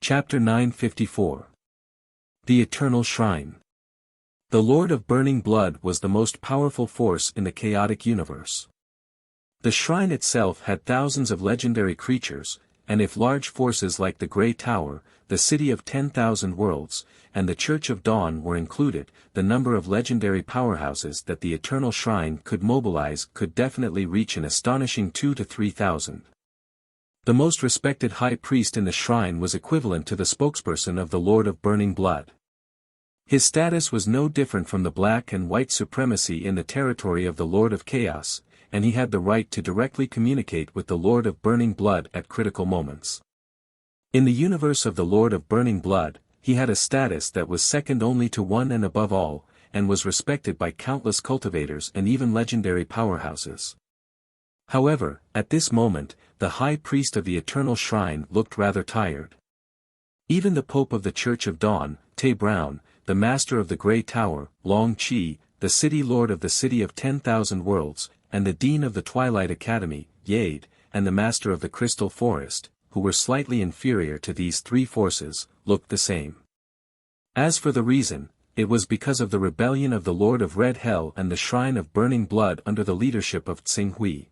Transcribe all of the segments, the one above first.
Chapter 954. The Eternal Shrine. The Lord of Burning Blood was the most powerful force in the chaotic universe. The shrine itself had thousands of legendary creatures, and if large forces like the Grey Tower, the City of 10,000 Worlds, and the Church of Dawn were included, the number of legendary powerhouses that the Eternal Shrine could mobilize could definitely reach an astonishing 2,000 to 3,000. The most respected high priest in the shrine was equivalent to the spokesperson of the Lord of Burning Blood. His status was no different from the black and white supremacy in the territory of the Lord of Chaos, and he had the right to directly communicate with the Lord of Burning Blood at critical moments. In the universe of the Lord of Burning Blood, he had a status that was second only to one and above all, and was respected by countless cultivators and even legendary powerhouses. However, at this moment, the high priest of the Eternal Shrine looked rather tired. Even the Pope of the Church of Dawn, Tay Brown, the Master of the Grey Tower, Long Chi, the City Lord of the City of 10,000 Worlds, and the Dean of the Twilight Academy, Yade, and the Master of the Crystal Forest, who were slightly inferior to these three forces, looked the same. As for the reason, it was because of the rebellion of the Lord of Red Hell and the Shrine of Burning Blood under the leadership of Tsing Hui.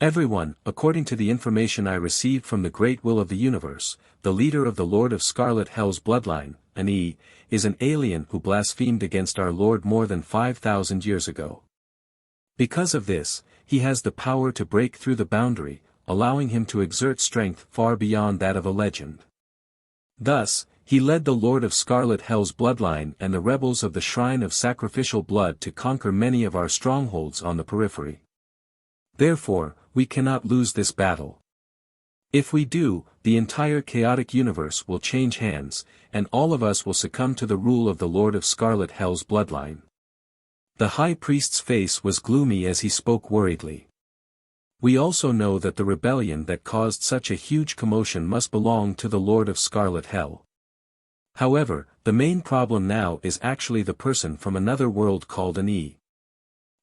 Everyone, according to the information I received from the Great Will of the Universe, the leader of the Lord of Scarlet Hell's bloodline, an E, is an alien who blasphemed against our Lord more than 5,000 years ago. Because of this, he has the power to break through the boundary, allowing him to exert strength far beyond that of a legend. Thus, he led the Lord of Scarlet Hell's bloodline and the rebels of the Shrine of Sacrificial Blood to conquer many of our strongholds on the periphery. Therefore, we cannot lose this battle. If we do, the entire chaotic universe will change hands, and all of us will succumb to the rule of the Lord of Scarlet Hell's bloodline. The high priest's face was gloomy as he spoke worriedly. We also know that the rebellion that caused such a huge commotion must belong to the Lord of Scarlet Hell. However, the main problem now is actually the person from another world called an E.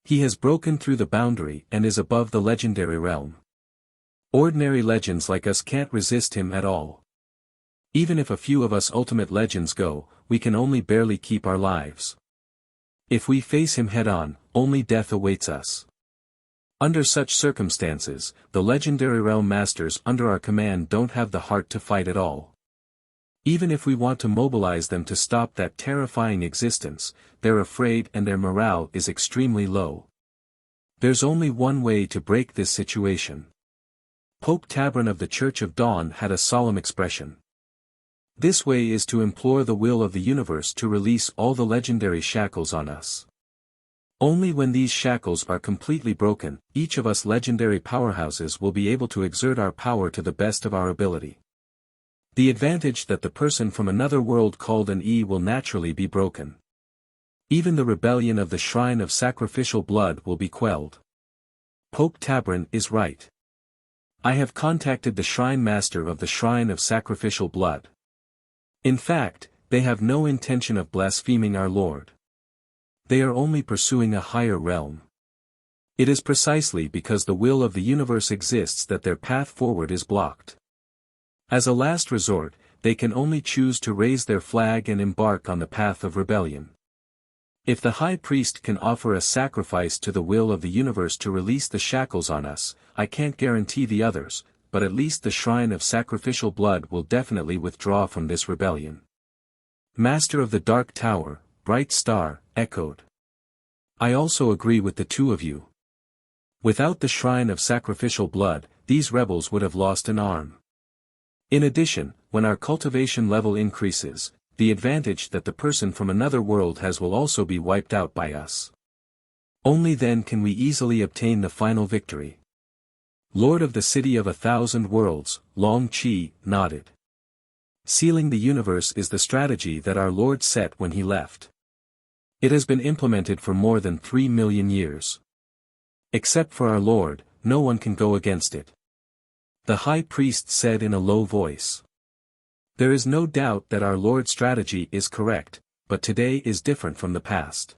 He has broken through the boundary and is above the legendary realm. Ordinary legends like us can't resist him at all. Even if a few of us ultimate legends go, we can only barely keep our lives. If we face him head-on, only death awaits us. Under such circumstances, the legendary realm masters under our command don't have the heart to fight at all. Even if we want to mobilize them to stop that terrifying existence, they're afraid and their morale is extremely low. There's only one way to break this situation. Pope Tabron of the Church of Dawn had a solemn expression. This way is to implore the will of the universe to release all the legendary shackles on us. Only when these shackles are completely broken, each of us legendary powerhouses will be able to exert our power to the best of our ability. The advantage that the person from another world called an E will naturally be broken. Even the rebellion of the Shrine of Sacrificial Blood will be quelled. Pope Tabron is right. I have contacted the Shrine Master of the Shrine of Sacrificial Blood. In fact, they have no intention of blaspheming our Lord. They are only pursuing a higher realm. It is precisely because the will of the universe exists that their path forward is blocked. As a last resort, they can only choose to raise their flag and embark on the path of rebellion. If the high priest can offer a sacrifice to the will of the universe to release the shackles on us, I can't guarantee the others, but at least the Shrine of Sacrificial Blood will definitely withdraw from this rebellion. Master of the Dark Tower, Bright Star, echoed. I also agree with the two of you. Without the Shrine of Sacrificial Blood, these rebels would have lost an arm. In addition, when our cultivation level increases, the advantage that the person from another world has will also be wiped out by us. Only then can we easily obtain the final victory. Lord of the City of 1,000 Worlds, Long Chi, nodded. Sealing the universe is the strategy that our Lord set when he left. It has been implemented for more than 3 million years. Except for our Lord, no one can go against it. The high priest said in a low voice. There is no doubt that our Lord's strategy is correct, but today is different from the past.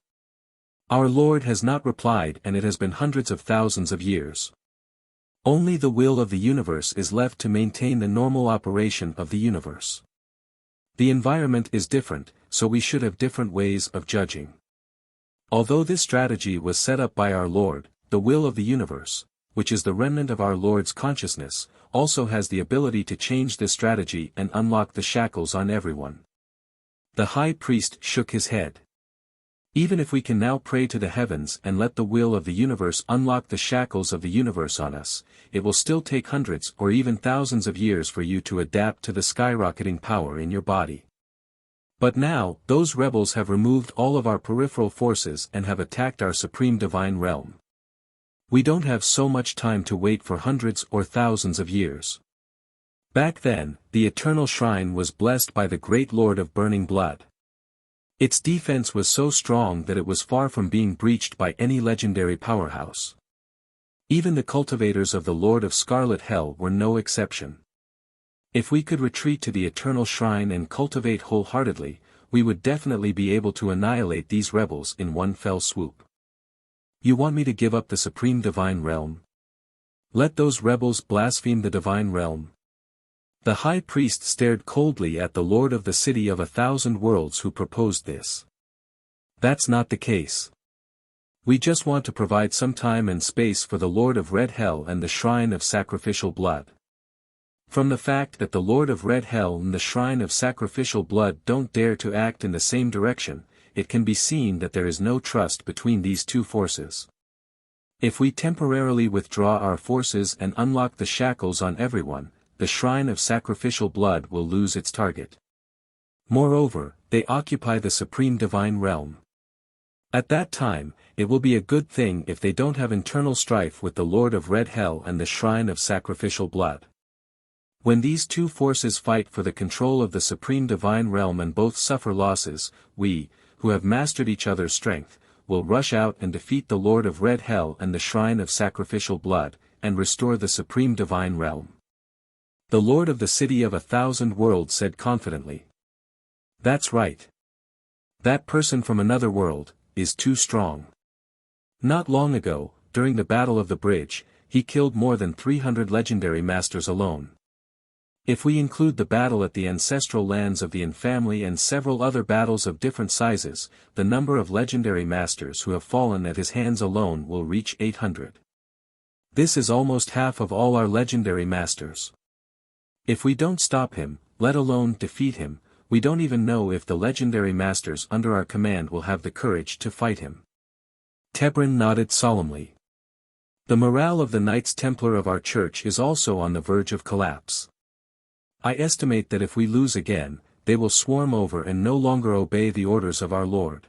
Our Lord has not replied and it has been hundreds of thousands of years. Only the will of the universe is left to maintain the normal operation of the universe. The environment is different, so we should have different ways of judging. Although this strategy was set up by our Lord, the will of the universe, which is the remnant of our Lord's consciousness, also has the ability to change this strategy and unlock the shackles on everyone. The high priest shook his head. Even if we can now pray to the heavens and let the will of the universe unlock the shackles of the universe on us, it will still take hundreds or even thousands of years for you to adapt to the skyrocketing power in your body. But now, those rebels have removed all of our peripheral forces and have attacked our supreme divine realm. We don't have so much time to wait for hundreds or thousands of years. Back then, the eternal shrine was blessed by the great Lord of Burning Blood. Its defense was so strong that it was far from being breached by any legendary powerhouse. Even the cultivators of the Lord of Scarlet Hell were no exception. If we could retreat to the eternal shrine and cultivate wholeheartedly, we would definitely be able to annihilate these rebels in one fell swoop. You want me to give up the supreme divine realm? Let those rebels blaspheme the divine realm. The high priest stared coldly at the Lord of the City of 1,000 Worlds who proposed this. That's not the case. We just want to provide some time and space for the Lord of Red Hell and the Shrine of Sacrificial Blood. From the fact that the Lord of Red Hell and the Shrine of Sacrificial Blood don't dare to act in the same direction, it can be seen that there is no trust between these two forces. If we temporarily withdraw our forces and unlock the shackles on everyone, the Shrine of Sacrificial Blood will lose its target. Moreover, they occupy the supreme divine realm. At that time, it will be a good thing if they don't have internal strife with the Lord of Red Hell and the Shrine of Sacrificial Blood. When these two forces fight for the control of the supreme divine realm and both suffer losses, we, who have mastered each other's strength, will rush out and defeat the Lord of Red Hell and the Shrine of Sacrificial Blood, and restore the supreme divine realm. The Lord of the City of 1,000 Worlds said confidently. That's right. That person from another world is too strong. Not long ago, during the Battle of the Bridge, he killed more than 300 legendary masters alone. If we include the battle at the ancestral lands of the Infamily and several other battles of different sizes, the number of legendary masters who have fallen at his hands alone will reach 800. This is almost half of all our legendary masters. If we don't stop him, let alone defeat him, we don't even know if the legendary masters under our command will have the courage to fight him. Tebrin nodded solemnly. The morale of the Knights Templar of our church is also on the verge of collapse. I estimate that if we lose again, they will swarm over and no longer obey the orders of our Lord.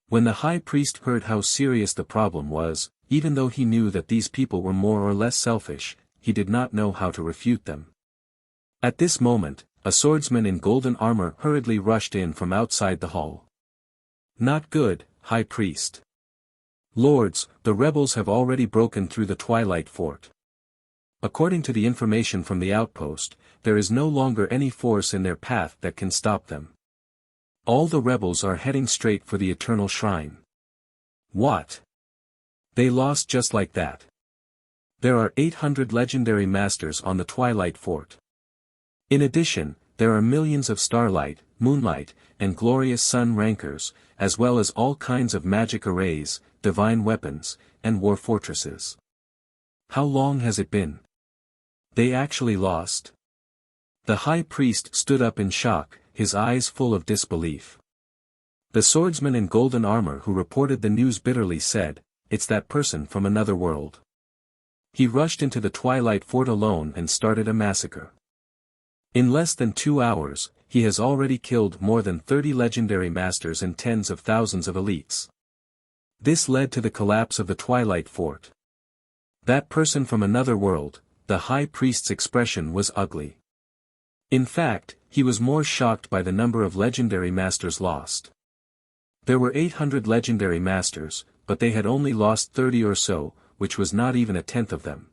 When the high priest heard how serious the problem was, even though he knew that these people were more or less selfish, he did not know how to refute them. At this moment, a swordsman in golden armor hurriedly rushed in from outside the hall. Not good, High Priest. Lords, the rebels have already broken through the Twilight Fort. According to the information from the outpost, there is no longer any force in their path that can stop them. All the rebels are heading straight for the Eternal Shrine. What? They lost just like that. There are 800 legendary masters on the Twilight Fort. In addition, there are millions of Starlight, Moonlight, and Glorious Sun rankers, as well as all kinds of magic arrays, divine weapons, and war fortresses. How long has it been? They actually lost? The high priest stood up in shock, his eyes full of disbelief. The swordsman in golden armor who reported the news bitterly said, "It's that person from another world. He rushed into the Twilight Fort alone and started a massacre. In less than 2 hours, he has already killed more than 30 legendary masters and tens of thousands of elites. This led to the collapse of the Twilight Fort." That person from another world, the high priest's expression was ugly. In fact, he was more shocked by the number of legendary masters lost. There were 800 legendary masters, but they had only lost 30 or so, which was not even a tenth of them.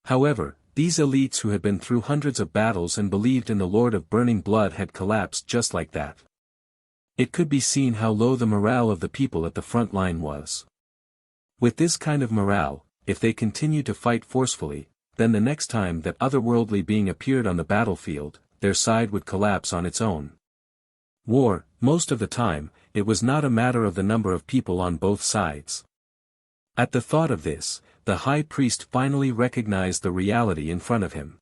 However, these elites who had been through hundreds of battles and believed in the Lord of Burning Blood had collapsed just like that. It could be seen how low the morale of the people at the front line was. With this kind of morale, if they continued to fight forcefully, then the next time that otherworldly being appeared on the battlefield, their side would collapse on its own. War, most of the time, it was not a matter of the number of people on both sides. At the thought of this, the high priest finally recognized the reality in front of him.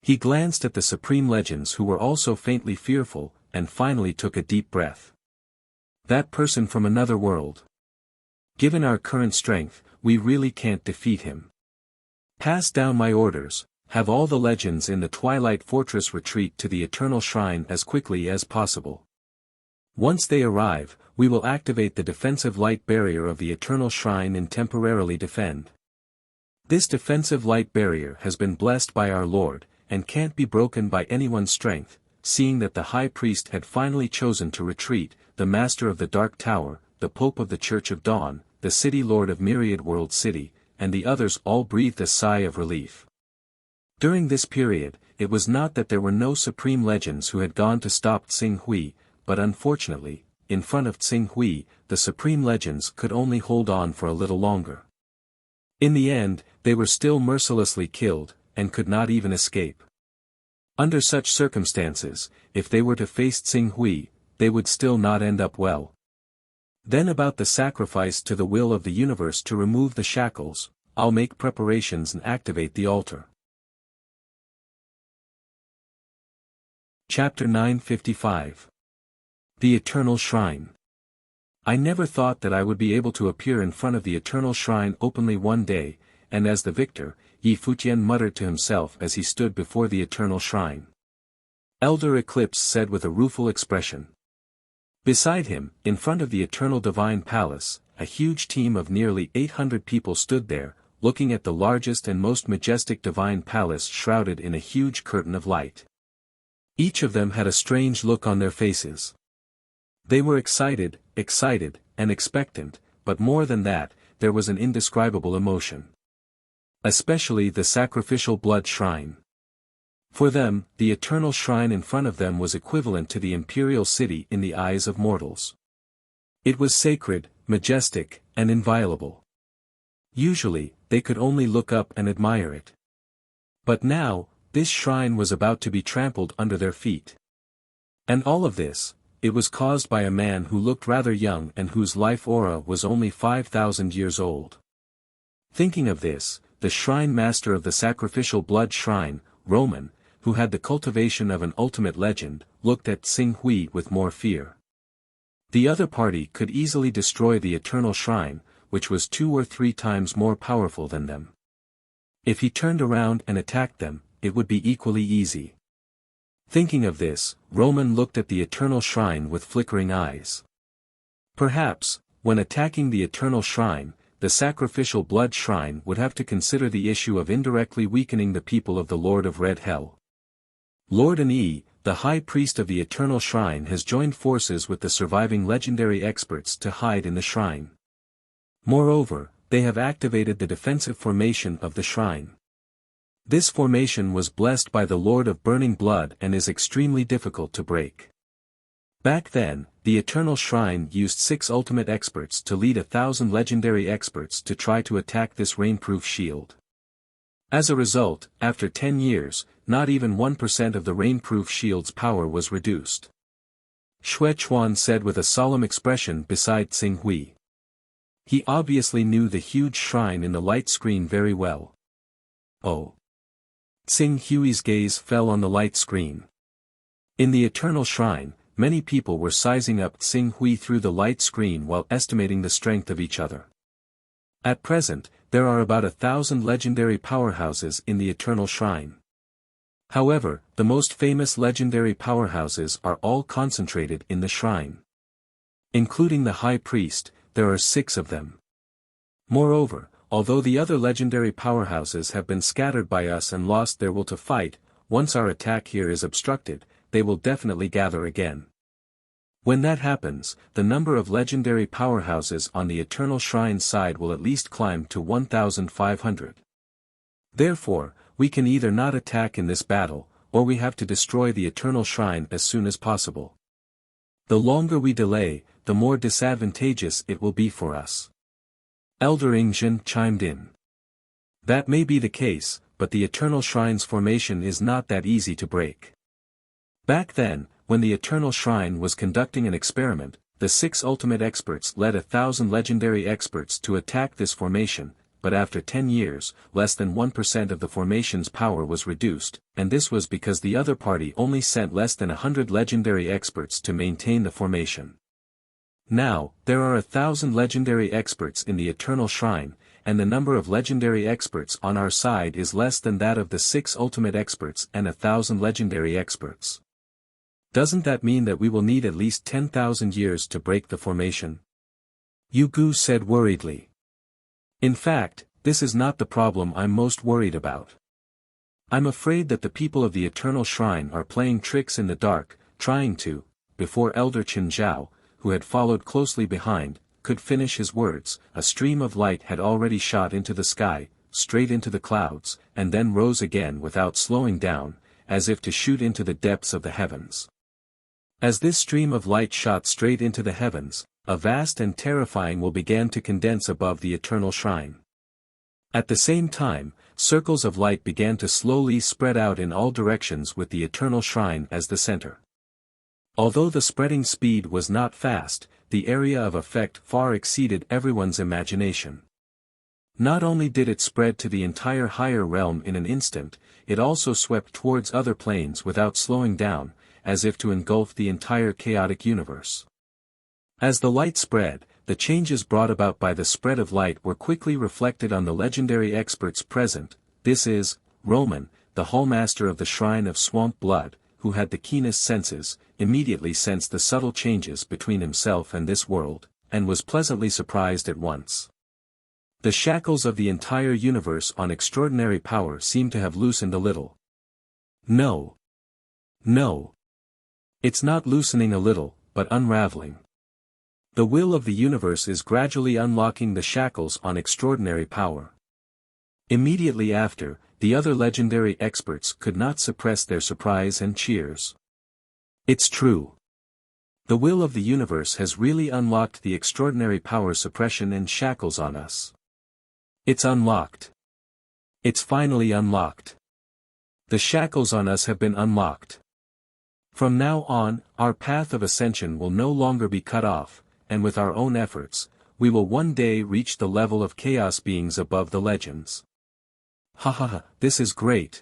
He glanced at the supreme legends who were also faintly fearful, and finally took a deep breath. That person from another world. Given our current strength, we really can't defeat him. Pass down my orders, have all the legends in the Twilight Fortress retreat to the Eternal Shrine as quickly as possible. Once they arrive, we will activate the defensive light barrier of the Eternal Shrine and temporarily defend. This defensive light barrier has been blessed by our Lord, and can't be broken by anyone's strength. Seeing that the high priest had finally chosen to retreat, the master of the Dark Tower, the Pope of the Church of Dawn, the City Lord of Myriad World City, and the others all breathed a sigh of relief. During this period, it was not that there were no supreme legends who had gone to stop Tsing Hui, but unfortunately, in front of Tsing Hui, the supreme legends could only hold on for a little longer. In the end, they were still mercilessly killed, and could not even escape. Under such circumstances, if they were to face Tsing Hui, they would still not end up well. Then about the sacrifice to the will of the universe to remove the shackles, I'll make preparations and activate the altar. Chapter 955. The Eternal Shrine. I never thought that I would be able to appear in front of the Eternal Shrine openly one day, and as the victor, Yi Futian muttered to himself as he stood before the Eternal Shrine. Elder Eclipse said with a rueful expression. Beside him, in front of the Eternal Divine Palace, a huge team of nearly 800 people stood there, looking at the largest and most majestic divine palace shrouded in a huge curtain of light. Each of them had a strange look on their faces. They were excited, and expectant, but more than that, there was an indescribable emotion. Especially the sacrificial blood shrine. For them, the eternal shrine in front of them was equivalent to the imperial city in the eyes of mortals. It was sacred, majestic, and inviolable. Usually, they could only look up and admire it. But now, this shrine was about to be trampled under their feet. And all of this, it was caused by a man who looked rather young and whose life aura was only 5,000 years old. Thinking of this, the shrine master of the sacrificial blood shrine, Roman, who had the cultivation of an ultimate legend, looked at Tsing Hui with more fear. The other party could easily destroy the eternal shrine, which was 2 or 3 times more powerful than them. If he turned around and attacked them, it would be equally easy. Thinking of this, Roman looked at the eternal shrine with flickering eyes. Perhaps, when attacking the eternal shrine, the sacrificial blood shrine would have to consider the issue of indirectly weakening the people of the Lord of Red Hell. Lord An, the high priest of the eternal shrine, has joined forces with the surviving legendary experts to hide in the shrine. Moreover, they have activated the defensive formation of the shrine. This formation was blessed by the Lord of Burning Blood and is extremely difficult to break. Back then, the Eternal Shrine used 6 ultimate experts to lead 1,000 legendary experts to try to attack this rainproof shield. As a result, after 10 years, not even 1% of the rainproof shield's power was reduced. Xue Chuan said with a solemn expression beside Tsing Hui. He obviously knew the huge shrine in the light screen very well. Oh. Tsing Hui's gaze fell on the light screen. In the Eternal Shrine, many people were sizing up Tsing Hui through the light screen while estimating the strength of each other. At present, there are about 1,000 legendary powerhouses in the Eternal Shrine. However, the most famous legendary powerhouses are all concentrated in the shrine. Including the High Priest, there are 6 of them. Moreover, although the other legendary powerhouses have been scattered by us and lost their will to fight, once our attack here is obstructed, they will definitely gather again. When that happens, the number of legendary powerhouses on the Eternal Shrine side will at least climb to 1,500. Therefore, we can either not attack in this battle, or we have to destroy the Eternal Shrine as soon as possible. The longer we delay, the more disadvantageous it will be for us. Elder Ingzhen chimed in. That may be the case, but the Eternal Shrine's formation is not that easy to break. Back then, when the Eternal Shrine was conducting an experiment, the 6 ultimate experts led 1,000 legendary experts to attack this formation, but after 10 years, less than 1% of the formation's power was reduced, and this was because the other party only sent less than 100 legendary experts to maintain the formation. Now, there are 1,000 legendary experts in the Eternal Shrine, and the number of legendary experts on our side is less than that of the 6 ultimate experts and 1,000 legendary experts. Doesn't that mean that we will need at least 10,000 years to break the formation? Yugu said worriedly. In fact, this is not the problem I'm most worried about. I'm afraid that the people of the Eternal Shrine are playing tricks in the dark, trying to, before Elder Qin Zhao, who had followed closely behind, could finish his words, a stream of light had already shot into the sky, straight into the clouds, and then rose again without slowing down, as if to shoot into the depths of the heavens. As this stream of light shot straight into the heavens, a vast and terrifying will began to condense above the Eternal Shrine. At the same time, circles of light began to slowly spread out in all directions with the Eternal Shrine as the center. Although the spreading speed was not fast, the area of effect far exceeded everyone's imagination. Not only did it spread to the entire higher realm in an instant, it also swept towards other planes without slowing down, as if to engulf the entire chaotic universe. As the light spread, the changes brought about by the spread of light were quickly reflected on the legendary experts present. This is, Roman, the hallmaster of the Shrine of Swamp Blood, who had the keenest senses, immediately sensed the subtle changes between himself and this world, and was pleasantly surprised at once. The shackles of the entire universe on extraordinary power seemed to have loosened a little. No. It's not loosening a little, but unraveling. The will of the universe is gradually unlocking the shackles on extraordinary power. Immediately after, the other legendary experts could not suppress their surprise and cheers. It's true. The will of the universe has really unlocked the extraordinary power suppression and shackles on us. It's unlocked. It's finally unlocked. The shackles on us have been unlocked. From now on, our path of ascension will no longer be cut off, and with our own efforts, we will one day reach the level of chaos beings above the legends. This is great.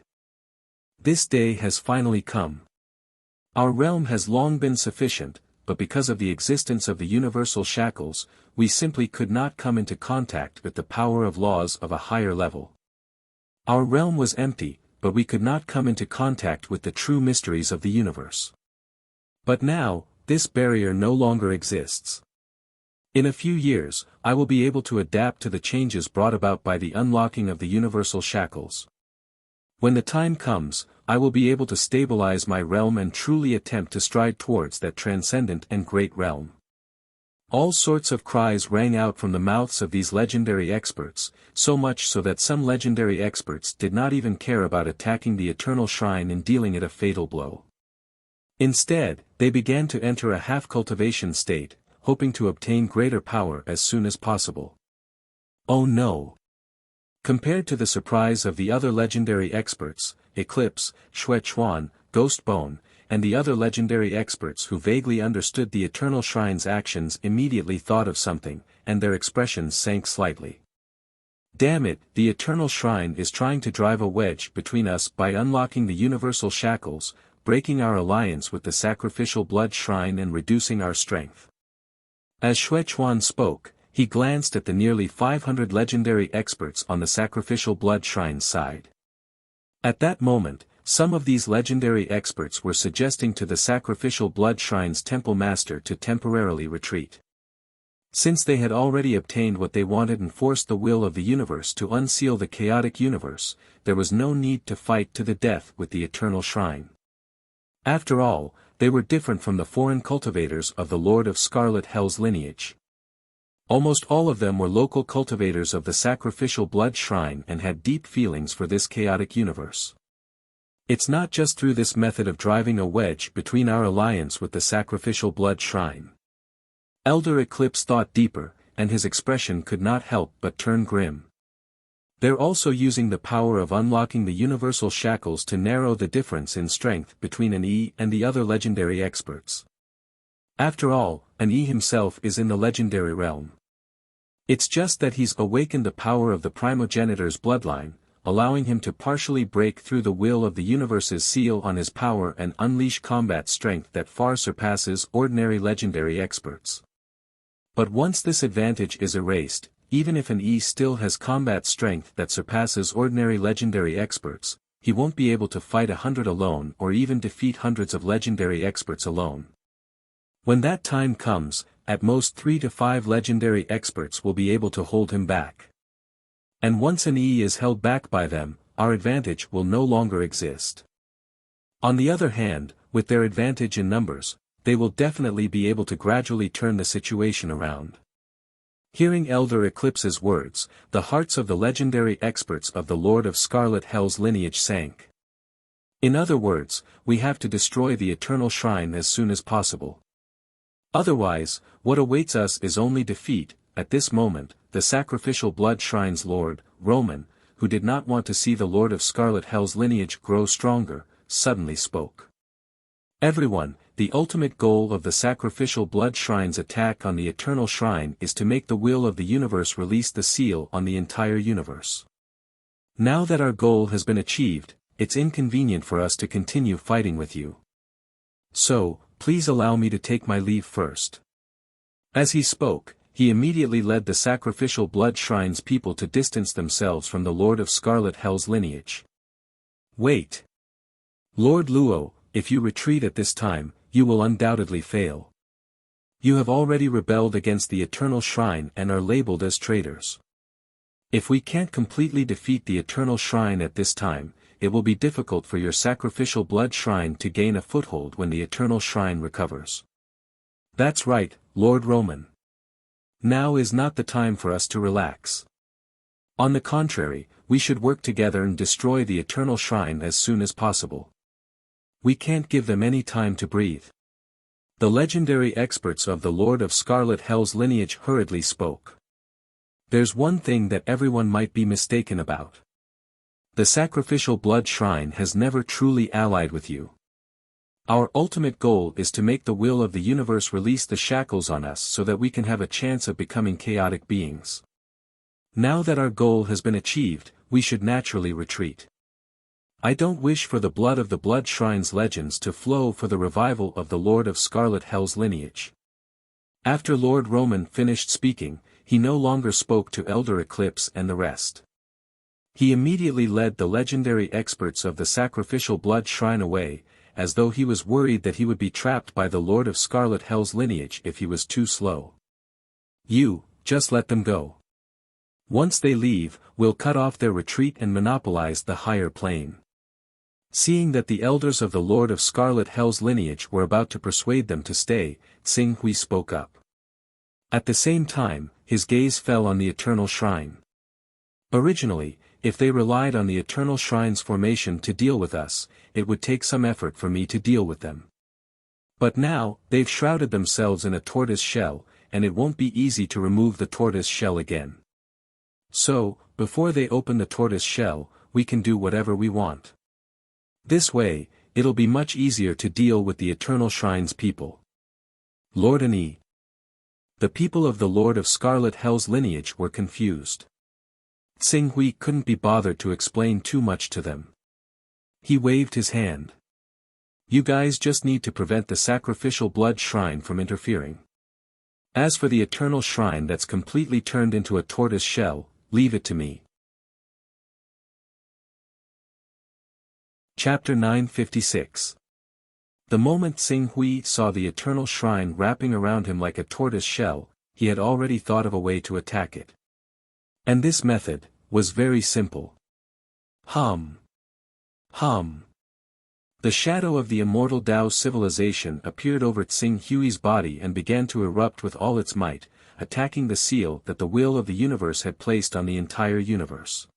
This day has finally come. Our realm has long been sufficient, but because of the existence of the universal shackles, we simply could not come into contact with the power of laws of a higher level. Our realm was empty, but we could not come into contact with the true mysteries of the universe. But now, this barrier no longer exists. In a few years, I will be able to adapt to the changes brought about by the unlocking of the universal shackles. When the time comes, I will be able to stabilize my realm and truly attempt to stride towards that transcendent and great realm. All sorts of cries rang out from the mouths of these legendary experts, so much so that some legendary experts did not even care about attacking the Eternal Shrine and dealing it a fatal blow. Instead, they began to enter a half-cultivation state, hoping to obtain greater power as soon as possible. Oh no! Compared to the surprise of the other legendary experts, Eclipse, Xuechuan, Ghostbone, and the other legendary experts who vaguely understood the Eternal Shrine's actions immediately thought of something, and their expressions sank slightly. Damn it, the Eternal Shrine is trying to drive a wedge between us by unlocking the universal shackles, breaking our alliance with the Sacrificial Blood Shrine and reducing our strength. As Xuechuan spoke, he glanced at the nearly 500 legendary experts on the Sacrificial Blood Shrine's side. At that moment, some of these legendary experts were suggesting to the Sacrificial Blood Shrine's temple master to temporarily retreat. Since they had already obtained what they wanted and forced the will of the universe to unseal the chaotic universe, there was no need to fight to the death with the Eternal Shrine. After all, they were different from the foreign cultivators of the Lord of Scarlet Hell's lineage. Almost all of them were local cultivators of the Sacrificial Blood Shrine and had deep feelings for this chaotic universe. It's not just through this method of driving a wedge between our alliance with the Sacrificial Blood Shrine. Elder Eclipse thought deeper, and his expression could not help but turn grim. They're also using the power of unlocking the universal shackles to narrow the difference in strength between an E and the other legendary experts. After all, an E himself is in the legendary realm. It's just that he's awakened the power of the primogenitor's bloodline, allowing him to partially break through the will of the universe's seal on his power and unleash combat strength that far surpasses ordinary legendary experts. But once this advantage is erased, even if an E still has combat strength that surpasses ordinary legendary experts, he won't be able to fight 100 alone or even defeat hundreds of legendary experts alone. When that time comes, at most 3 to 5 legendary experts will be able to hold him back. And once an E is held back by them, our advantage will no longer exist. On the other hand, with their advantage in numbers, they will definitely be able to gradually turn the situation around. Hearing Elder Eclipse's words, the hearts of the legendary experts of the Lord of Scarlet Hell's lineage sank. In other words, we have to destroy the Eternal Shrine as soon as possible. Otherwise, what awaits us is only defeat. At this moment, the Sacrificial Blood Shrine's Lord, Roman, who did not want to see the Lord of Scarlet Hell's lineage grow stronger, suddenly spoke. Everyone, the ultimate goal of the Sacrificial Blood Shrine's attack on the Eternal Shrine is to make the will of the universe release the seal on the entire universe. Now that our goal has been achieved, it's inconvenient for us to continue fighting with you. So, please allow me to take my leave first. As he spoke, he immediately led the Sacrificial Blood Shrine's people to distance themselves from the Lord of Scarlet Hell's lineage. Wait. Lord Luo, if you retreat at this time, you will undoubtedly fail. You have already rebelled against the Eternal Shrine and are labeled as traitors. If we can't completely defeat the Eternal Shrine at this time, it will be difficult for your Sacrificial Blood Shrine to gain a foothold when the Eternal Shrine recovers. That's right, Lord Roman. Now is not the time for us to relax. On the contrary, we should work together and destroy the Eternal Shrine as soon as possible. We can't give them any time to breathe. The legendary experts of the Lord of Scarlet Hell's lineage hurriedly spoke. There's one thing that everyone might be mistaken about. The Sacrificial Blood Shrine has never truly allied with you. Our ultimate goal is to make the will of the universe release the shackles on us so that we can have a chance of becoming chaotic beings. Now that our goal has been achieved, we should naturally retreat. I don't wish for the blood of the Blood Shrine's legends to flow for the revival of the Lord of Scarlet Hell's lineage. After Lord Roman finished speaking, he no longer spoke to Elder Eclipse and the rest. He immediately led the legendary experts of the Sacrificial Blood Shrine away, as though he was worried that he would be trapped by the Lord of Scarlet Hell's lineage if he was too slow. You, just let them go. Once they leave, we'll cut off their retreat and monopolize the higher plane. Seeing that the elders of the Lord of Scarlet Hell's lineage were about to persuade them to stay, Tsing Hui spoke up. At the same time, his gaze fell on the Eternal Shrine. Originally, if they relied on the Eternal Shrine's formation to deal with us, it would take some effort for me to deal with them. But now, they've shrouded themselves in a tortoise shell, and it won't be easy to remove the tortoise shell again. So, before they open the tortoise shell, we can do whatever we want. This way, it'll be much easier to deal with the Eternal Shrine's people. Lord Ani. The people of the Lord of Scarlet Hell's lineage were confused. Tsing Hui couldn't be bothered to explain too much to them. He waved his hand. You guys just need to prevent the Sacrificial Blood Shrine from interfering. As for the Eternal Shrine that's completely turned into a tortoise shell, leave it to me. Chapter 956. The moment Tsing Hui saw the Eternal Shrine wrapping around him like a tortoise shell, he had already thought of a way to attack it. And this method was very simple. Hum. Hum. The shadow of the immortal Tao civilization appeared over Tsing Hui's body and began to erupt with all its might, attacking the seal that the will of the universe had placed on the entire universe.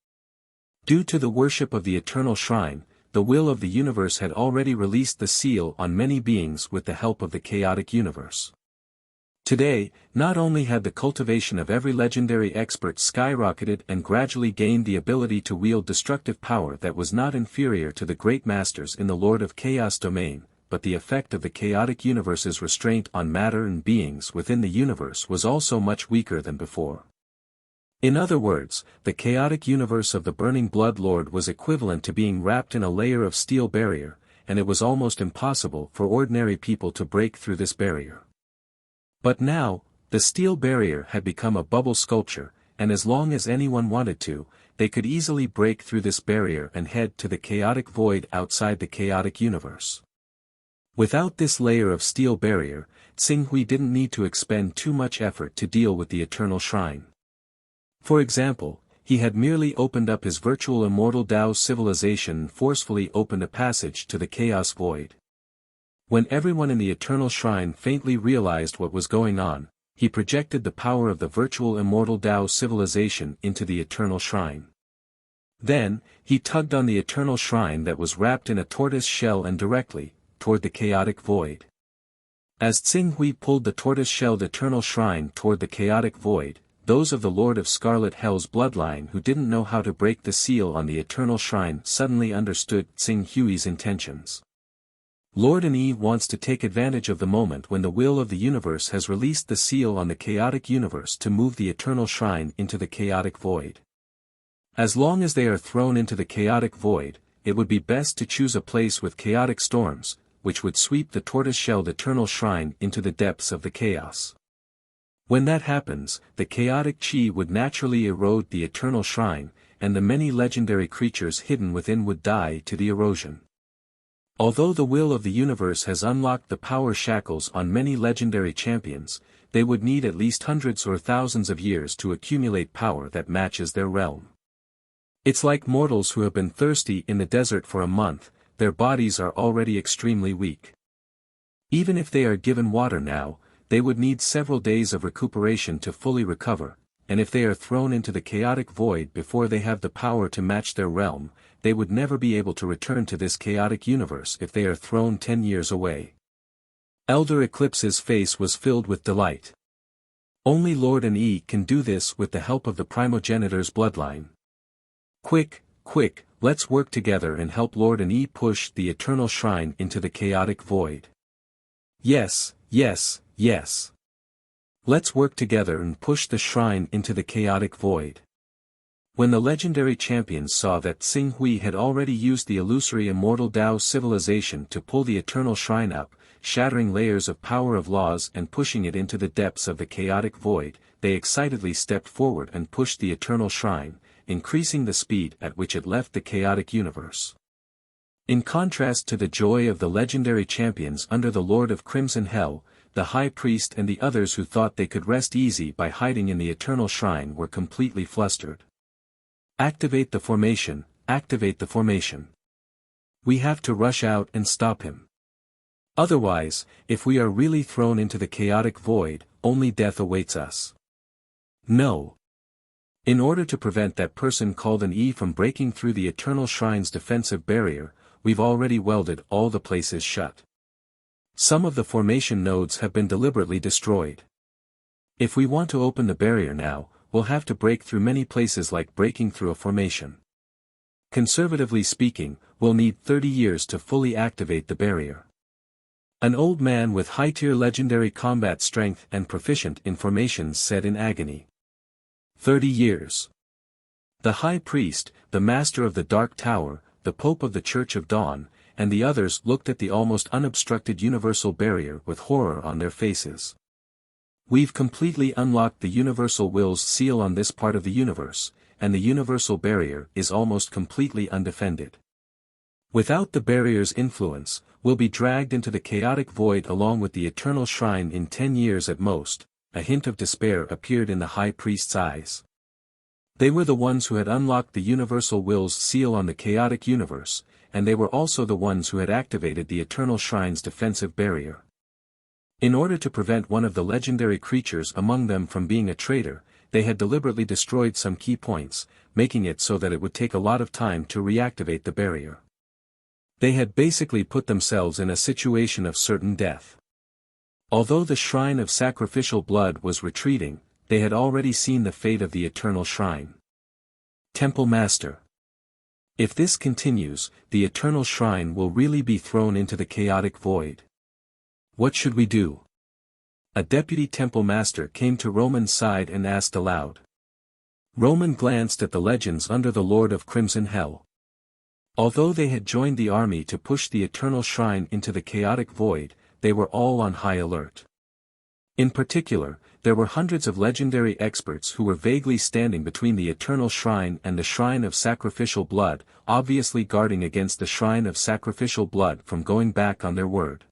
Due to the worship of the Eternal Shrine, the will of the universe had already released the seal on many beings with the help of the chaotic universe. Today, not only had the cultivation of every legendary expert skyrocketed and gradually gained the ability to wield destructive power that was not inferior to the great masters in the Lord of Chaos domain, but the effect of the chaotic universe's restraint on matter and beings within the universe was also much weaker than before. In other words, the chaotic universe of the Burning Blood Lord was equivalent to being wrapped in a layer of steel barrier, and it was almost impossible for ordinary people to break through this barrier. But now, the steel barrier had become a bubble sculpture, and as long as anyone wanted to, they could easily break through this barrier and head to the chaotic void outside the chaotic universe. Without this layer of steel barrier, Tsinghui didn't need to expend too much effort to deal with the Eternal Shrine. For example, he had merely opened up his virtual immortal Tao civilization and forcefully opened a passage to the chaos void. When everyone in the Eternal Shrine faintly realized what was going on, he projected the power of the virtual immortal Tao civilization into the Eternal Shrine. Then, he tugged on the Eternal Shrine that was wrapped in a tortoise shell and directly, toward the chaotic void. As Tsinghui pulled the tortoise-shelled Eternal Shrine toward the chaotic void, those of the Lord of Scarlet Hell's bloodline who didn't know how to break the seal on the Eternal Shrine suddenly understood Tsinghui's intentions. Lord Yi wants to take advantage of the moment when the will of the universe has released the seal on the chaotic universe to move the Eternal Shrine into the chaotic void. As long as they are thrown into the chaotic void, it would be best to choose a place with chaotic storms, which would sweep the tortoise-shelled Eternal Shrine into the depths of the chaos. When that happens, the chaotic chi would naturally erode the Eternal Shrine, and the many legendary creatures hidden within would die to the erosion. Although the will of the universe has unlocked the power shackles on many legendary champions, they would need at least hundreds or thousands of years to accumulate power that matches their realm. It's like mortals who have been thirsty in the desert for a month, their bodies are already extremely weak. Even if they are given water now, they would need several days of recuperation to fully recover, and if they are thrown into the chaotic void before they have the power to match their realm, they would never be able to return to this chaotic universe if they are thrown 10 years away. Elder Eclipse's face was filled with delight. Only Lord Yi can do this with the help of the primogenitor's bloodline. Quick, quick, let's work together and help Lord Yi push the Eternal Shrine into the chaotic void. Yes, yes, yes. Let's work together and push the shrine into the chaotic void. When the legendary champions saw that Tsinghui had already used the illusory immortal Tao civilization to pull the Eternal Shrine up, shattering layers of power of laws and pushing it into the depths of the chaotic void, they excitedly stepped forward and pushed the Eternal Shrine, increasing the speed at which it left the chaotic universe. In contrast to the joy of the legendary champions under the Lord of Crimson Hell, the High Priest and the others who thought they could rest easy by hiding in the Eternal Shrine were completely flustered. Activate the formation, activate the formation. We have to rush out and stop him. Otherwise, if we are really thrown into the chaotic void, only death awaits us. No. In order to prevent that person called an E from breaking through the Eternal Shrine's defensive barrier, we've already welded all the places shut. Some of the formation nodes have been deliberately destroyed. If we want to open the barrier now, we'll have to break through many places like breaking through a formation. Conservatively speaking, we'll need 30 years to fully activate the barrier. An old man with high-tier legendary combat strength and proficient in formations said in agony. 30 years. The High Priest, the Master of the Dark Tower, the Pope of the Church of Dawn, and the others looked at the almost unobstructed universal barrier with horror on their faces. We've completely unlocked the Universal Will's seal on this part of the universe, and the universal barrier is almost completely undefended. Without the barrier's influence, we'll be dragged into the chaotic void along with the Eternal Shrine in 10 years at most. A hint of despair appeared in the High Priest's eyes. They were the ones who had unlocked the Universal Will's seal on the chaotic universe, and they were also the ones who had activated the Eternal Shrine's defensive barrier. In order to prevent one of the legendary creatures among them from being a traitor, they had deliberately destroyed some key points, making it so that it would take a lot of time to reactivate the barrier. They had basically put themselves in a situation of certain death. Although the shrine of sacrificial blood was retreating, they had already seen the fate of the eternal shrine. Temple Master. If this continues, the eternal shrine will really be thrown into the chaotic void. What should we do? A deputy temple master came to Roman's side and asked aloud. Roman glanced at the legends under the Lord of Crimson Hell. Although they had joined the army to push the eternal shrine into the chaotic void, they were all on high alert. In particular, there were hundreds of legendary experts who were vaguely standing between the eternal shrine and the shrine of sacrificial blood, obviously guarding against the shrine of sacrificial blood from going back on their word.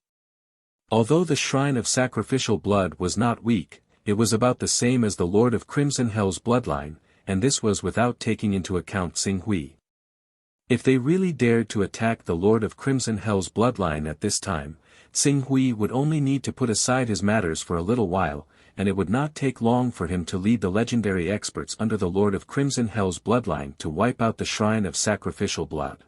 Although the shrine of sacrificial blood was not weak, it was about the same as the Lord of Crimson Hell's bloodline, and this was without taking into account Xing Hui. If they really dared to attack the Lord of Crimson Hell's bloodline at this time, Xing Hui would only need to put aside his matters for a little while, and it would not take long for him to lead the legendary experts under the Lord of Crimson Hell's bloodline to wipe out the shrine of sacrificial blood.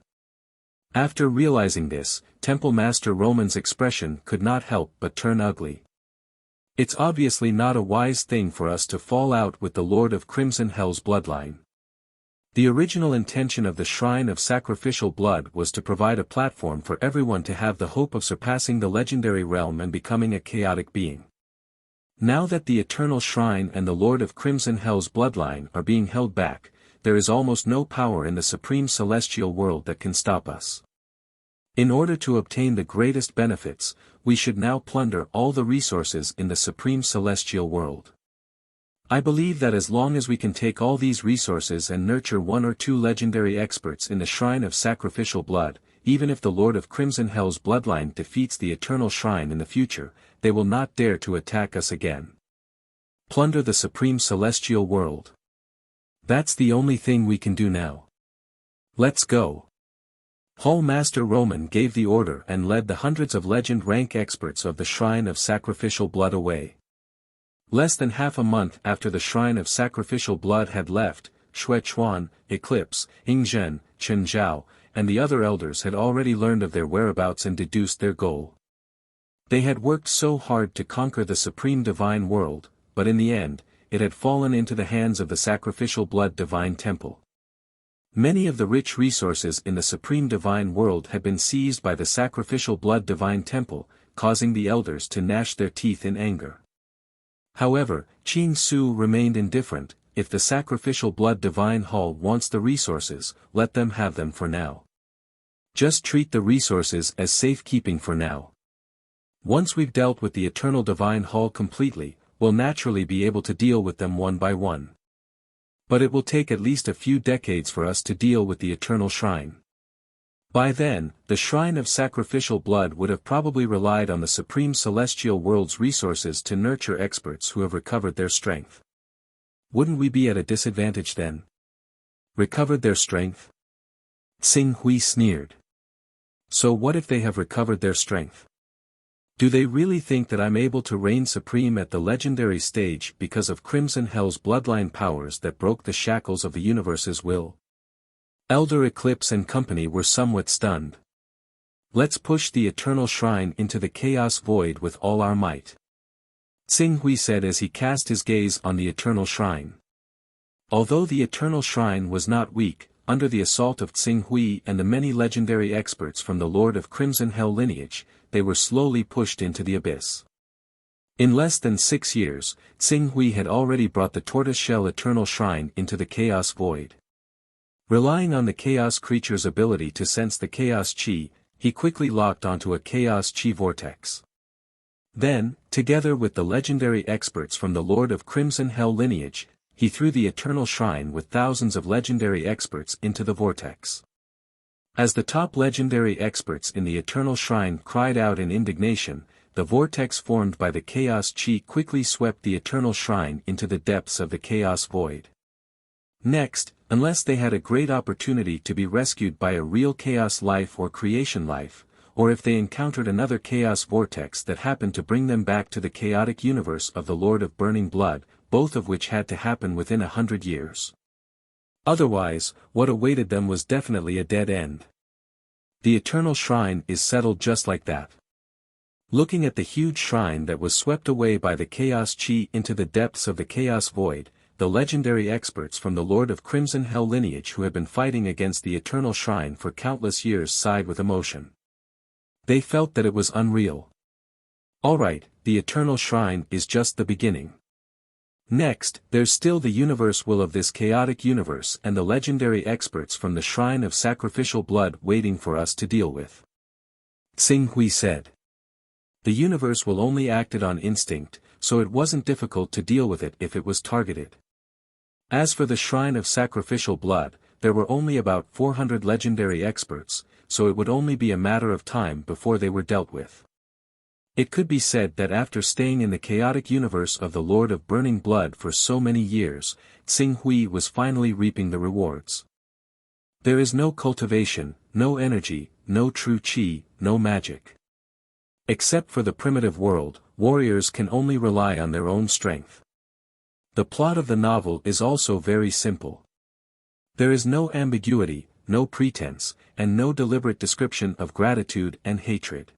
After realizing this, Temple Master Roman's expression could not help but turn ugly. It's obviously not a wise thing for us to fall out with the Lord of Crimson Hell's bloodline. The original intention of the Shrine of Sacrificial Blood was to provide a platform for everyone to have the hope of surpassing the legendary realm and becoming a chaotic being. Now that the Eternal Shrine and the Lord of Crimson Hell's bloodline are being held back, there is almost no power in the Supreme Celestial World that can stop us. In order to obtain the greatest benefits, we should now plunder all the resources in the Supreme Celestial World. I believe that as long as we can take all these resources and nurture one or two legendary experts in the Shrine of Sacrificial Blood, even if the Lord of Crimson Hell's bloodline defeats the Eternal Shrine in the future, they will not dare to attack us again. Plunder the Supreme Celestial World. That's the only thing we can do now. Let's go. Hall Master Roman gave the order and led the hundreds of legend rank experts of the Shrine of Sacrificial Blood away. Less than half a month after the Shrine of Sacrificial Blood had left, Xue Chuan, Eclipse, Ying Zhen, Chen Zhao, and the other elders had already learned of their whereabouts and deduced their goal. They had worked so hard to conquer the Supreme Divine World, but in the end, it had fallen into the hands of the Sacrificial Blood Divine Temple. Many of the rich resources in the Supreme Divine World had been seized by the Sacrificial Blood Divine Temple, causing the elders to gnash their teeth in anger. However, Qin Su remained indifferent. If the Sacrificial Blood Divine Hall wants the resources, let them have them for now. Just treat the resources as safekeeping for now. Once we've dealt with the Eternal Divine Hall completely, we'll naturally be able to deal with them one by one. But it will take at least a few decades for us to deal with the Eternal Shrine. By then, the Shrine of Sacrificial Blood would have probably relied on the Supreme Celestial World's resources to nurture experts who have recovered their strength. Wouldn't we be at a disadvantage then? Recovered their strength? Xing Hui sneered. So what if they have recovered their strength? Do they really think that I'm able to reign supreme at the legendary stage because of Crimson Hell's bloodline powers that broke the shackles of the universe's will? Elder Eclipse and company were somewhat stunned. Let's push the Eternal Shrine into the chaos void with all our might. Xing Hui said as he cast his gaze on the Eternal Shrine. Although the Eternal Shrine was not weak, under the assault of Xing Hui and the many legendary experts from the Lord of Crimson Hell lineage, they were slowly pushed into the abyss. In less than 6 years, Xing Hui had already brought the tortoiseshell Eternal Shrine into the chaos void. Relying on the chaos creature's ability to sense the chaos chi, he quickly locked onto a chaos chi vortex. Then, together with the legendary experts from the Lord of Crimson Hell lineage, he threw the Eternal Shrine with thousands of legendary experts into the vortex. As the top legendary experts in the Eternal Shrine cried out in indignation, the vortex formed by the Chaos Chi quickly swept the Eternal Shrine into the depths of the Chaos Void. Next, unless they had a great opportunity to be rescued by a real Chaos life or creation life, or if they encountered another Chaos Vortex that happened to bring them back to the chaotic universe of the Lord of Burning Blood, both of which had to happen within 100 years. Otherwise, what awaited them was definitely a dead end. The Eternal Shrine is settled just like that. Looking at the huge shrine that was swept away by the chaos chi into the depths of the chaos void, the legendary experts from the Lord of Crimson Hell lineage who had been fighting against the eternal shrine for countless years sighed with emotion. They felt that it was unreal. Alright, the eternal shrine is just the beginning. Next, there's still the universe will of this chaotic universe and the legendary experts from the shrine of sacrificial blood waiting for us to deal with. Xing Hui said. The universe will only acted on instinct, so it wasn't difficult to deal with it if it was targeted. As for the shrine of sacrificial blood, there were only about 400 legendary experts, so it would only be a matter of time before they were dealt with. It could be said that after staying in the chaotic universe of the Lord of Burning Blood for so many years, Xing Hui was finally reaping the rewards. There is no cultivation, no energy, no true chi, no magic. Except for the primitive world, warriors can only rely on their own strength. The plot of the novel is also very simple. There is no ambiguity, no pretense, and no deliberate description of gratitude and hatred.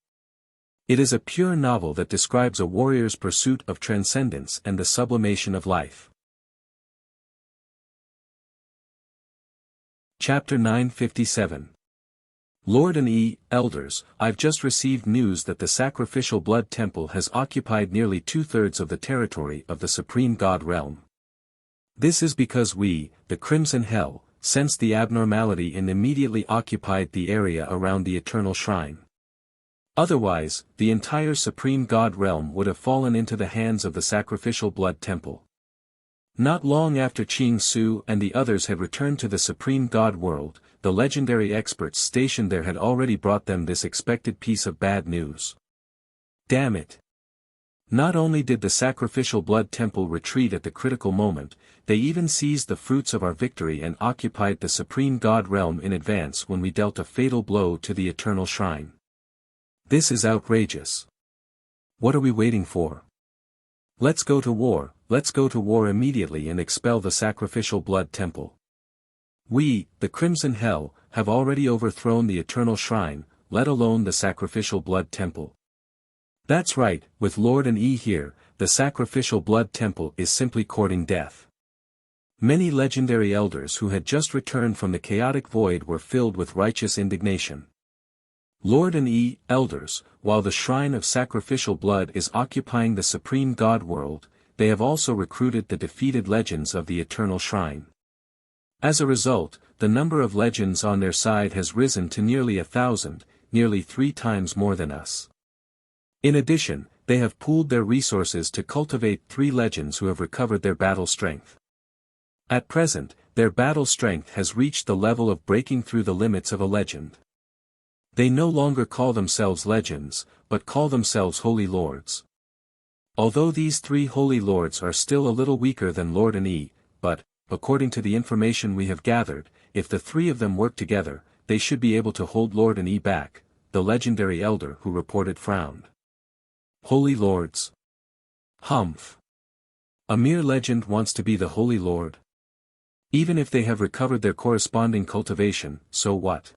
It is a pure novel that describes a warrior's pursuit of transcendence and the sublimation of life. Chapter 957. Lord and E, Elders, I've just received news that the sacrificial blood temple has occupied nearly 2/3 of the territory of the Supreme God realm. This is because we, the Crimson Hell, sensed the abnormality and immediately occupied the area around the Eternal Shrine. Otherwise, the entire Supreme God realm would have fallen into the hands of the sacrificial blood temple. Not long after Qing Su and the others had returned to the Supreme God world, the legendary experts stationed there had already brought them this expected piece of bad news. Damn it! Not only did the sacrificial blood temple retreat at the critical moment, they even seized the fruits of our victory and occupied the Supreme God realm in advance when we dealt a fatal blow to the Eternal Shrine. This is outrageous. What are we waiting for? Let's go to war immediately and expel the sacrificial blood temple. We, the Crimson Hell, have already overthrown the Eternal Shrine, let alone the sacrificial blood temple. That's right, with Lord and E here, the sacrificial blood temple is simply courting death. Many legendary elders who had just returned from the chaotic void were filled with righteous indignation. Lord and E, Elders, while the shrine of sacrificial blood is occupying the Supreme God world, they have also recruited the defeated legends of the Eternal Shrine. As a result, the number of legends on their side has risen to nearly 1,000, nearly 3 times more than us. In addition, they have pooled their resources to cultivate 3 legends who have recovered their battle strength. At present, their battle strength has reached the level of breaking through the limits of a legend. They no longer call themselves legends, but call themselves holy lords. Although these 3 holy lords are still a little weaker than Lord and E, but, according to the information we have gathered, if the 3 of them work together, they should be able to hold Lord and E back, the legendary elder who reported frowned. Holy lords. Humph. A mere legend wants to be the holy lord. Even if they have recovered their corresponding cultivation, so what?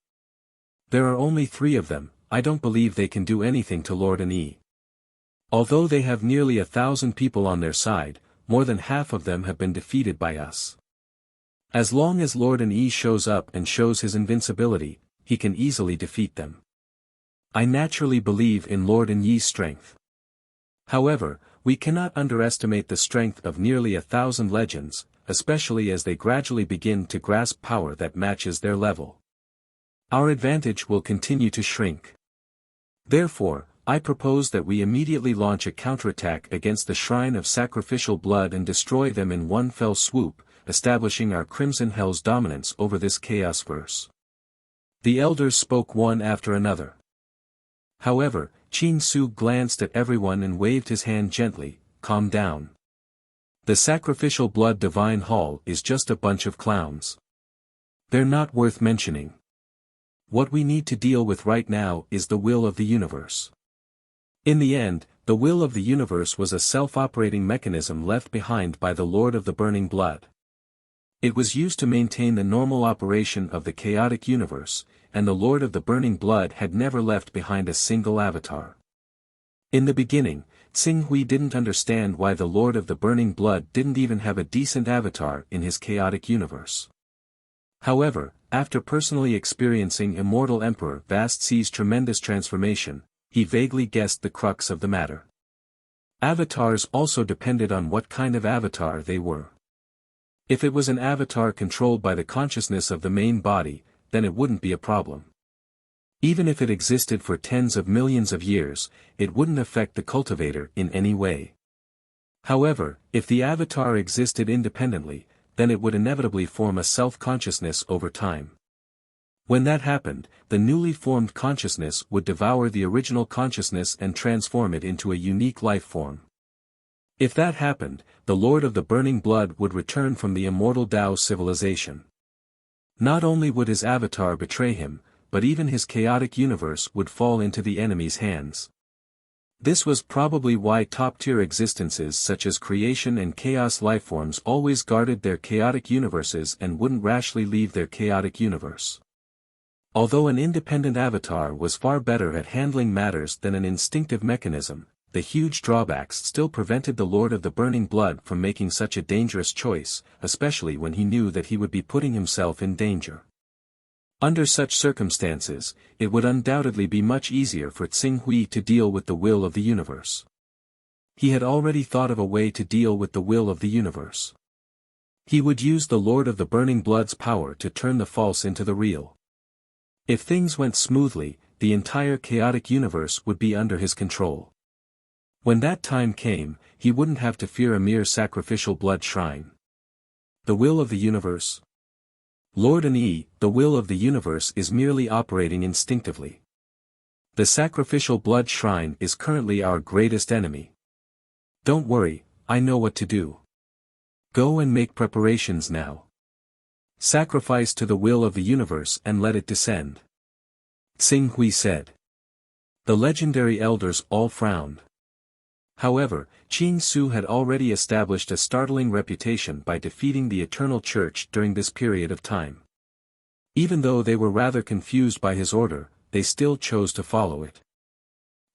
There are only 3 of them, I don't believe they can do anything to Lord and E. Although they have nearly 1,000 people on their side, more than half of them have been defeated by us. As long as Lord and E shows up and shows his invincibility, he can easily defeat them. I naturally believe in Lord and Yi's strength. However, we cannot underestimate the strength of nearly 1,000 legends, especially as they gradually begin to grasp power that matches their level. Our advantage will continue to shrink. Therefore, I propose that we immediately launch a counterattack against the Shrine of Sacrificial Blood and destroy them in one fell swoop, establishing our Crimson Hell's dominance over this chaos verse. The elders spoke one after another. However, Qin Su glanced at everyone and waved his hand gently, calm down. The Sacrificial Blood Divine Hall is just a bunch of clowns. They're not worth mentioning. What we need to deal with right now is the will of the universe. In the end, the will of the universe was a self-operating mechanism left behind by the Lord of the Burning Blood. It was used to maintain the normal operation of the chaotic universe, and the Lord of the Burning Blood had never left behind a single avatar. In the beginning, Tsing Hui didn't understand why the Lord of the Burning Blood didn't even have a decent avatar in his chaotic universe. However, after personally experiencing Immortal Emperor Vast Sea's tremendous transformation, he vaguely guessed the crux of the matter. Avatars also depended on what kind of avatar they were. If it was an avatar controlled by the consciousness of the main body, then it wouldn't be a problem. Even if it existed for tens of millions of years, it wouldn't affect the cultivator in any way. However, if the avatar existed independently, then it would inevitably form a self-consciousness over time. When that happened, the newly formed consciousness would devour the original consciousness and transform it into a unique life form. If that happened, the Lord of the Burning Blood would return from the immortal Tao civilization. Not only would his avatar betray him, but even his chaotic universe would fall into the enemy's hands. This was probably why top-tier existences such as creation and chaos lifeforms always guarded their chaotic universes and wouldn't rashly leave their chaotic universe. Although an independent avatar was far better at handling matters than an instinctive mechanism, the huge drawbacks still prevented the Lord of the Burning Blood from making such a dangerous choice, especially when he knew that he would be putting himself in danger. Under such circumstances, it would undoubtedly be much easier for Tsing Hui to deal with the will of the universe. He had already thought of a way to deal with the will of the universe. He would use the Lord of the Burning Blood's power to turn the false into the real. If things went smoothly, the entire chaotic universe would be under his control. When that time came, he wouldn't have to fear a mere sacrificial blood shrine. The will of the universe? Lord Ani, the will of the universe is merely operating instinctively. The sacrificial blood shrine is currently our greatest enemy. Don't worry, I know what to do. Go and make preparations now. Sacrifice to the will of the universe and let it descend. Tsing Hui said. The legendary elders all frowned. However, Qing Su had already established a startling reputation by defeating the Eternal Church during this period of time. Even though they were rather confused by his order, they still chose to follow it.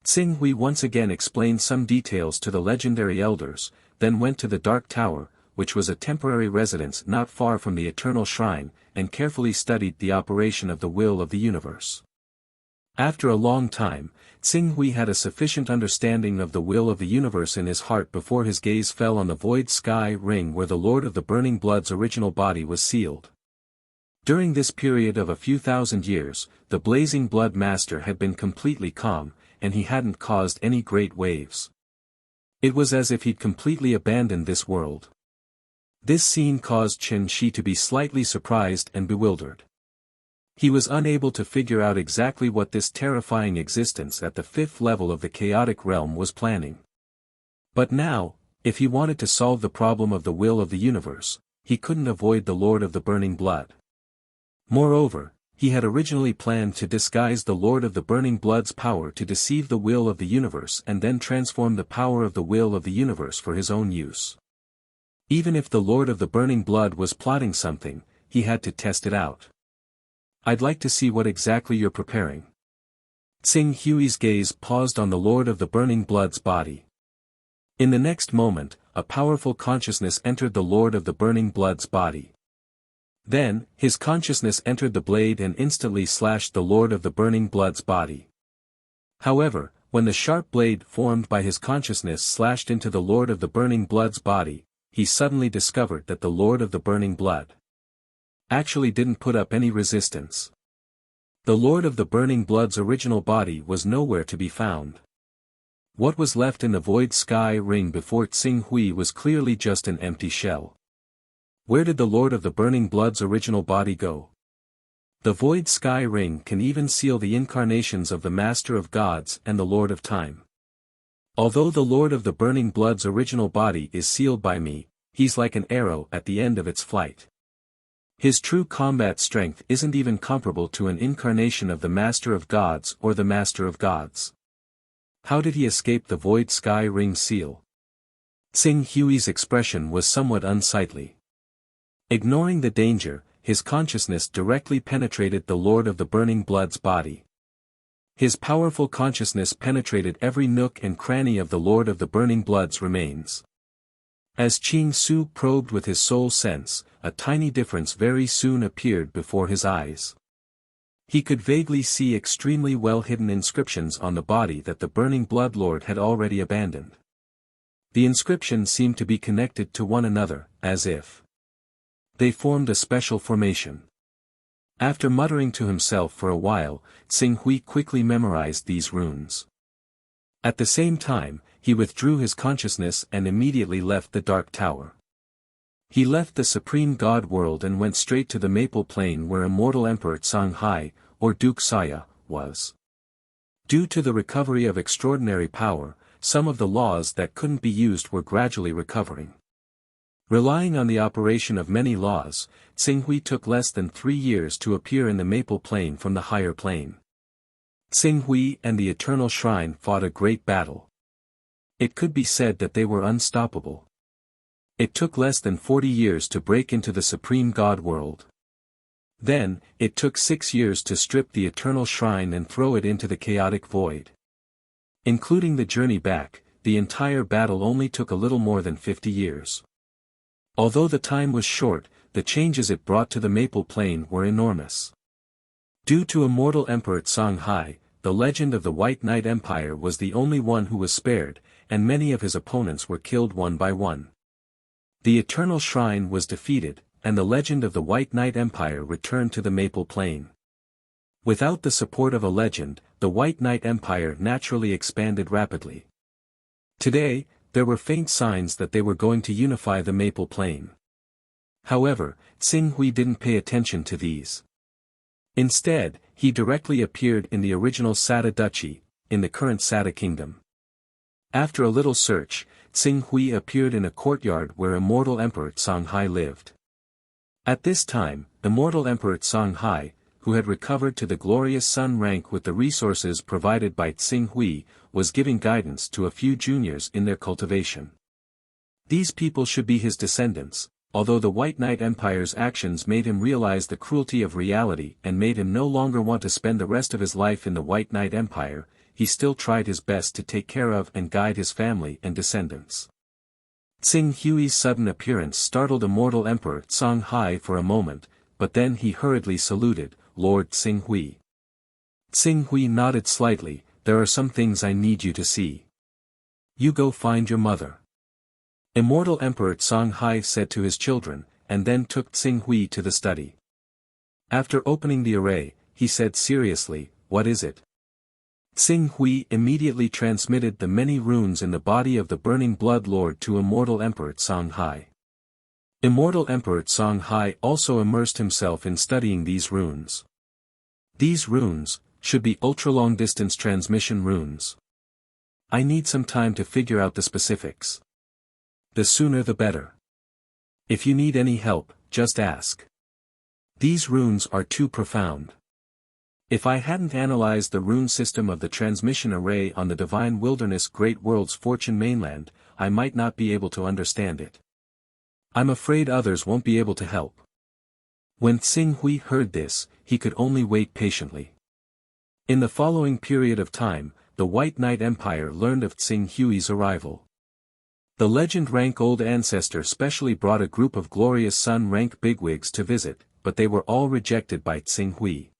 Tsing Hui once again explained some details to the legendary elders, then went to the Dark Tower, which was a temporary residence not far from the Eternal Shrine, and carefully studied the operation of the will of the universe. After a long time, Tsing Hui had a sufficient understanding of the will of the universe in his heart before his gaze fell on the void sky ring where the Lord of the Burning Blood's original body was sealed. During this period of a few thousand years, the Blazing Blood Master had been completely calm, and he hadn't caused any great waves. It was as if he'd completely abandoned this world. This scene caused Chen Shi to be slightly surprised and bewildered. He was unable to figure out exactly what this terrifying existence at the fifth level of the chaotic realm was planning. But now, if he wanted to solve the problem of the will of the universe, he couldn't avoid the Lord of the Burning Blood. Moreover, he had originally planned to disguise the Lord of the Burning Blood's power to deceive the will of the universe and then transform the power of the will of the universe for his own use. Even if the Lord of the Burning Blood was plotting something, he had to test it out. I'd like to see what exactly you're preparing. Tsing Hui's gaze paused on the Lord of the Burning Blood's body. In the next moment, a powerful consciousness entered the Lord of the Burning Blood's body. Then, his consciousness entered the blade and instantly slashed the Lord of the Burning Blood's body. However, when the sharp blade formed by his consciousness slashed into the Lord of the Burning Blood's body, he suddenly discovered that the Lord of the Burning Blood actually didn't put up any resistance. The Lord of the Burning Blood's original body was nowhere to be found. What was left in the void sky ring before Tsing Hui was clearly just an empty shell. Where did the Lord of the Burning Blood's original body go? The void sky ring can even seal the incarnations of the Master of Gods and the Lord of Time. Although the Lord of the Burning Blood's original body is sealed by me, he's like an arrow at the end of its flight. His true combat strength isn't even comparable to an incarnation of the Master of Gods or the Master of Gods. How did he escape the void sky ring seal? Tsing Hui's expression was somewhat unsightly. Ignoring the danger, his consciousness directly penetrated the Lord of the Burning Blood's body. His powerful consciousness penetrated every nook and cranny of the Lord of the Burning Blood's remains. As Qing Su probed with his soul sense, a tiny difference very soon appeared before his eyes. He could vaguely see extremely well-hidden inscriptions on the body that the Burning Blood Lord had already abandoned. The inscriptions seemed to be connected to one another, as if they formed a special formation. After muttering to himself for a while, Tsing Hui quickly memorized these runes. At the same time, he withdrew his consciousness and immediately left the Dark Tower. He left the Supreme God world and went straight to the Maple Plain where immortal Emperor Songhai, or Duke Saya, was. Due to the recovery of extraordinary power, some of the laws that couldn't be used were gradually recovering. Relying on the operation of many laws, Tsing Hui took less than 3 years to appear in the Maple Plain from the higher plane. Tsing Hui and the Eternal Shrine fought a great battle. It could be said that they were unstoppable. It took less than 40 years to break into the Supreme God world. Then, it took 6 years to strip the Eternal Shrine and throw it into the chaotic void. Including the journey back, the entire battle only took a little more than 50 years. Although the time was short, the changes it brought to the Maple Plain were enormous. Due to immortal Emperor Songhai, the legend of the White Knight Empire was the only one who was spared, and many of his opponents were killed one by one. The Eternal Shrine was defeated, and the legend of the White Knight Empire returned to the Maple Plain. Without the support of a legend, the White Knight Empire naturally expanded rapidly. Today, there were faint signs that they were going to unify the Maple Plain. However, Tsing Hui didn't pay attention to these. Instead, he directly appeared in the original Sada Duchy, in the current Sada Kingdom. After a little search, Tsing Hui appeared in a courtyard where immortal Emperor Songhai lived. At this time, immortal Emperor Songhai, who had recovered to the glorious sun rank with the resources provided by Tsing Hui, was giving guidance to a few juniors in their cultivation. These people should be his descendants, although the White Knight Empire's actions made him realize the cruelty of reality and made him no longer want to spend the rest of his life in the White Knight Empire, he still tried his best to take care of and guide his family and descendants. Tsing Hui's sudden appearance startled immortal Emperor Songhai for a moment, but then he hurriedly saluted, "Lord Tsing Hui." Tsing Hui nodded slightly, "There are some things I need you to see. You go find your mother." Immortal Emperor Songhai said to his children, and then took Tsing Hui to the study. After opening the array, he said seriously, "What is it?" Tsing Hui immediately transmitted the many runes in the body of the Burning Blood Lord to immortal Emperor Songhai. Immortal Emperor Songhai also immersed himself in studying these runes. These runes should be ultra-long-distance transmission runes. I need some time to figure out the specifics. The sooner the better. If you need any help, just ask. These runes are too profound. If I hadn't analyzed the rune system of the transmission array on the Divine Wilderness Great World's Fortune mainland, I might not be able to understand it. I'm afraid others won't be able to help. When Tsing Hui heard this, he could only wait patiently. In the following period of time, the White Knight Empire learned of Tsing Hui's arrival. The legend-rank-old ancestor specially brought a group of glorious sun-rank bigwigs to visit, but they were all rejected by Tsing Hui.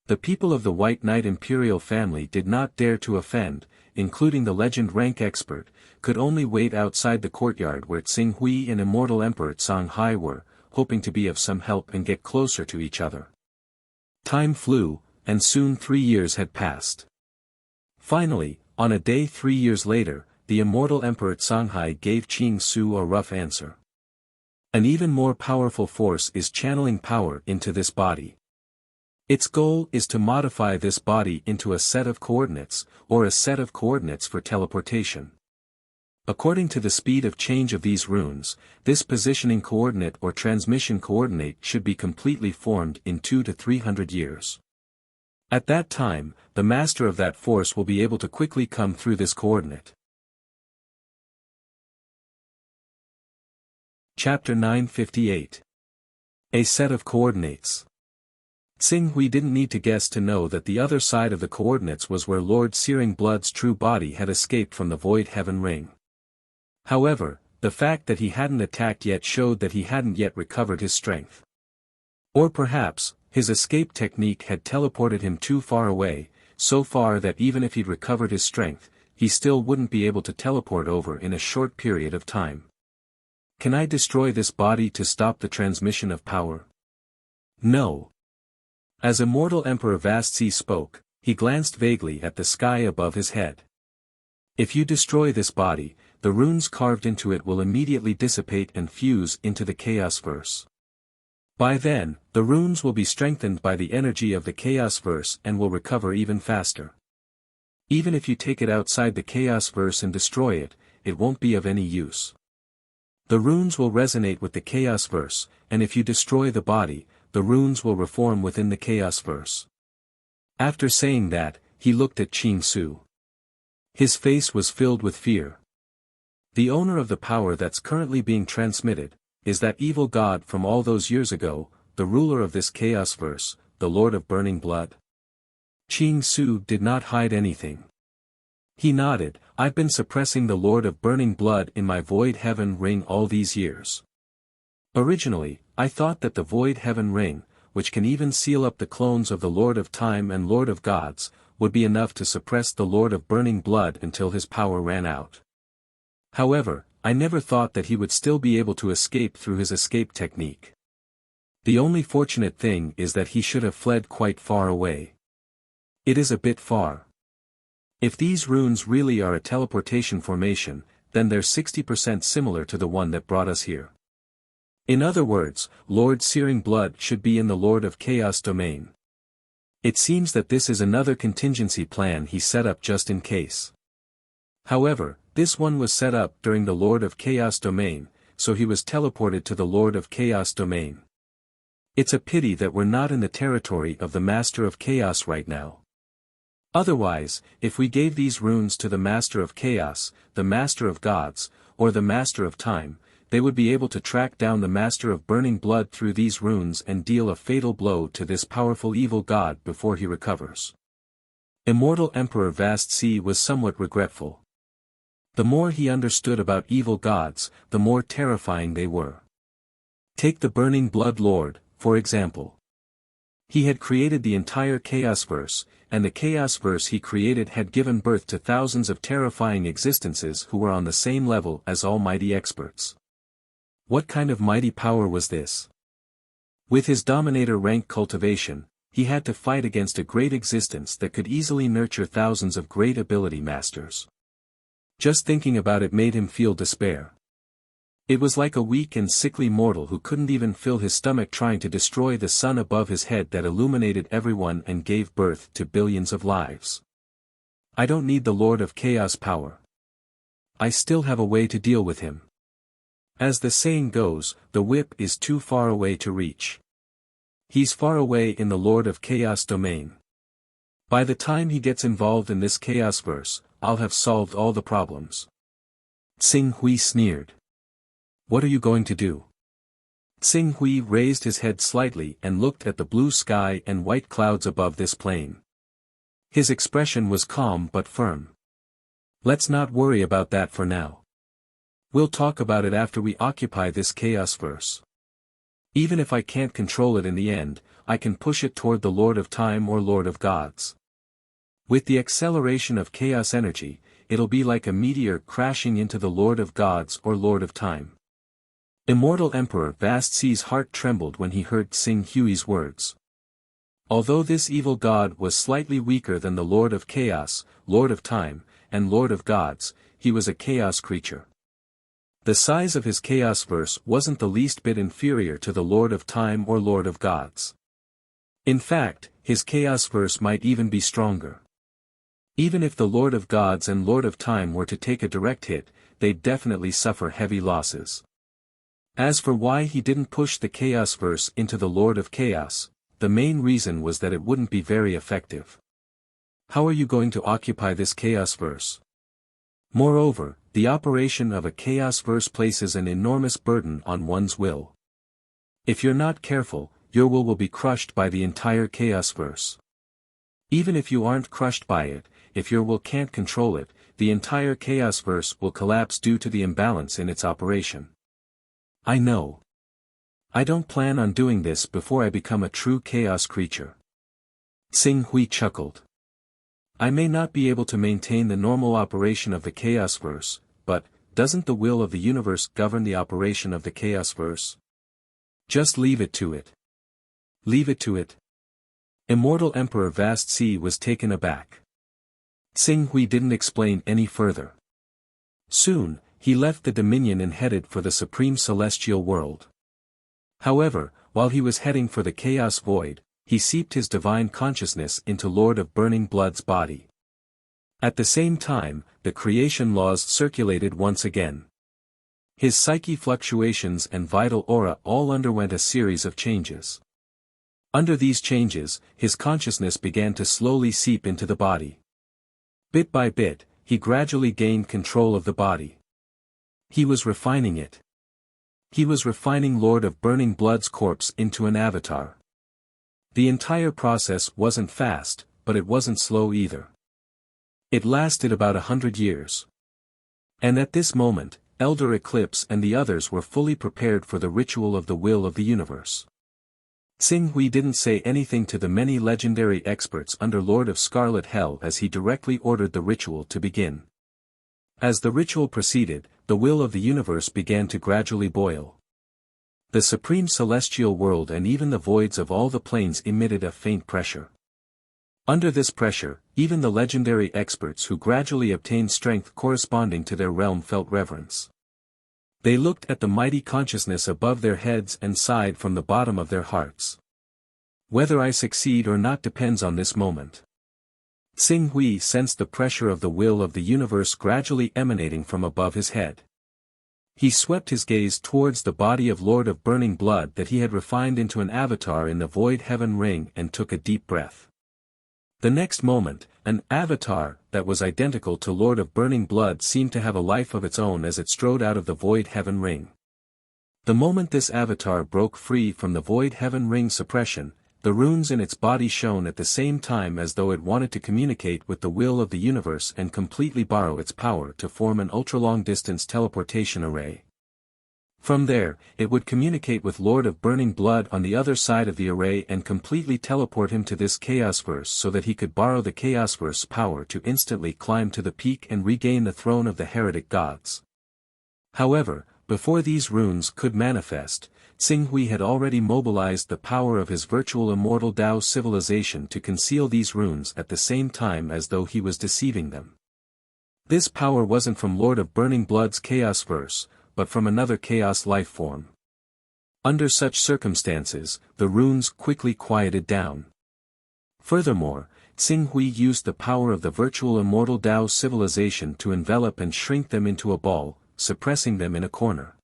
The people of the White Knight imperial family did not dare to offend, including the legend-rank expert, could only wait outside the courtyard where Tsing Hui and immortal Emperor Songhai were, hoping to be of some help and get closer to each other. Time flew, and soon 3 years had passed. Finally, on a day 3 years later, the immortal Emperor Songhai gave Qing Su a rough answer. An even more powerful force is channeling power into this body. Its goal is to modify this body into a set of coordinates, or a set of coordinates for teleportation. According to the speed of change of these runes, this positioning coordinate or transmission coordinate should be completely formed in 200 to 300 years. At that time, the master of that force will be able to quickly come through this coordinate. Chapter 958. A set of coordinates. Xing Hui didn't need to guess to know that the other side of the coordinates was where Lord Searing Blood's true body had escaped from the Void Heaven Ring. However, the fact that he hadn't attacked yet showed that he hadn't yet recovered his strength. Or perhaps, his escape technique had teleported him too far away, so far that even if he'd recovered his strength, he still wouldn't be able to teleport over in a short period of time. Can I destroy this body to stop the transmission of power? No. As Immortal Emperor Vastsi spoke, he glanced vaguely at the sky above his head. If you destroy this body, the runes carved into it will immediately dissipate and fuse into the Chaos Verse. By then, the runes will be strengthened by the energy of the Chaos Verse and will recover even faster. Even if you take it outside the Chaos Verse and destroy it, it won't be of any use. The runes will resonate with the Chaos Verse, and if you destroy the body, the runes will reform within the Chaos Verse. After saying that, he looked at Qing Su. His face was filled with fear. The owner of the power that's currently being transmitted, is that evil god from all those years ago, the ruler of this Chaos Verse, the Lord of Burning Blood? Qing Su did not hide anything. He nodded. I've been suppressing the Lord of Burning Blood in my Void Heaven Ring all these years. Originally, I thought that the Void Heaven Ring, which can even seal up the clones of the Lord of Time and Lord of Gods, would be enough to suppress the Lord of Burning Blood until his power ran out. However, I never thought that he would still be able to escape through his escape technique. The only fortunate thing is that he should have fled quite far away. It is a bit far. If these runes really are a teleportation formation, then they're 60% similar to the one that brought us here. In other words, Lord Searing Blood should be in the Lord of Chaos domain. It seems that this is another contingency plan he set up just in case. However, this one was set up during the Lord of Chaos domain, so he was teleported to the Lord of Chaos domain. It's a pity that we're not in the territory of the Master of Chaos right now. Otherwise, if we gave these runes to the Master of Chaos, the Master of Gods, or the Master of Time, they would be able to track down the Master of Burning Blood through these runes and deal a fatal blow to this powerful evil god before he recovers. Immortal Emperor Vastsi was somewhat regretful. The more he understood about evil gods, the more terrifying they were. Take the Burning Blood Lord, for example. He had created the entire Chaos Verse, and the Chaos Verse he created had given birth to thousands of terrifying existences who were on the same level as almighty experts. What kind of mighty power was this? With his Dominator rank cultivation, he had to fight against a great existence that could easily nurture thousands of great ability masters. Just thinking about it made him feel despair. It was like a weak and sickly mortal who couldn't even fill his stomach trying to destroy the sun above his head that illuminated everyone and gave birth to billions of lives. I don't need the Lord of Chaos power. I still have a way to deal with him. As the saying goes, the whip is too far away to reach. He's far away in the Lord of Chaos domain. By the time he gets involved in this Chaos Verse, I'll have solved all the problems. Xing Hui sneered. What are you going to do? Xing Hui raised his head slightly and looked at the blue sky and white clouds above this plain. His expression was calm but firm. Let's not worry about that for now. We'll talk about it after we occupy this Chaos Verse. Even if I can't control it in the end, I can push it toward the Lord of Time or Lord of Gods. With the acceleration of chaos energy, it'll be like a meteor crashing into the Lord of Gods or Lord of Time. Immortal Emperor Vastsi's heart trembled when he heard Xing Hui's words. Although this evil god was slightly weaker than the Lord of Chaos, Lord of Time, and Lord of Gods, he was a chaos creature. The size of his Chaos Verse wasn't the least bit inferior to the Lord of Time or Lord of Gods. In fact, his Chaos Verse might even be stronger. Even if the Lord of Gods and Lord of Time were to take a direct hit, they'd definitely suffer heavy losses. As for why he didn't push the Chaos Verse into the Lord of Chaos, the main reason was that it wouldn't be very effective. How are you going to occupy this Chaos Verse? Moreover, the operation of a Chaos Verse places an enormous burden on one's will. If you're not careful, your will be crushed by the entire chaos-verse. Even if you aren't crushed by it, if your will can't control it, the entire chaos-verse will collapse due to the imbalance in its operation. I know. I don't plan on doing this before I become a true chaos creature. Xing Hui chuckled. I may not be able to maintain the normal operation of the chaos-verse, but, doesn't the will of the universe govern the operation of the chaos-verse? Just leave it to it. Leave it to it. Immortal Emperor Vast Sea was taken aback. Xing Hui didn't explain any further. Soon, he left the Dominion and headed for the Supreme Celestial World. However, while he was heading for the Chaos Void, he seeped his divine consciousness into Lord of Burning Blood's body. At the same time, the creation laws circulated once again. His psyche fluctuations and vital aura all underwent a series of changes. Under these changes, his consciousness began to slowly seep into the body. Bit by bit, he gradually gained control of the body. He was refining it. He was refining Lord of Burning Blood's corpse into an avatar. The entire process wasn't fast, but it wasn't slow either. It lasted about 100 years. And at this moment, Elder Eclipse and the others were fully prepared for the ritual of the will of the universe. Xing Hui didn't say anything to the many legendary experts under Lord of Scarlet Hell as he directly ordered the ritual to begin. As the ritual proceeded, the will of the universe began to gradually boil. The supreme celestial world and even the voids of all the planes emitted a faint pressure. Under this pressure, even the legendary experts who gradually obtained strength corresponding to their realm felt reverence. They looked at the mighty consciousness above their heads and sighed from the bottom of their hearts. Whether I succeed or not depends on this moment. Xing Hui sensed the pressure of the will of the universe gradually emanating from above his head. He swept his gaze towards the body of Lord of Burning Blood that he had refined into an avatar in the void heaven ring and took a deep breath. The next moment, an avatar that was identical to Lord of Burning Blood seemed to have a life of its own as it strode out of the void heaven ring. The moment this avatar broke free from the void heaven ring suppression, the runes in its body shone at the same time as though it wanted to communicate with the will of the universe and completely borrow its power to form an ultra-long-distance teleportation array. From there, it would communicate with Lord of Burning Blood on the other side of the array and completely teleport him to this Chaosverse so that he could borrow the Chaosverse power to instantly climb to the peak and regain the throne of the heretic gods. However, before these runes could manifest, Xing Hui had already mobilized the power of his virtual immortal Tao civilization to conceal these runes at the same time as though he was deceiving them. This power wasn't from Lord of Burning Blood's Chaosverse, but from another chaos life form. Under such circumstances, the runes quickly quieted down. Furthermore, Xing Hui used the power of the virtual immortal Tao civilization to envelop and shrink them into a ball, suppressing them in a corner.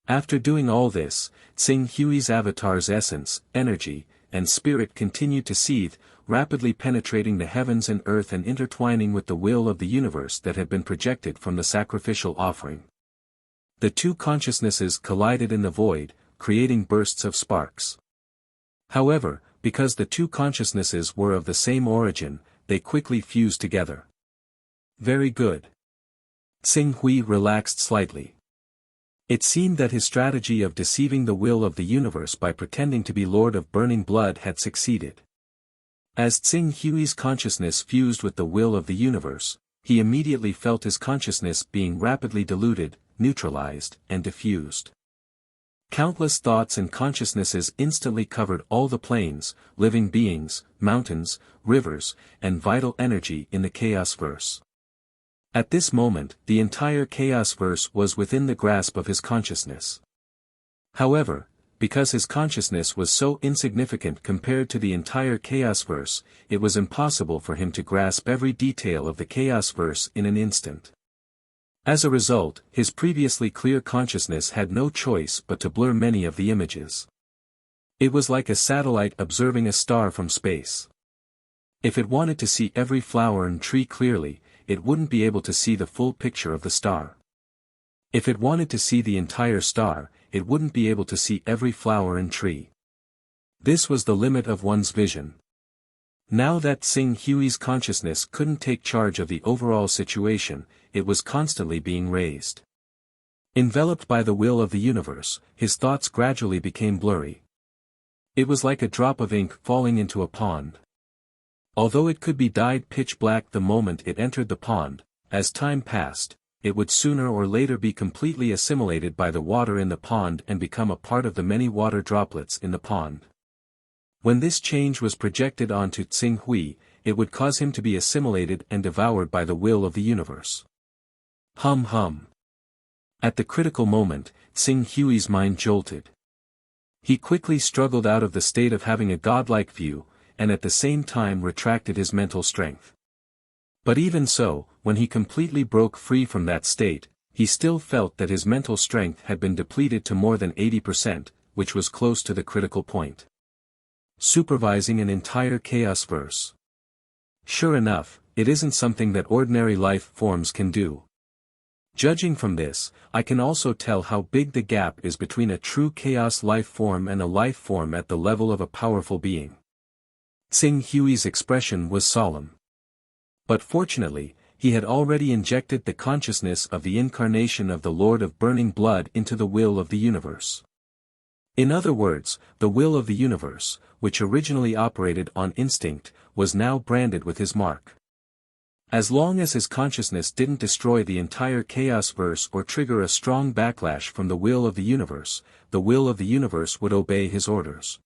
After doing all this, Xing Hui's avatar's essence, energy, and spirit continued to seethe, rapidly penetrating the heavens and earth and intertwining with the will of the universe that had been projected from the sacrificial offering. The two consciousnesses collided in the void, creating bursts of sparks. However, because the two consciousnesses were of the same origin, they quickly fused together. Very good. Xing Hui relaxed slightly. It seemed that his strategy of deceiving the will of the universe by pretending to be Lord of Burning Blood had succeeded. As Xing Hui's consciousness fused with the will of the universe, he immediately felt his consciousness being rapidly diluted, neutralized, and diffused. Countless thoughts and consciousnesses instantly covered all the planes, living beings, mountains, rivers, and vital energy in the Chaosverse. At this moment, the entire Chaosverse was within the grasp of his consciousness. However, because his consciousness was so insignificant compared to the entire Chaosverse, it was impossible for him to grasp every detail of the Chaosverse in an instant. As a result, his previously clear consciousness had no choice but to blur many of the images. It was like a satellite observing a star from space. If it wanted to see every flower and tree clearly, it wouldn't be able to see the full picture of the star. If it wanted to see the entire star, it wouldn't be able to see every flower and tree. This was the limit of one's vision. Now that Tsing Hui's consciousness couldn't take charge of the overall situation, it was constantly being raised. Enveloped by the will of the universe, his thoughts gradually became blurry. It was like a drop of ink falling into a pond. Although it could be dyed pitch black the moment it entered the pond, as time passed, it would sooner or later be completely assimilated by the water in the pond and become a part of the many water droplets in the pond. When this change was projected onto Tsing Hui, it would cause him to be assimilated and devoured by the will of the universe. Hum hum. At the critical moment, Tsing Hui's mind jolted. He quickly struggled out of the state of having a godlike view, and at the same time retracted his mental strength. But even so, when he completely broke free from that state, he still felt that his mental strength had been depleted to more than 80%, which was close to the critical point. Supervising an entire chaos verse. Sure enough, it isn't something that ordinary life forms can do. Judging from this, I can also tell how big the gap is between a true chaos life form and a life form at the level of a powerful being. Tsing Hui's expression was solemn. But fortunately, he had already injected the consciousness of the incarnation of the Lord of Burning Blood into the will of the universe. In other words, the will of the universe, which originally operated on instinct, was now branded with his mark. As long as his consciousness didn't destroy the entire chaos verse or trigger a strong backlash from the will of the universe would obey his orders.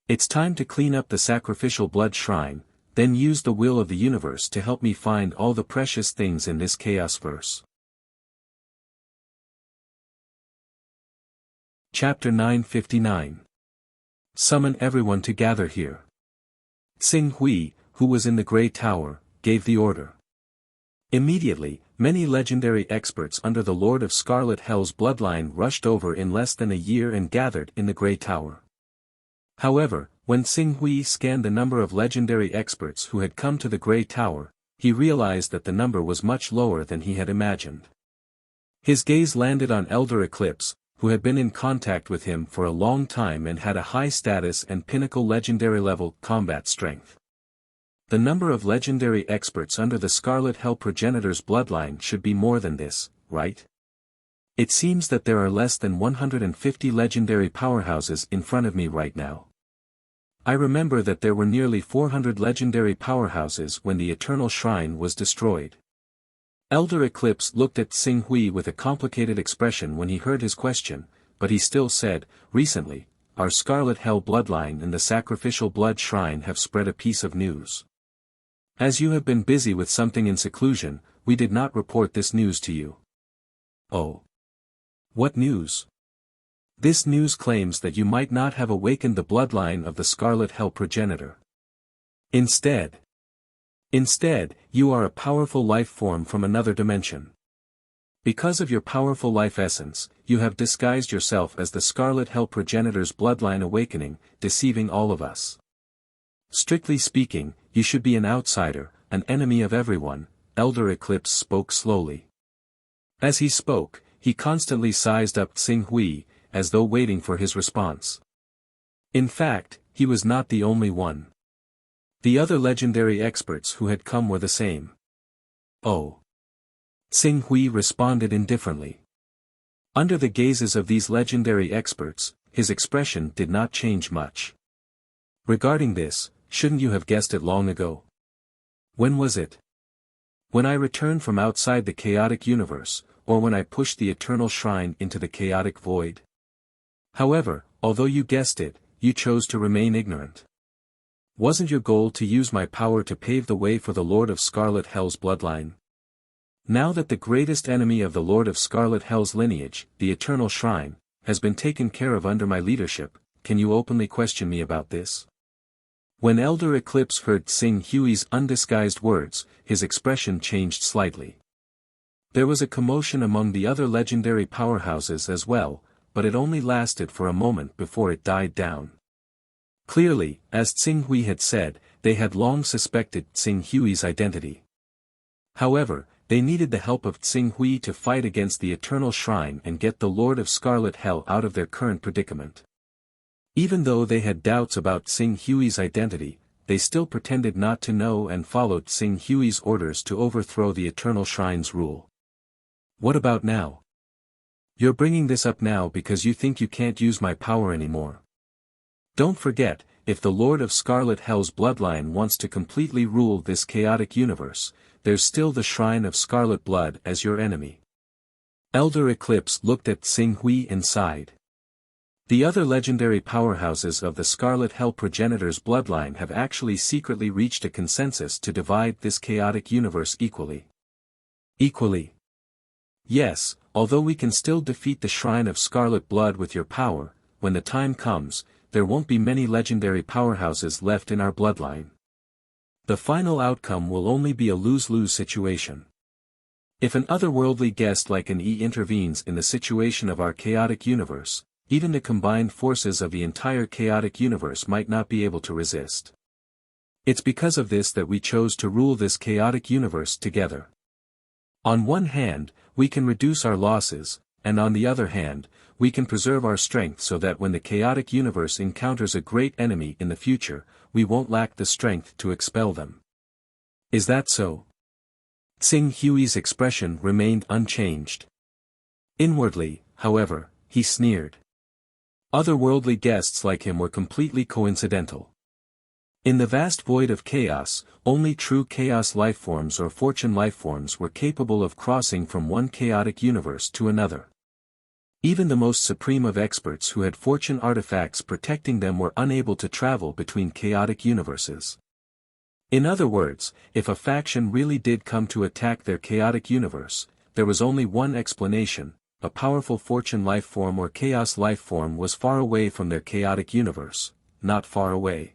It's time to clean up the sacrificial blood shrine, then use the will of the universe to help me find all the precious things in this chaos verse. Chapter 959. Summon everyone to gather here. Tsing Hui, who was in the Grey Tower, gave the order. Immediately, many legendary experts under the Lord of Scarlet Hell's bloodline rushed over in less than a year and gathered in the Grey Tower. However, when Tsing Hui scanned the number of legendary experts who had come to the Grey Tower, he realized that the number was much lower than he had imagined. His gaze landed on Elder Eclipse, who had been in contact with him for a long time and had a high status and pinnacle legendary level combat strength. The number of legendary experts under the Scarlet Hell progenitor's bloodline should be more than this, right? It seems that there are less than 150 legendary powerhouses in front of me right now. I remember that there were nearly 400 legendary powerhouses when the Eternal Shrine was destroyed. Elder Eclipse looked at Tsing Hui with a complicated expression when he heard his question, but he still said, "Recently, our Scarlet Hell bloodline and the Sacrificial Blood Shrine have spread a piece of news. As you have been busy with something in seclusion, we did not report this news to you." "Oh. What news?" "This news claims that you might not have awakened the bloodline of the Scarlet Hell progenitor. Instead, you are a powerful life form from another dimension. Because of your powerful life essence, you have disguised yourself as the Scarlet Hell progenitor's bloodline awakening, deceiving all of us. Strictly speaking, you should be an outsider, an enemy of everyone," Elder Eclipse spoke slowly. As he spoke, he constantly sized up Tsing Hui, as though waiting for his response. In fact, he was not the only one. The other legendary experts who had come were the same. "Oh." Tsing Hui responded indifferently. Under the gazes of these legendary experts, his expression did not change much. "Regarding this, shouldn't you have guessed it long ago?" "When was it?" "When I returned from outside the chaotic universe, or when I pushed the Eternal Shrine into the chaotic void. However, although you guessed it, you chose to remain ignorant. Wasn't your goal to use my power to pave the way for the Lord of Scarlet Hell's bloodline? Now that the greatest enemy of the Lord of Scarlet Hell's lineage, the Eternal Shrine, has been taken care of under my leadership, can you openly question me about this?" When Elder Eclipse heard Tsing Hui's undisguised words, his expression changed slightly. There was a commotion among the other legendary powerhouses as well, but it only lasted for a moment before it died down. Clearly, as Tsing Hui had said, they had long suspected Tsing Hui's identity. However, they needed the help of Tsing Hui to fight against the Eternal Shrine and get the Lord of Scarlet Hell out of their current predicament. Even though they had doubts about Xing Hui's identity, they still pretended not to know and followed Xing Hui's orders to overthrow the Eternal Shrine's rule. What about now? You're bringing this up now because you think you can't use my power anymore. Don't forget, if the Lord of Scarlet Hell's bloodline wants to completely rule this chaotic universe, there's still the Shrine of Scarlet Blood as your enemy. Elder Eclipse looked at Xing Hui and sighed. The other legendary powerhouses of the Scarlet Hell progenitor's bloodline have actually secretly reached a consensus to divide this chaotic universe equally. Equally? Yes, although we can still defeat the Shrine of Scarlet Blood with your power, when the time comes, there won't be many legendary powerhouses left in our bloodline. The final outcome will only be a lose-lose situation. If an otherworldly guest like an E intervenes in the situation of our chaotic universe, even the combined forces of the entire chaotic universe might not be able to resist. It's because of this that we chose to rule this chaotic universe together. On one hand, we can reduce our losses, and on the other hand, we can preserve our strength so that when the chaotic universe encounters a great enemy in the future, we won't lack the strength to expel them. Is that so? Xing Hui's expression remained unchanged. Inwardly, however, he sneered. Otherworldly guests like him were completely coincidental. In the vast void of chaos, only true chaos lifeforms or fortune lifeforms were capable of crossing from one chaotic universe to another. Even the most supreme of experts who had fortune artifacts protecting them were unable to travel between chaotic universes. In other words, if a faction really did come to attack their chaotic universe, there was only one explanation: a powerful fortune lifeform or chaos lifeform was far away from their chaotic universe, not far away.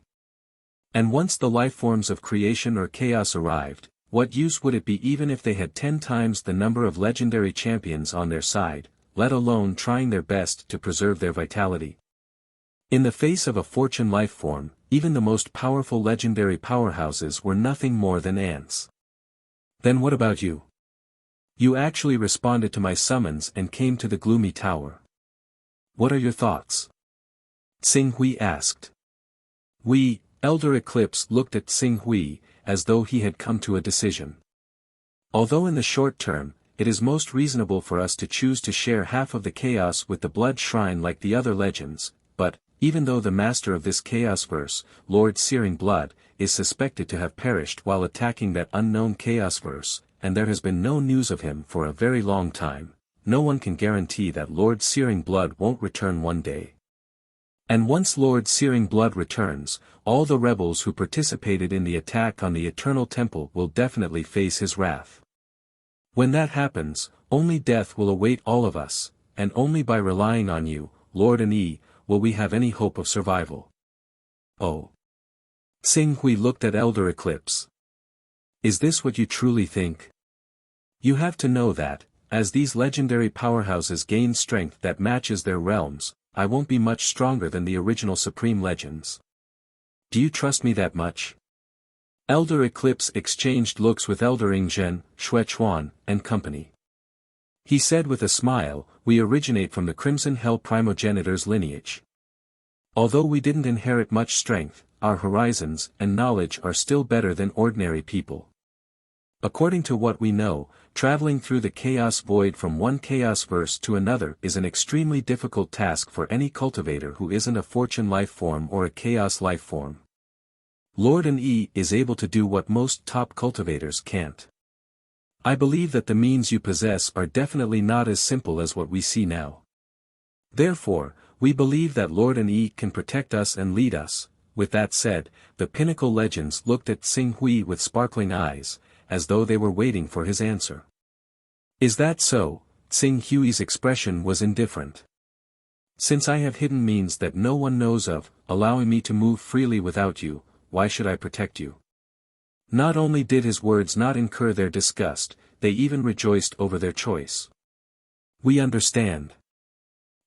And once the lifeforms of creation or chaos arrived, what use would it be even if they had 10 times the number of legendary champions on their side, let alone trying their best to preserve their vitality? In the face of a fortune lifeform, even the most powerful legendary powerhouses were nothing more than ants. Then what about you? You actually responded to my summons and came to the gloomy tower. What are your thoughts? Xing Hui asked. Elder Eclipse looked at Xing Hui, as though he had come to a decision. Although in the short term, it is most reasonable for us to choose to share half of the chaos with the Blood Shrine like the other legends, but, even though the master of this chaos verse, Lord Searing Blood, is suspected to have perished while attacking that unknown chaos verse, and there has been no news of him for a very long time, no one can guarantee that Lord Searing Blood won't return one day. And once Lord Searing Blood returns, all the rebels who participated in the attack on the Eternal Temple will definitely face his wrath. When that happens, only death will await all of us, and only by relying on you, Lord An, will we have any hope of survival. Oh. Xing Hui looked at Elder Eclipse. Is this what you truly think? You have to know that, as these legendary powerhouses gain strength that matches their realms, I won't be much stronger than the original Supreme Legends. Do you trust me that much? Elder Eclipse exchanged looks with Elder Ingzhen, Xuechuan, and company. He said with a smile, we originate from the Crimson Hell primogenitor's lineage. Although we didn't inherit much strength, our horizons and knowledge are still better than ordinary people. According to what we know, traveling through the chaos void from one chaos verse to another is an extremely difficult task for any cultivator who isn't a fortune lifeform or a chaos lifeform. Lord An is able to do what most top cultivators can't. I believe that the means you possess are definitely not as simple as what we see now. Therefore, we believe that Lord An can protect us and lead us. With that said, the Pinnacle Legends looked at Xing Hui with sparkling eyes, as though they were waiting for his answer. Is that so? Xing Hui's expression was indifferent. Since I have hidden means that no one knows of, allowing me to move freely without you, why should I protect you? Not only did his words not incur their disgust, they even rejoiced over their choice. We understand.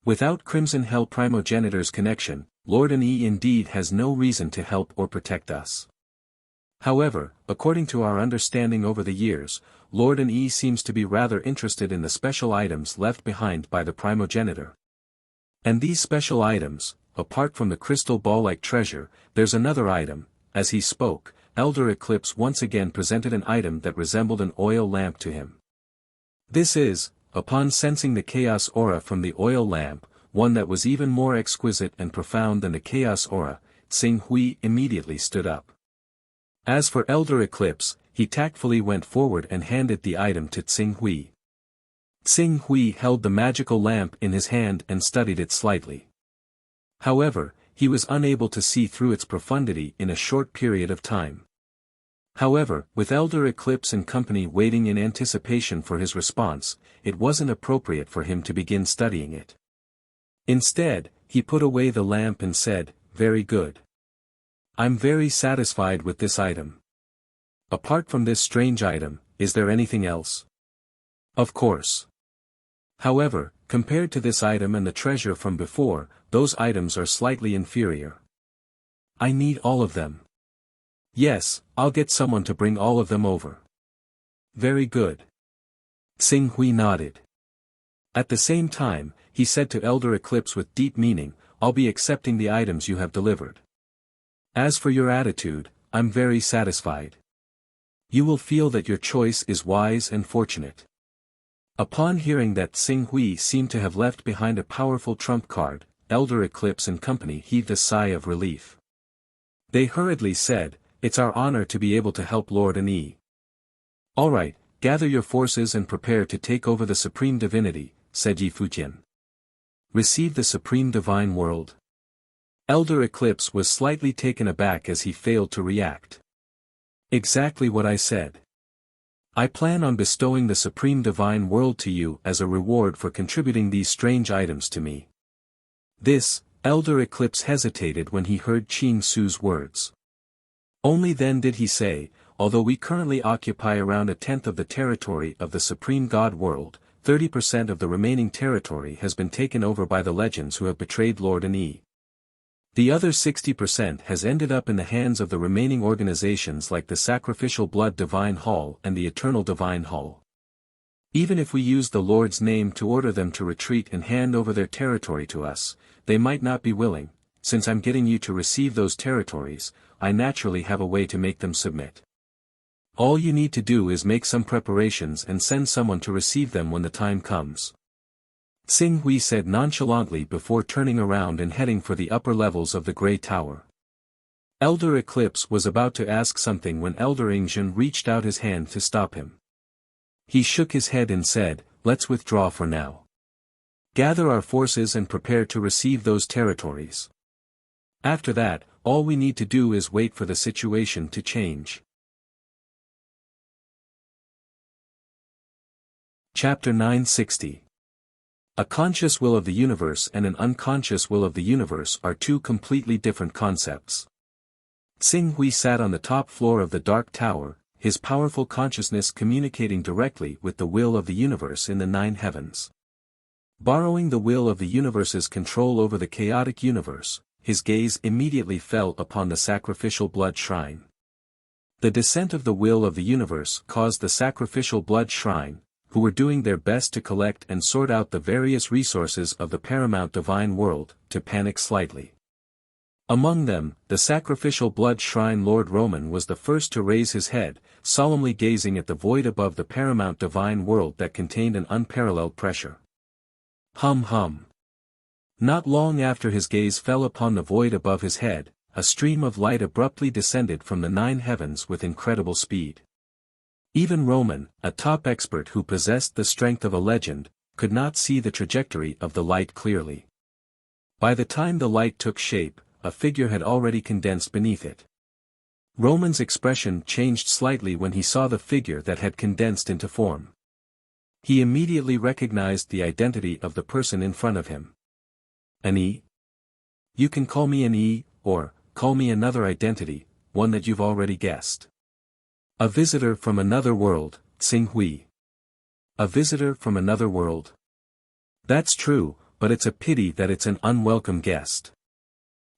Without Crimson Hell Primogenitor's connection, Lord An indeed has no reason to help or protect us. However, according to our understanding over the years, Lord An seems to be rather interested in the special items left behind by the primogenitor. And these special items, apart from the crystal ball-like treasure, there's another item." As he spoke, Elder Eclipse once again presented an item that resembled an oil lamp to him. This is, upon sensing the chaos aura from the oil lamp, one that was even more exquisite and profound than the chaos aura. Xing Hui immediately stood up. As for Elder Eclipse, he tactfully went forward and handed the item to Xing Hui. Xing Hui held the magical lamp in his hand and studied it slightly. However, he was unable to see through its profundity in a short period of time. However, with Elder Eclipse and company waiting in anticipation for his response, it wasn't appropriate for him to begin studying it. Instead, he put away the lamp and said, "Very good. I'm very satisfied with this item. Apart from this strange item, is there anything else?" "Of course. However, compared to this item and the treasure from before, those items are slightly inferior. I need all of them." "Yes, I'll get someone to bring all of them over." "Very good." Xing Hui nodded. At the same time, he said to Elder Eclipse with deep meaning, "I'll be accepting the items you have delivered. As for your attitude, I'm very satisfied. You will feel that your choice is wise and fortunate." Upon hearing that Xing Hui seemed to have left behind a powerful trump card, Elder Eclipse and company heaved a sigh of relief. They hurriedly said, "It's our honor to be able to help Lord Ani." "All right, gather your forces and prepare to take over the Supreme Divinity," said Yi Fujian. "Receive the Supreme Divine World." Elder Eclipse was slightly taken aback as he failed to react. "Exactly what I said. I plan on bestowing the Supreme Divine World to you as a reward for contributing these strange items to me." This, Elder Eclipse hesitated when he heard Qing Su's words. Only then did he say, "Although we currently occupy around 1/10 of the territory of the Supreme God World, 30% of the remaining territory has been taken over by the legends who have betrayed Lord Ani. The other 60% has ended up in the hands of the remaining organizations like the Sacrificial Blood Divine Hall and the Eternal Divine Hall. Even if we use the Lord's name to order them to retreat and hand over their territory to us, they might not be willing. Since I'm getting you to receive those territories, I naturally have a way to make them submit. All you need to do is make some preparations and send someone to receive them when the time comes." Xing Hui said nonchalantly before turning around and heading for the upper levels of the Grey Tower. Elder Eclipse was about to ask something when Elder Ingzhen reached out his hand to stop him. He shook his head and said, "Let's withdraw for now. Gather our forces and prepare to receive those territories. After that, all we need to do is wait for the situation to change." Chapter 960. A conscious will of the universe and an unconscious will of the universe are two completely different concepts. Xing Hui sat on the top floor of the Dark Tower, his powerful consciousness communicating directly with the will of the universe in the 9 heavens. Borrowing the will of the universe's control over the chaotic universe, his gaze immediately fell upon the sacrificial blood shrine. The descent of the will of the universe caused the sacrificial blood shrine, who were doing their best to collect and sort out the various resources of the paramount divine world, to panic slightly. Among them, the sacrificial blood shrine Lord Roman was the first to raise his head, solemnly gazing at the void above the paramount divine world that contained an unparalleled pressure. Hum hum. Not long after his gaze fell upon the void above his head, a stream of light abruptly descended from the 9 heavens with incredible speed. Even Roman, a top expert who possessed the strength of a legend, could not see the trajectory of the light clearly. By the time the light took shape, a figure had already condensed beneath it. Roman's expression changed slightly when he saw the figure that had condensed into form. He immediately recognized the identity of the person in front of him. "Ani? You can call me Ani, or, call me another identity, one that you've already guessed. A visitor from another world, Xing Hui." "A visitor from another world?" "That's true, but it's a pity that it's an unwelcome guest."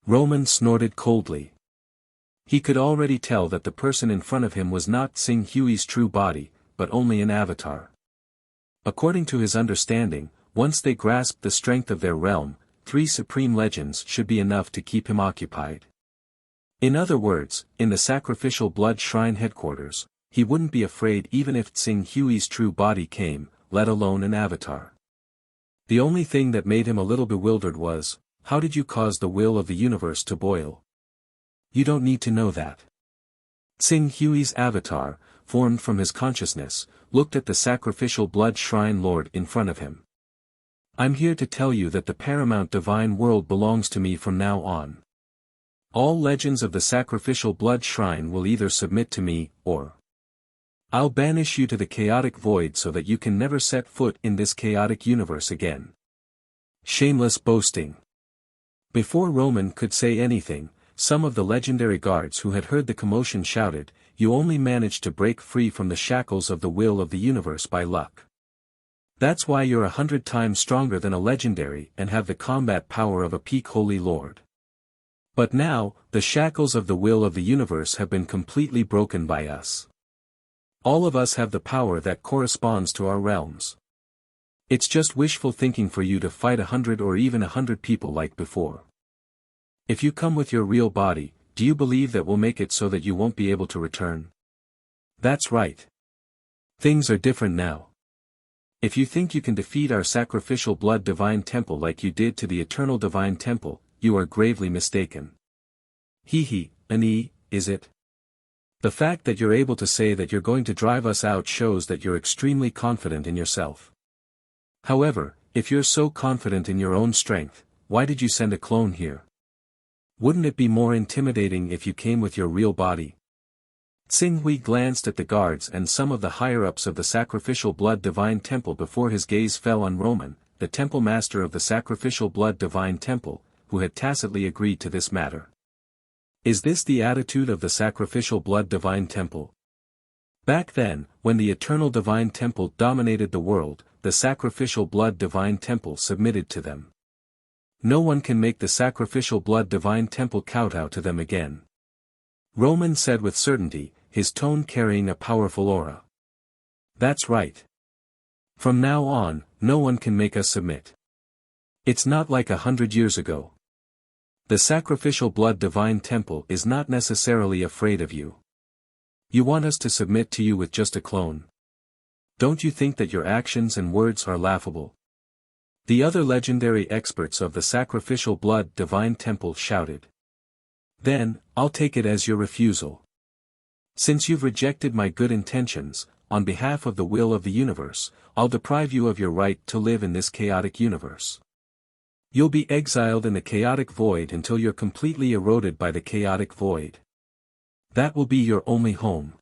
Roman snorted coldly. He could already tell that the person in front of him was not Xing Hui's true body, but only an avatar. According to his understanding, once they grasped the strength of their realm, 3 supreme legends should be enough to keep him occupied. In other words, in the sacrificial blood shrine headquarters, he wouldn't be afraid even if Tsing Hui's true body came, let alone an avatar. The only thing that made him a little bewildered was, how did you cause the will of the universe to boil? You don't need to know that. Tsing Hui's avatar, formed from his consciousness, looked at the sacrificial blood shrine lord in front of him. I'm here to tell you that the paramount divine world belongs to me from now on. All legends of the sacrificial blood shrine will either submit to me, or I'll banish you to the chaotic void so that you can never set foot in this chaotic universe again. Shameless boasting. Before Roman could say anything, some of the legendary guards who had heard the commotion shouted, "You only managed to break free from the shackles of the will of the universe by luck. That's why you're 100 times stronger than a legendary and have the combat power of a peak holy lord. But now, the shackles of the will of the universe have been completely broken by us. All of us have the power that corresponds to our realms. It's just wishful thinking for you to fight 100 or even 100 people like before. If you come with your real body, do you believe that we'll make it so that you won't be able to return? That's right. Things are different now. If you think you can defeat our sacrificial blood divine temple like you did to the eternal divine temple, you are gravely mistaken. Ani, is it? The fact that you're able to say that you're going to drive us out shows that you're extremely confident in yourself. However, if you're so confident in your own strength, why did you send a clone here? Wouldn't it be more intimidating if you came with your real body? Tsing Hui glanced at the guards and some of the higher-ups of the sacrificial blood divine temple before his gaze fell on Roman, the temple master of the sacrificial blood divine temple, who had tacitly agreed to this matter. Is this the attitude of the sacrificial blood divine temple? Back then, when the eternal divine temple dominated the world, the sacrificial blood divine temple submitted to them. No one can make the sacrificial blood divine temple kowtow to them again. Roman said with certainty, his tone carrying a powerful aura. That's right. From now on, no one can make us submit. It's not like 100 years ago. The sacrificial blood divine temple is not necessarily afraid of you. You want us to submit to you with just a clone. Don't you think that your actions and words are laughable? The other legendary experts of the sacrificial blood divine temple shouted. Then, I'll take it as your refusal. Since you've rejected my good intentions, on behalf of the will of the universe, I'll deprive you of your right to live in this chaotic universe. You'll be exiled in the chaotic void until you're completely eroded by the chaotic void. That will be your only home.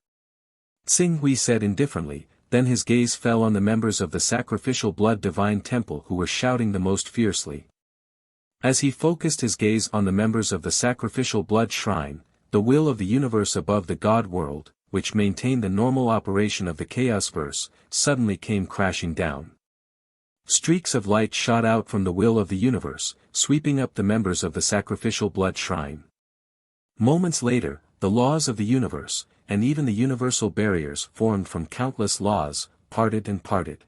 Tsing Hui said indifferently, then his gaze fell on the members of the sacrificial blood divine temple who were shouting the most fiercely. As he focused his gaze on the members of the sacrificial blood shrine, the will of the universe above the God world, which maintained the normal operation of the chaos verse, suddenly came crashing down. Streaks of light shot out from the will of the universe, sweeping up the members of the sacrificial blood shrine. Moments later, the laws of the universe, and even the universal barriers formed from countless laws, parted and parted.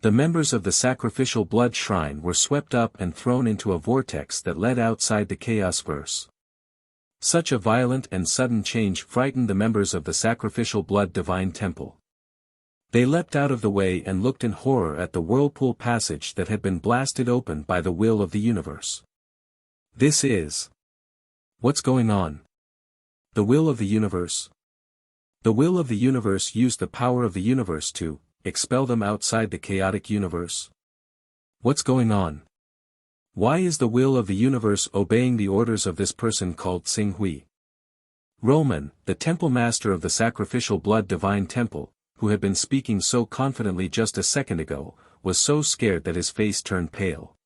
The members of the sacrificial blood shrine were swept up and thrown into a vortex that led outside the chaos verse. Such a violent and sudden change frightened the members of the sacrificial blood divine temple. They leapt out of the way and looked in horror at the whirlpool passage that had been blasted open by the will of the universe. This is... What's going on? The will of the universe? The will of the universe used the power of the universe to expel them outside the chaotic universe? What's going on? Why is the will of the universe obeying the orders of this person called Tsing Hui? Roman, the temple master of the sacrificial blood divine temple, who had been speaking so confidently just a second ago, was so scared that his face turned pale.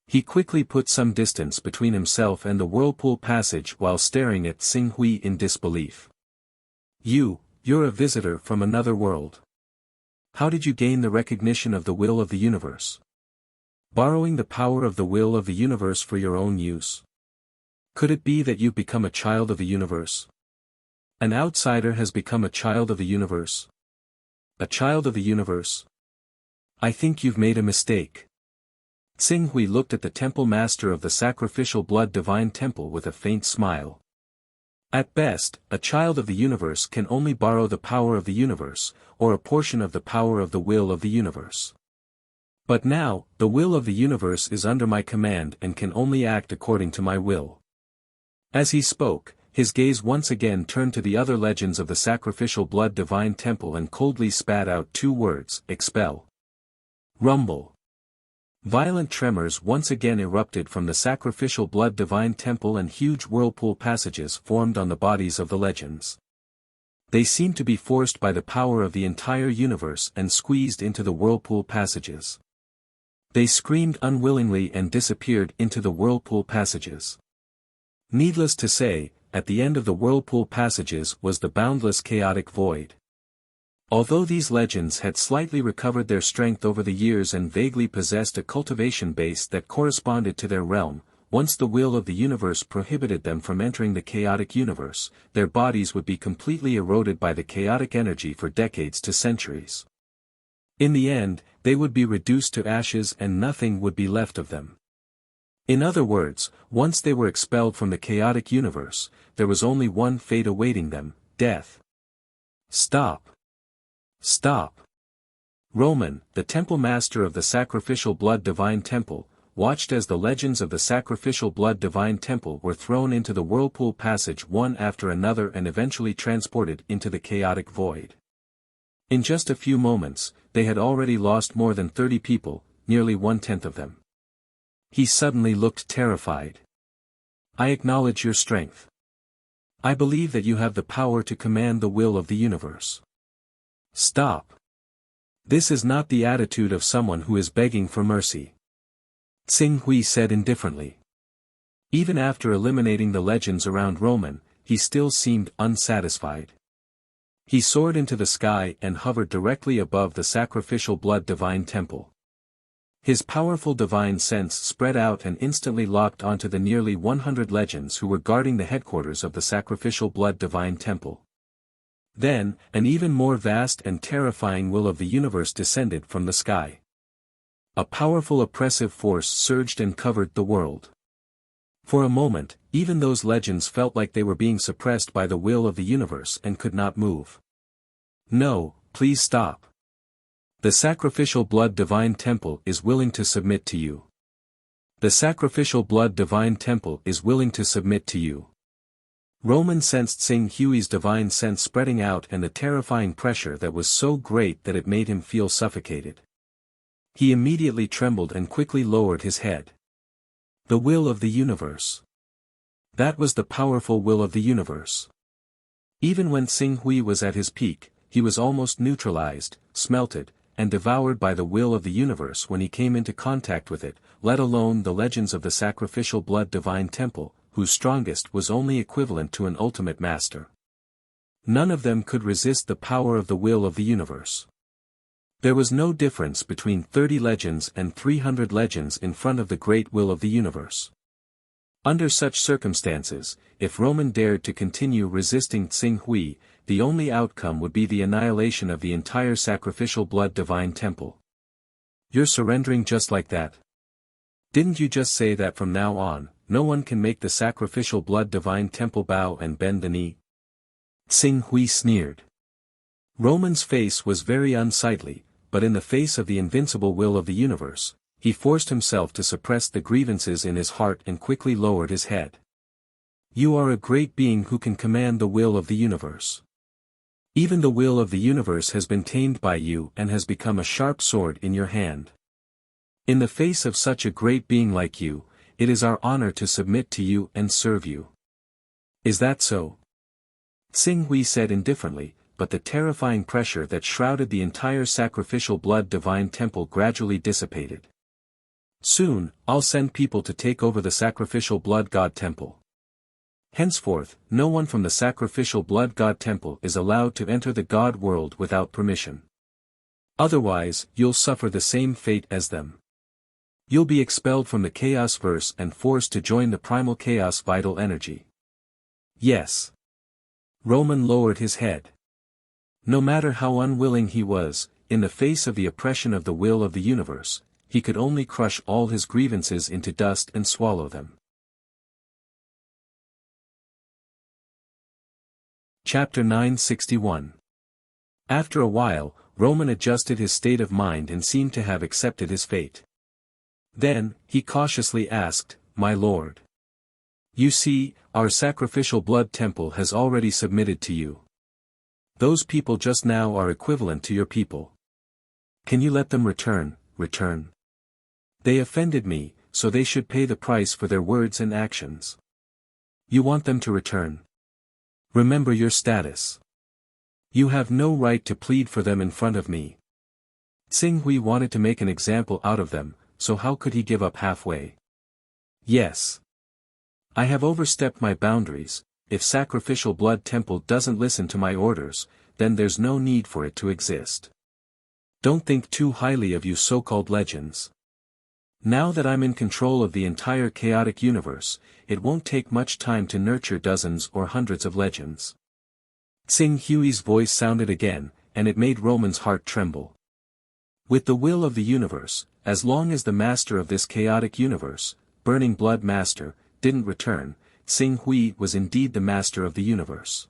He quickly put some distance between himself and the whirlpool passage while staring at Tsing Hui in disbelief. You're a visitor from another world. How did you gain the recognition of the will of the universe? Borrowing the power of the will of the universe for your own use? Could it be that you've become a child of the universe? An outsider has become a child of the universe? A child of the universe? I think you've made a mistake. Tsing Hui looked at the temple master of the sacrificial blood divine temple with a faint smile. At best, a child of the universe can only borrow the power of the universe, or a portion of the power of the will of the universe. But now, the will of the universe is under my command and can only act according to my will. As he spoke, his gaze once again turned to the other legends of the sacrificial blood divine temple and coldly spat out 2 words, expel. Rumble. Violent tremors once again erupted from the sacrificial blood divine temple and huge whirlpool passages formed on the bodies of the legends. They seemed to be forced by the power of the entire universe and squeezed into the whirlpool passages. They screamed unwillingly and disappeared into the whirlpool passages. Needless to say, at the end of the whirlpool passages was the boundless chaotic void. Although these legends had slightly recovered their strength over the years and vaguely possessed a cultivation base that corresponded to their realm, once the will of the universe prohibited them from entering the chaotic universe, their bodies would be completely eroded by the chaotic energy for decades to centuries. In the end, they would be reduced to ashes and nothing would be left of them. In other words, once they were expelled from the chaotic universe, there was only one fate awaiting them, death. Stop. Stop. Roman, the temple master of the sacrificial blood divine temple, watched as the legends of the sacrificial blood divine temple were thrown into the whirlpool passage one after another and eventually transported into the chaotic void. In just a few moments, they had already lost more than 30 people, nearly 1/10 of them. He suddenly looked terrified. I acknowledge your strength. I believe that you have the power to command the will of the universe. Stop. This is not the attitude of someone who is begging for mercy. Tsing Hui said indifferently. Even after eliminating the legends around Roman, he still seemed unsatisfied. He soared into the sky and hovered directly above the sacrificial blood divine temple. His powerful divine sense spread out and instantly locked onto the nearly 100 legends who were guarding the headquarters of the sacrificial blood divine temple. Then, an even more vast and terrifying will of the universe descended from the sky. A powerful oppressive force surged and covered the world. For a moment, even those legends felt like they were being suppressed by the will of the universe and could not move. No, please stop. The sacrificial blood divine temple is willing to submit to you. The sacrificial blood divine temple is willing to submit to you. Roman sensed Tsing Hui's divine sense spreading out and the terrifying pressure that was so great that it made him feel suffocated. He immediately trembled and quickly lowered his head. The will of the universe. That was the powerful will of the universe. Even when Tsing Hui was at his peak, he was almost neutralized, smelted, and devoured by the will of the universe when he came into contact with it, let alone the legends of the sacrificial blood divine temple, whose strongest was only equivalent to an ultimate master. None of them could resist the power of the will of the universe. There was no difference between 30 legends and 300 legends in front of the great will of the universe. Under such circumstances, if Roman dared to continue resisting Tsing Hui, the only outcome would be the annihilation of the entire sacrificial blood divine temple. You're surrendering just like that? Didn't you just say that from now on, no one can make the sacrificial blood divine temple bow and bend the knee? Tsing Hui sneered. Roman's face was very unsightly, but in the face of the invincible will of the universe, he forced himself to suppress the grievances in his heart and quickly lowered his head. You are a great being who can command the will of the universe. Even the will of the universe has been tamed by you and has become a sharp sword in your hand. In the face of such a great being like you, it is our honor to submit to you and serve you. Is that so? Tsing Hui said indifferently, but the terrifying pressure that shrouded the entire sacrificial blood divine temple gradually dissipated. Soon, I'll send people to take over the sacrificial blood god temple. Henceforth, no one from the sacrificial blood god temple is allowed to enter the god world without permission. Otherwise, you'll suffer the same fate as them. You'll be expelled from the chaos verse and forced to join the primal chaos vital energy. Yes. Roman lowered his head. No matter how unwilling he was, in the face of the oppression of the will of the universe, he could only crush all his grievances into dust and swallow them. Chapter 961. After a while, Roman adjusted his state of mind and seemed to have accepted his fate. Then, he cautiously asked, "My lord. You see, our sacrificial blood temple has already submitted to you. Those people just now are equivalent to your people. Can you let them return? They offended me, so they should pay the price for their words and actions. You want them to return? Remember your status. You have no right to plead for them in front of me." Tsing Hui wanted to make an example out of them, so how could he give up halfway? "Yes. I have overstepped my boundaries. If sacrificial blood temple doesn't listen to my orders, then there's no need for it to exist. Don't think too highly of you so-called legends. Now that I'm in control of the entire chaotic universe, it won't take much time to nurture dozens or hundreds of legends." Tsing Hui's voice sounded again, and it made Roman's heart tremble. With the will of the universe, as long as the master of this chaotic universe, Burning Blood Master, didn't return, Tsing Hui was indeed the master of the universe.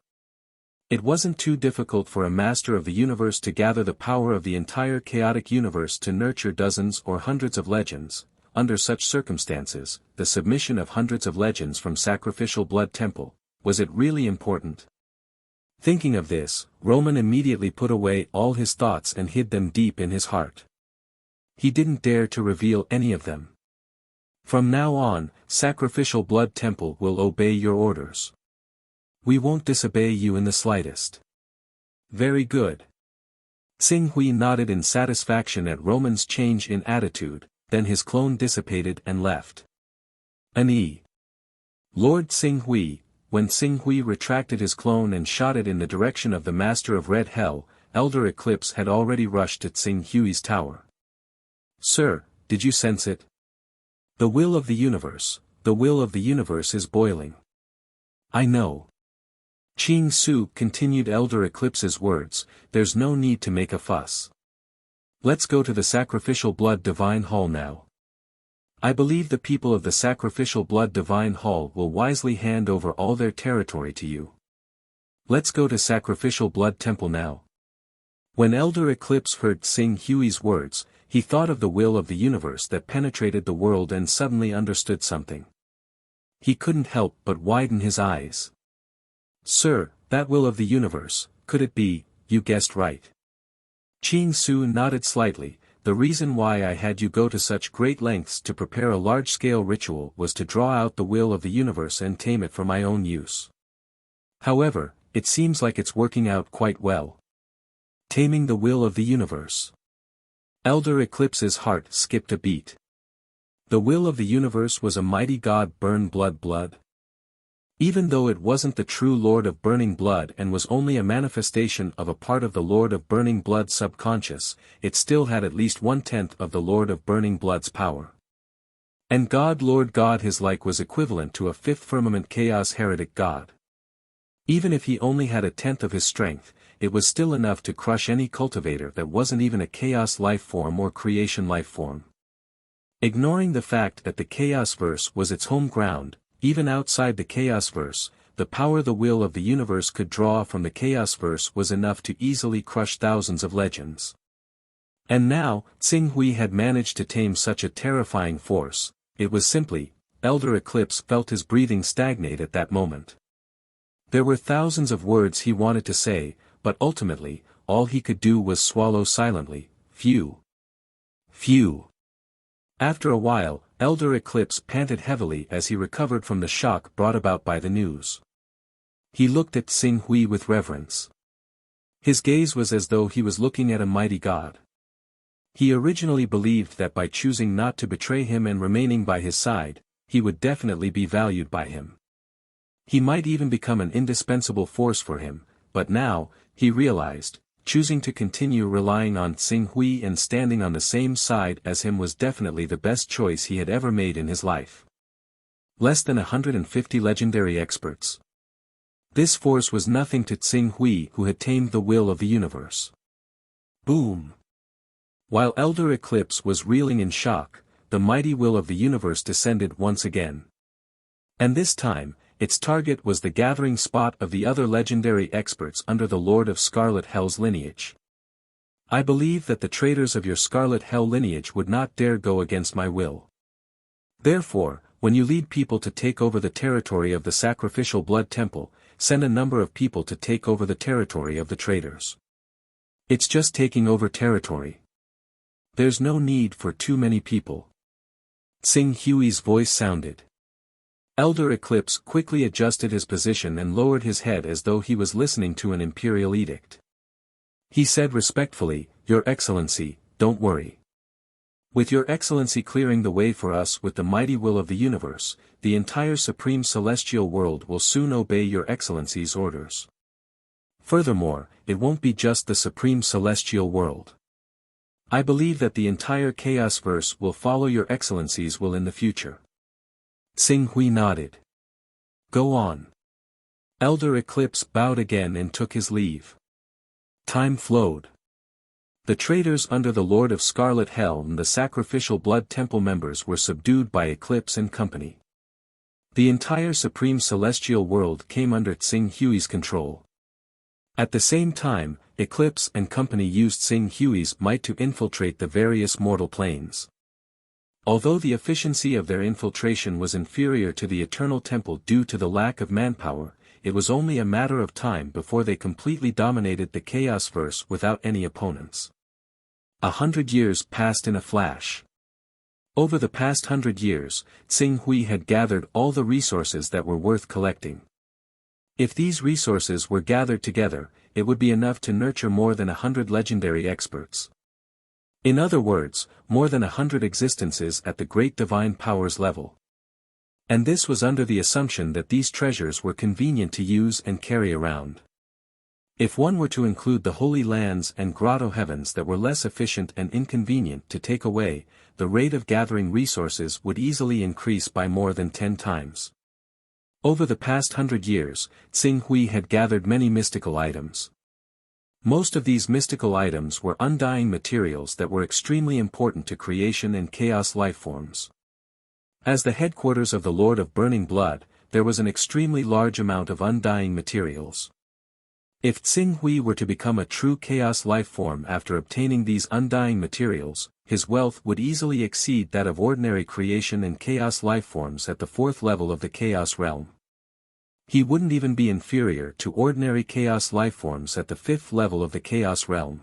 It wasn't too difficult for a master of the universe to gather the power of the entire chaotic universe to nurture dozens or hundreds of legends. Under such circumstances, the submission of hundreds of legends from sacrificial blood temple, was it really important? Thinking of this, Roman immediately put away all his thoughts and hid them deep in his heart. He didn't dare to reveal any of them. From now on, sacrificial blood temple will obey your orders. We won't disobey you in the slightest. Very good. Tsing Hui nodded in satisfaction at Roman's change in attitude, then his clone dissipated and left. Lord Tsing Hui, when Tsing Hui retracted his clone and shot it in the direction of the Master of Red Hell, Elder Eclipse had already rushed to Tsing Hui's tower. "Sir, did you sense it? The will of the universe is boiling." "I know." Qing Su continued Elder Eclipse's words, "There's no need to make a fuss. Let's go to the Sacrificial Blood Divine Hall now. I believe the people of the Sacrificial Blood Divine Hall will wisely hand over all their territory to you. Let's go to Sacrificial Blood Temple now." When Elder Eclipse heard Tsing Hui's words, he thought of the will of the universe that penetrated the world and suddenly understood something. He couldn't help but widen his eyes. "Sir, that will of the universe, could it be, you guessed right." Qing Su nodded slightly. "The reason why I had you go to such great lengths to prepare a large-scale ritual was to draw out the will of the universe and tame it for my own use. However, it seems like it's working out quite well." Taming the will of the universe. Elder Eclipse's heart skipped a beat. The will of the universe was a mighty god burn blood. Even though it wasn't the true Lord of Burning Blood and was only a manifestation of a part of the Lord of Burning Blood subconscious, it still had at least 1/10 of the Lord of Burning Blood's power. And Lord God his like was equivalent to a fifth firmament chaos heretic god. Even if he only had 1/10 of his strength, it was still enough to crush any cultivator that wasn't even a chaos life form or creation life form. Ignoring the fact that the chaos verse was its home ground, even outside the chaos verse, the power the will of the universe could draw from the chaos verse was enough to easily crush thousands of legends. And now, Tsing Hui had managed to tame such a terrifying force. It was simply, Elder Eclipse felt his breathing stagnate at that moment. There were thousands of words he wanted to say, but ultimately, all he could do was swallow silently. Phew. After a while, Elder Eclipse panted heavily as he recovered from the shock brought about by the news. He looked at Tsing Hui with reverence. His gaze was as though he was looking at a mighty god. He originally believed that by choosing not to betray him and remaining by his side, he would definitely be valued by him. He might even become an indispensable force for him, but now, he realized, choosing to continue relying on Tsing Hui and standing on the same side as him was definitely the best choice he had ever made in his life. Less than 150 legendary experts. This force was nothing to Tsing Hui who had tamed the will of the universe. Boom! While Elder Eclipse was reeling in shock, the mighty will of the universe descended once again. And this time, its target was the gathering spot of the other legendary experts under the Lord of Scarlet Hell's lineage. I believe that the traitors of your Scarlet Hell lineage would not dare go against my will. Therefore, when you lead people to take over the territory of the sacrificial blood temple, send a number of people to take over the territory of the traitors. It's just taking over territory. There's no need for too many people. Tsing Hui's voice sounded. Elder Eclipse quickly adjusted his position and lowered his head as though he was listening to an imperial edict. He said respectfully, "Your Excellency, don't worry. With Your Excellency clearing the way for us with the mighty will of the universe, the entire supreme celestial world will soon obey Your Excellency's orders. Furthermore, it won't be just the supreme celestial world. I believe that the entire Chaosverse will follow Your Excellency's will in the future." Tsing Hui nodded. "Go on." Elder Eclipse bowed again and took his leave. Time flowed. The traitors under the Lord of Scarlet Hell and the sacrificial blood temple members were subdued by Eclipse and company. The entire supreme celestial world came under Tsing Hui's control. At the same time, Eclipse and company used Tsing Hui's might to infiltrate the various mortal planes. Although the efficiency of their infiltration was inferior to the Eternal Temple due to the lack of manpower, it was only a matter of time before they completely dominated the Chaosverse without any opponents. 100 years passed in a flash. Over the past 100 years, Tsing Hui had gathered all the resources that were worth collecting. If these resources were gathered together, it would be enough to nurture more than 100 legendary experts. In other words, more than 100 existences at the great divine powers level. And this was under the assumption that these treasures were convenient to use and carry around. If one were to include the holy lands and grotto heavens that were less efficient and inconvenient to take away, the rate of gathering resources would easily increase by more than 10 times. Over the past 100 years, Tsing Hui had gathered many mystical items. Most of these mystical items were undying materials that were extremely important to creation and chaos lifeforms. As the headquarters of the Lord of Burning Blood, there was an extremely large amount of undying materials. If Tsing Hui were to become a true chaos lifeform after obtaining these undying materials, his wealth would easily exceed that of ordinary creation and chaos lifeforms at the 4th level of the chaos realm. He wouldn't even be inferior to ordinary chaos lifeforms at the 5th level of the chaos realm.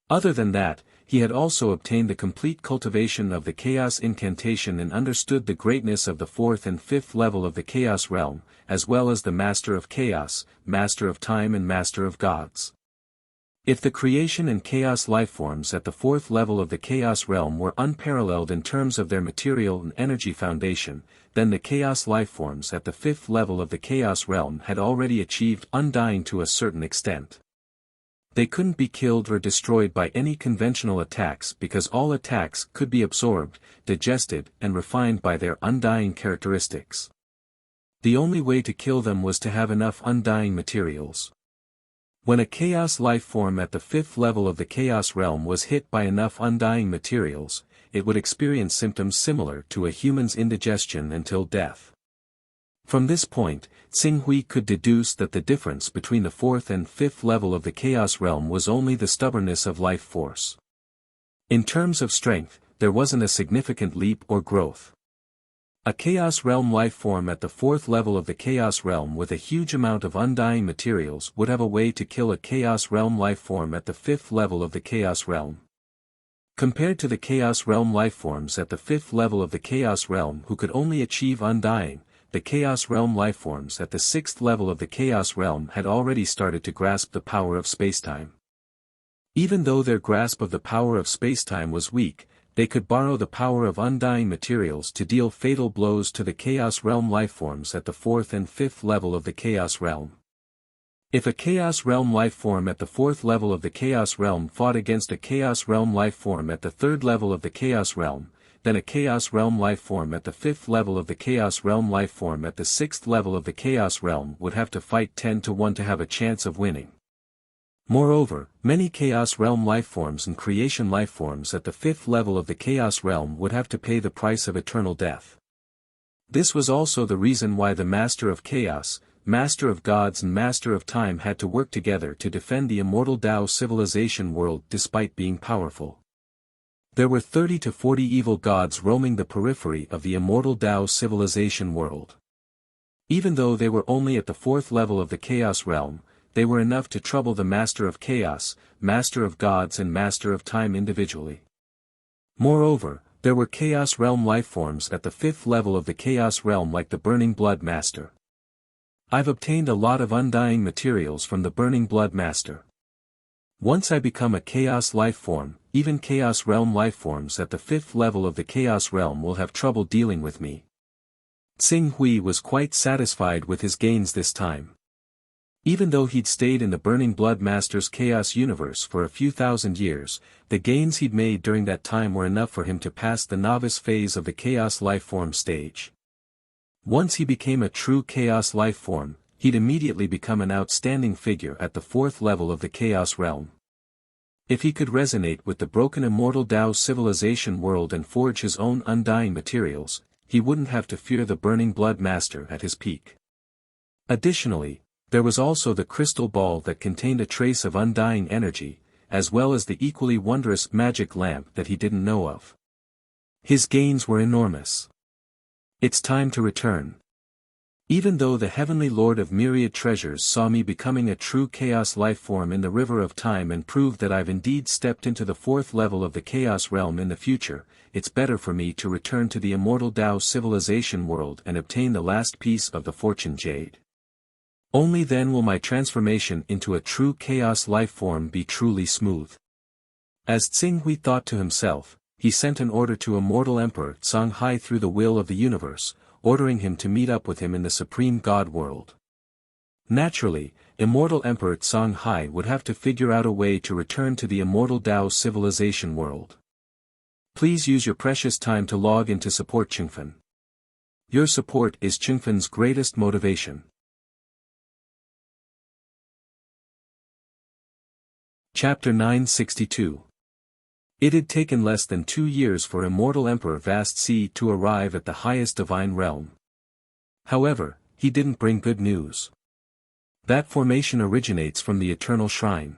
Other than that, he had also obtained the complete cultivation of the chaos incantation and understood the greatness of the 4th and 5th level of the chaos realm, as well as the Master of Chaos, Master of Time and Master of Gods. If the creation and chaos lifeforms at the 4th level of the chaos realm were unparalleled in terms of their material and energy foundation, then the chaos lifeforms at the 5th level of the chaos realm had already achieved undying to a certain extent. They couldn't be killed or destroyed by any conventional attacks because all attacks could be absorbed, digested and refined by their undying characteristics. The only way to kill them was to have enough undying materials. When a chaos lifeform at the 5th level of the chaos realm was hit by enough undying materials, it would experience symptoms similar to a human's indigestion until death. From this point, Tsing Hui could deduce that the difference between the 4th and 5th level of the chaos realm was only the stubbornness of life force. In terms of strength, there wasn't a significant leap or growth. A chaos realm lifeform at the 4th level of the chaos realm with a huge amount of undying materials would have a way to kill a chaos realm lifeform at the 5th level of the chaos realm. Compared to the chaos realm lifeforms at the 5th level of the chaos realm who could only achieve undying, the chaos realm lifeforms at the 6th level of the chaos realm had already started to grasp the power of spacetime. Even though their grasp of the power of spacetime was weak, they could borrow the power of undying materials to deal fatal blows to the chaos realm lifeforms at the 4th and 5th level of the chaos realm. If a chaos realm lifeform at the 4th level of the chaos realm fought against a chaos realm lifeform at the 3rd level of the chaos realm, then a chaos realm lifeform at the 5th level of the chaos realm lifeform at the 6th level of the chaos realm would have to fight 10 to 1 to have a chance of winning. Moreover, many Chaos Realm lifeforms and creation lifeforms at the fifth level of the Chaos Realm would have to pay the price of eternal death. This was also the reason why the Master of Chaos, Master of Gods and Master of Time had to work together to defend the immortal Tao civilization world despite being powerful. There were 30 to 40 evil gods roaming the periphery of the immortal Tao civilization world. Even though they were only at the fourth level of the Chaos Realm, they were enough to trouble the Master of Chaos, Master of Gods and Master of Time individually. Moreover, there were Chaos Realm lifeforms at the fifth level of the Chaos Realm like the Burning Blood Master. I've obtained a lot of undying materials from the Burning Blood Master. Once I become a Chaos lifeform, even Chaos Realm lifeforms at the fifth level of the Chaos Realm will have trouble dealing with me. Tsing Hui was quite satisfied with his gains this time. Even though he'd stayed in the Burning Blood Master's Chaos universe for a few thousand years, the gains he'd made during that time were enough for him to pass the novice phase of the Chaos lifeform stage. Once he became a true Chaos lifeform, he'd immediately become an outstanding figure at the fourth level of the Chaos Realm. If he could resonate with the broken immortal Tao civilization world and forge his own undying materials, he wouldn't have to fear the Burning Blood Master at his peak. Additionally, there was also the crystal ball that contained a trace of undying energy, as well as the equally wondrous magic lamp that he didn't know of. His gains were enormous. It's time to return. Even though the Heavenly Lord of Myriad Treasures saw me becoming a true Chaos lifeform in the River of Time and proved that I've indeed stepped into the fourth level of the Chaos Realm in the future, it's better for me to return to the immortal Tao civilization world and obtain the last piece of the Fortune Jade. Only then will my transformation into a true Chaos lifeform be truly smooth. As Tsing Hui thought to himself, he sent an order to Immortal Emperor Songhai through the will of the universe, ordering him to meet up with him in the Supreme God world. Naturally, Immortal Emperor Songhai would have to figure out a way to return to the immortal Tao civilization world. Please use your precious time to log in to support Chengfen. Your support is Chengfen's greatest motivation. Chapter 962. It had taken less than 2 years for Immortal Emperor Vast Sea to arrive at the highest divine realm. However, he didn't bring good news. That formation originates from the Eternal Shrine.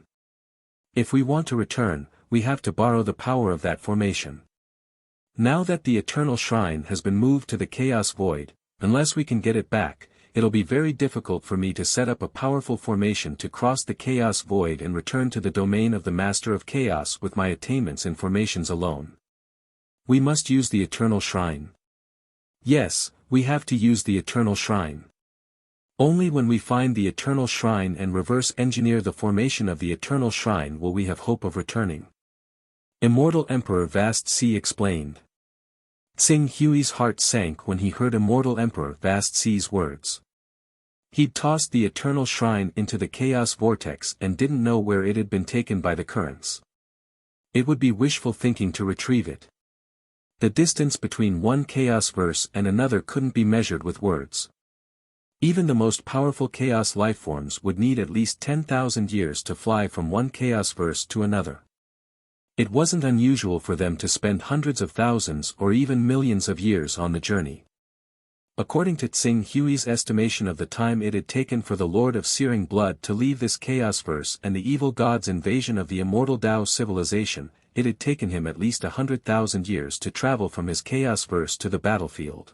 If we want to return, we have to borrow the power of that formation. Now that the Eternal Shrine has been moved to the Chaos Void, unless we can get it back, it'll be very difficult for me to set up a powerful formation to cross the Chaos Void and return to the domain of the Master of Chaos with my attainments and formations alone. We must use the Eternal Shrine. Yes, we have to use the Eternal Shrine. Only when we find the Eternal Shrine and reverse engineer the formation of the Eternal Shrine will we have hope of returning. Immortal Emperor Vast Sea explained. Tsing Hui's heart sank when he heard Immortal Emperor Vast Sea's words. He'd tossed the Eternal Shrine into the Chaos Vortex and didn't know where it had been taken by the currents. It would be wishful thinking to retrieve it. The distance between one Chaos verse and another couldn't be measured with words. Even the most powerful Chaos lifeforms would need at least 10,000 years to fly from one Chaos verse to another. It wasn't unusual for them to spend hundreds of thousands or even millions of years on the journey. According to Tsing Hui's estimation of the time it had taken for the Lord of Searing Blood to leave this Chaos verse and the evil god's invasion of the immortal Tao civilization, it had taken him at least 100,000 years to travel from his Chaos verse to the battlefield.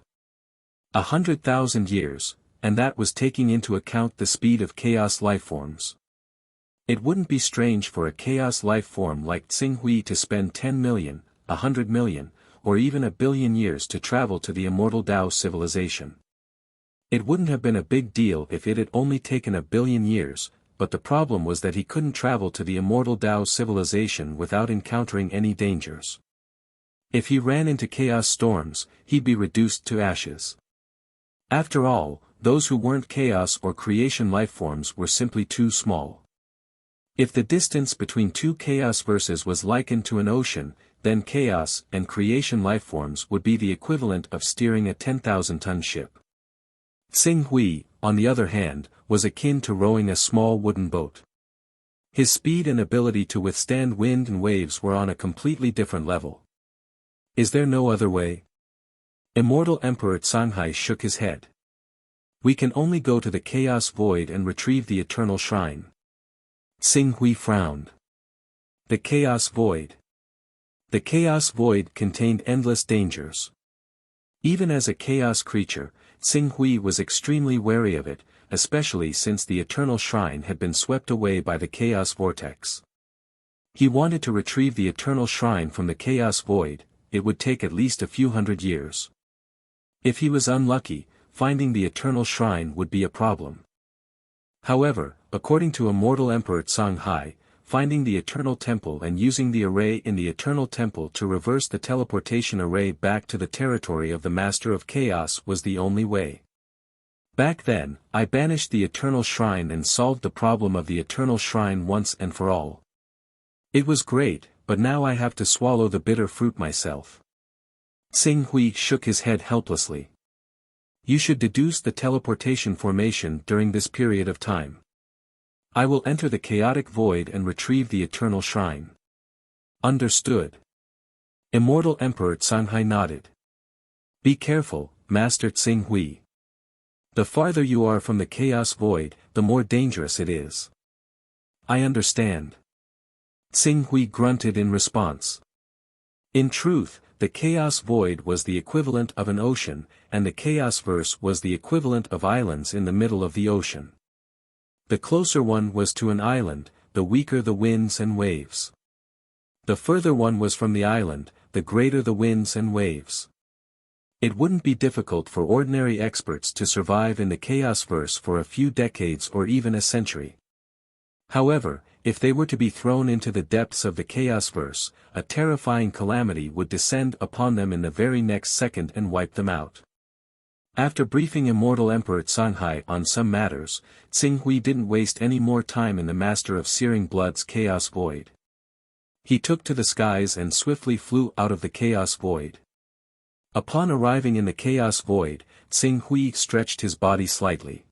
100,000 years, and that was taking into account the speed of Chaos lifeforms. It wouldn't be strange for a Chaos lifeform like Tsing Hui to spend 10 million, 100 million, or even 1 billion years to travel to the immortal Tao civilization. It wouldn't have been a big deal if it had only taken 1 billion years, but the problem was that he couldn't travel to the immortal Tao civilization without encountering any dangers. If he ran into chaos storms, he'd be reduced to ashes. After all, those who weren't chaos or creation lifeforms were simply too small. If the distance between two chaos verses was likened to an ocean, then chaos and creation lifeforms would be the equivalent of steering a 10,000-ton ship. Tsing Hui, on the other hand, was akin to rowing a small wooden boat. His speed and ability to withstand wind and waves were on a completely different level. Is there no other way? Immortal Emperor Shanghai shook his head. We can only go to the Chaos Void and retrieve the Eternal Shrine. Xing Hui frowned. The Chaos Void. The Chaos Void contained endless dangers. Even as a chaos creature, Xing Hui was extremely wary of it, especially since the Eternal Shrine had been swept away by the Chaos Vortex. He wanted to retrieve the Eternal Shrine from the Chaos Void. It would take at least a few hundred years. If he was unlucky, finding the Eternal Shrine would be a problem. However, according to Immortal Emperor Shanghai, finding the Eternal Temple and using the array in the Eternal Temple to reverse the teleportation array back to the territory of the Master of Chaos was the only way. Back then, I banished the Eternal Shrine and solved the problem of the Eternal Shrine once and for all. It was great, but now I have to swallow the bitter fruit myself. Xing Hui shook his head helplessly. You should deduce the teleportation formation during this period of time. I will enter the chaotic void and retrieve the Eternal Shrine. Understood. Immortal Emperor Shanghai nodded. Be careful, Master Xing Hui. The farther you are from the Chaos Void, the more dangerous it is. I understand. Xing Hui grunted in response. In truth, the Chaos Void was the equivalent of an ocean, and the Chaosverse was the equivalent of islands in the middle of the ocean. The closer one was to an island, the weaker the winds and waves. The further one was from the island, the greater the winds and waves. It wouldn't be difficult for ordinary experts to survive in the Chaosverse for a few decades or even a century. However, if they were to be thrown into the depths of the Chaosverse, a terrifying calamity would descend upon them in the very next second and wipe them out. After briefing Immortal Emperor Shanghai on some matters, Xing Hui didn't waste any more time in the Master of Searing Blood's Chaos Void. He took to the skies and swiftly flew out of the Chaos Void. Upon arriving in the Chaos Void, Xing Hui stretched his body slightly.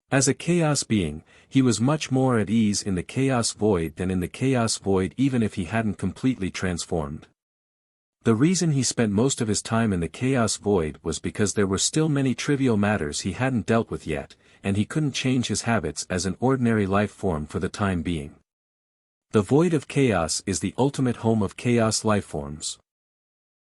As a chaos being, he was much more at ease in the Chaos Void than in the Chaos Void even if he hadn't completely transformed. The reason he spent most of his time in the Chaos Void was because there were still many trivial matters he hadn't dealt with yet, and he couldn't change his habits as an ordinary life form for the time being. The Void of Chaos is the ultimate home of chaos lifeforms.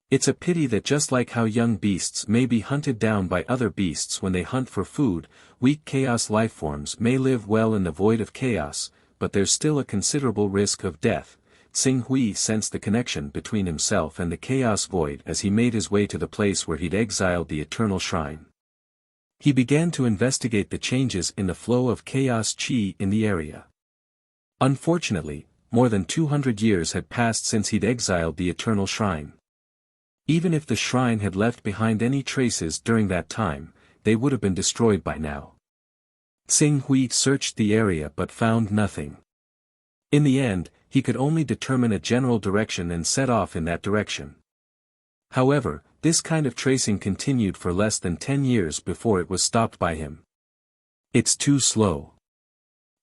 It's a pity that just like how young beasts may be hunted down by other beasts when they hunt for food, weak chaos lifeforms may live well in the Void of Chaos, but there's still a considerable risk of death. Xing Hui sensed the connection between himself and the Chaos Void as he made his way to the place where he'd exiled the Eternal Shrine. He began to investigate the changes in the flow of chaos chi in the area. Unfortunately, more than 200 years had passed since he'd exiled the Eternal Shrine. Even if the shrine had left behind any traces during that time, they would have been destroyed by now. Xing Hui searched the area but found nothing. In the end, he could only determine a general direction and set off in that direction. However, this kind of tracing continued for less than 10 years before it was stopped by him. It's too slow.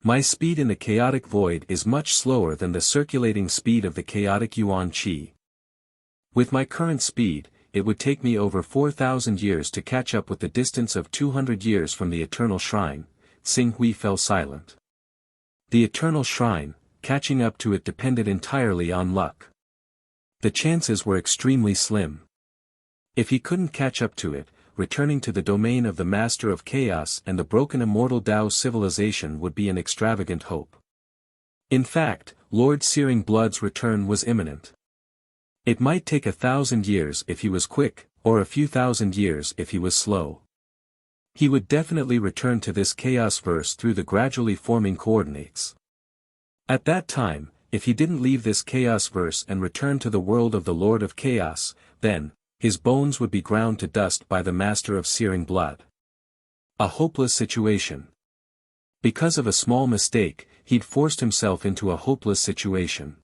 My speed in the chaotic void is much slower than the circulating speed of the chaotic Yuan Qi. With my current speed, it would take me over 4,000 years to catch up with the distance of 200 years from the Eternal Shrine. Xing Hui fell silent. The Eternal Shrine, catching up to it depended entirely on luck. The chances were extremely slim. If he couldn't catch up to it, returning to the domain of the Master of Chaos and the broken immortal Tao civilization would be an extravagant hope. In fact, Lord Searing Blood's return was imminent. It might take 1,000 years if he was quick, or a few thousand years if he was slow. He would definitely return to this Chaosverse through the gradually forming coordinates. At that time, if he didn't leave this Chaosverse and return to the world of the Lord of Chaos, then, his bones would be ground to dust by the Master of Searing Blood. A hopeless situation. Because of a small mistake, he'd forced himself into a hopeless situation.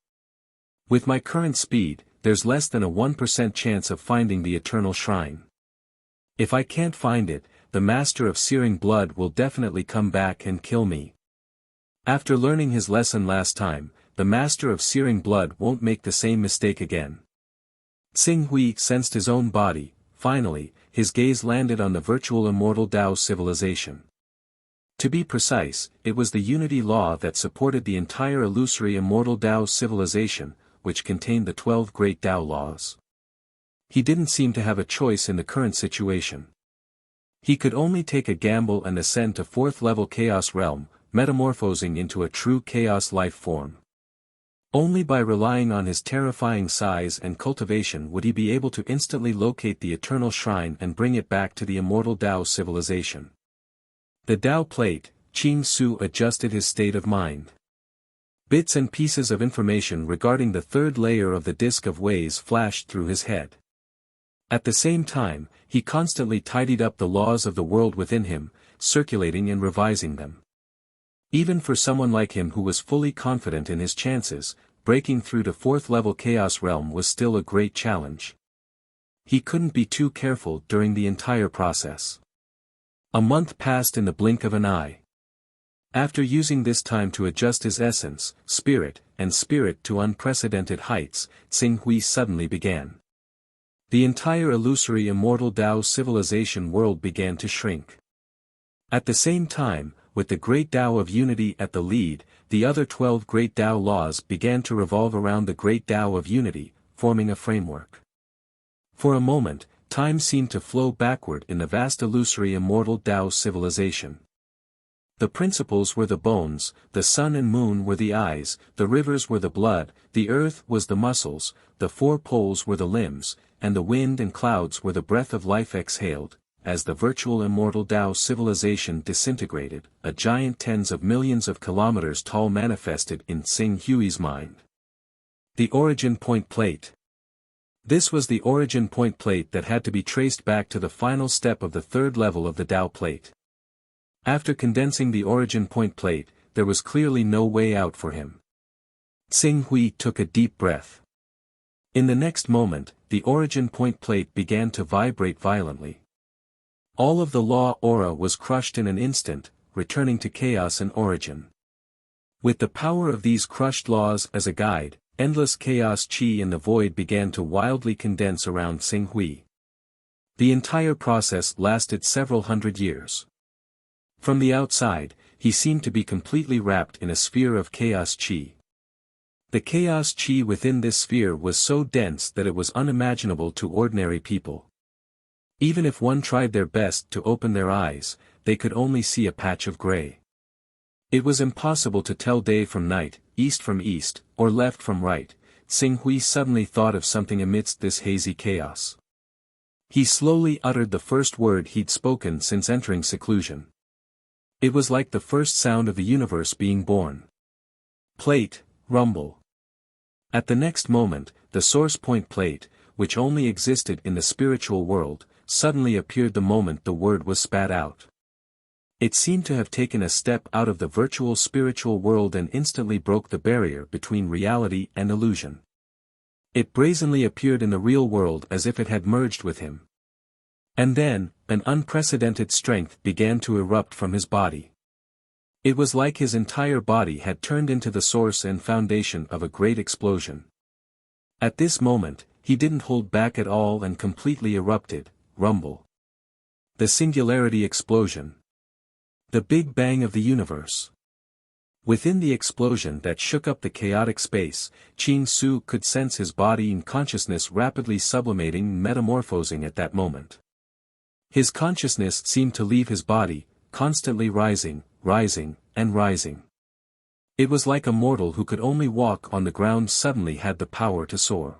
With my current speed, there's less than a 1% chance of finding the Eternal Shrine. If I can't find it, the Master of Searing Blood will definitely come back and kill me. After learning his lesson last time, the master of searing blood won't make the same mistake again. Xing Hui sensed his own body. Finally, his gaze landed on the virtual immortal Tao civilization. To be precise, it was the unity law that supported the entire illusory immortal Tao civilization, which contained the 12 great Tao laws. He didn't seem to have a choice in the current situation. He could only take a gamble and ascend to 4th level chaos realm, metamorphosing into a true chaos life form. Only by relying on his terrifying size and cultivation would he be able to instantly locate the eternal shrine and bring it back to the immortal Tao civilization. The Tao plate, Qing Su adjusted his state of mind. Bits and pieces of information regarding the third layer of the disk of ways flashed through his head. At the same time, he constantly tidied up the laws of the world within him, circulating and revising them. Even for someone like him who was fully confident in his chances, breaking through to 4th level chaos realm was still a great challenge. He couldn't be too careful during the entire process. A month passed in the blink of an eye. After using this time to adjust his essence, spirit to unprecedented heights, Xing Hui suddenly began. The entire illusory immortal Tao civilization world began to shrink. At the same time, with the great Tao of unity at the lead, the other 12 great Tao laws began to revolve around the great Tao of unity, forming a framework. For a moment, time seemed to flow backward in the vast illusory immortal Tao civilization. The principles were the bones, the sun and moon were the eyes, the rivers were the blood, the earth was the muscles, the 4 poles were the limbs, and the wind and clouds were the breath of life exhaled. As the virtual immortal Tao civilization disintegrated, a giant tens of millions of kilometers tall manifested in Xing Hui's mind. The origin point plate. This was the origin point plate that had to be traced back to the final step of the 3rd level of the Tao plate. After condensing the origin point plate, there was clearly no way out for him. Xing Hui took a deep breath. In the next moment, the origin point plate began to vibrate violently. All of the law aura was crushed in an instant, returning to chaos and origin. With the power of these crushed laws as a guide, endless chaos chi in the void began to wildly condense around Xing Hui. The entire process lasted several hundred years. From the outside, he seemed to be completely wrapped in a sphere of chaos chi. The chaos chi within this sphere was so dense that it was unimaginable to ordinary people. Even if one tried their best to open their eyes, they could only see a patch of gray. It was impossible to tell day from night, east from east, or left from right. Xing Hui suddenly thought of something amidst this hazy chaos. He slowly uttered the first word he'd spoken since entering seclusion. It was like the first sound of the universe being born. Plate, rumble. At the next moment, the source point plate, which only existed in the spiritual world, suddenly appeared the moment the word was spat out. It seemed to have taken a step out of the virtual spiritual world and instantly broke the barrier between reality and illusion. It brazenly appeared in the real world as if it had merged with him. And then, an unprecedented strength began to erupt from his body. It was like his entire body had turned into the source and foundation of a great explosion. At this moment, he didn't hold back at all and completely erupted, rumble. The singularity explosion. The Big Bang of the universe. Within the explosion that shook up the chaotic space, Qing Su could sense his body and consciousness rapidly sublimating, metamorphosing at that moment. His consciousness seemed to leave his body, constantly rising, and rising. It was like a mortal who could only walk on the ground suddenly had the power to soar.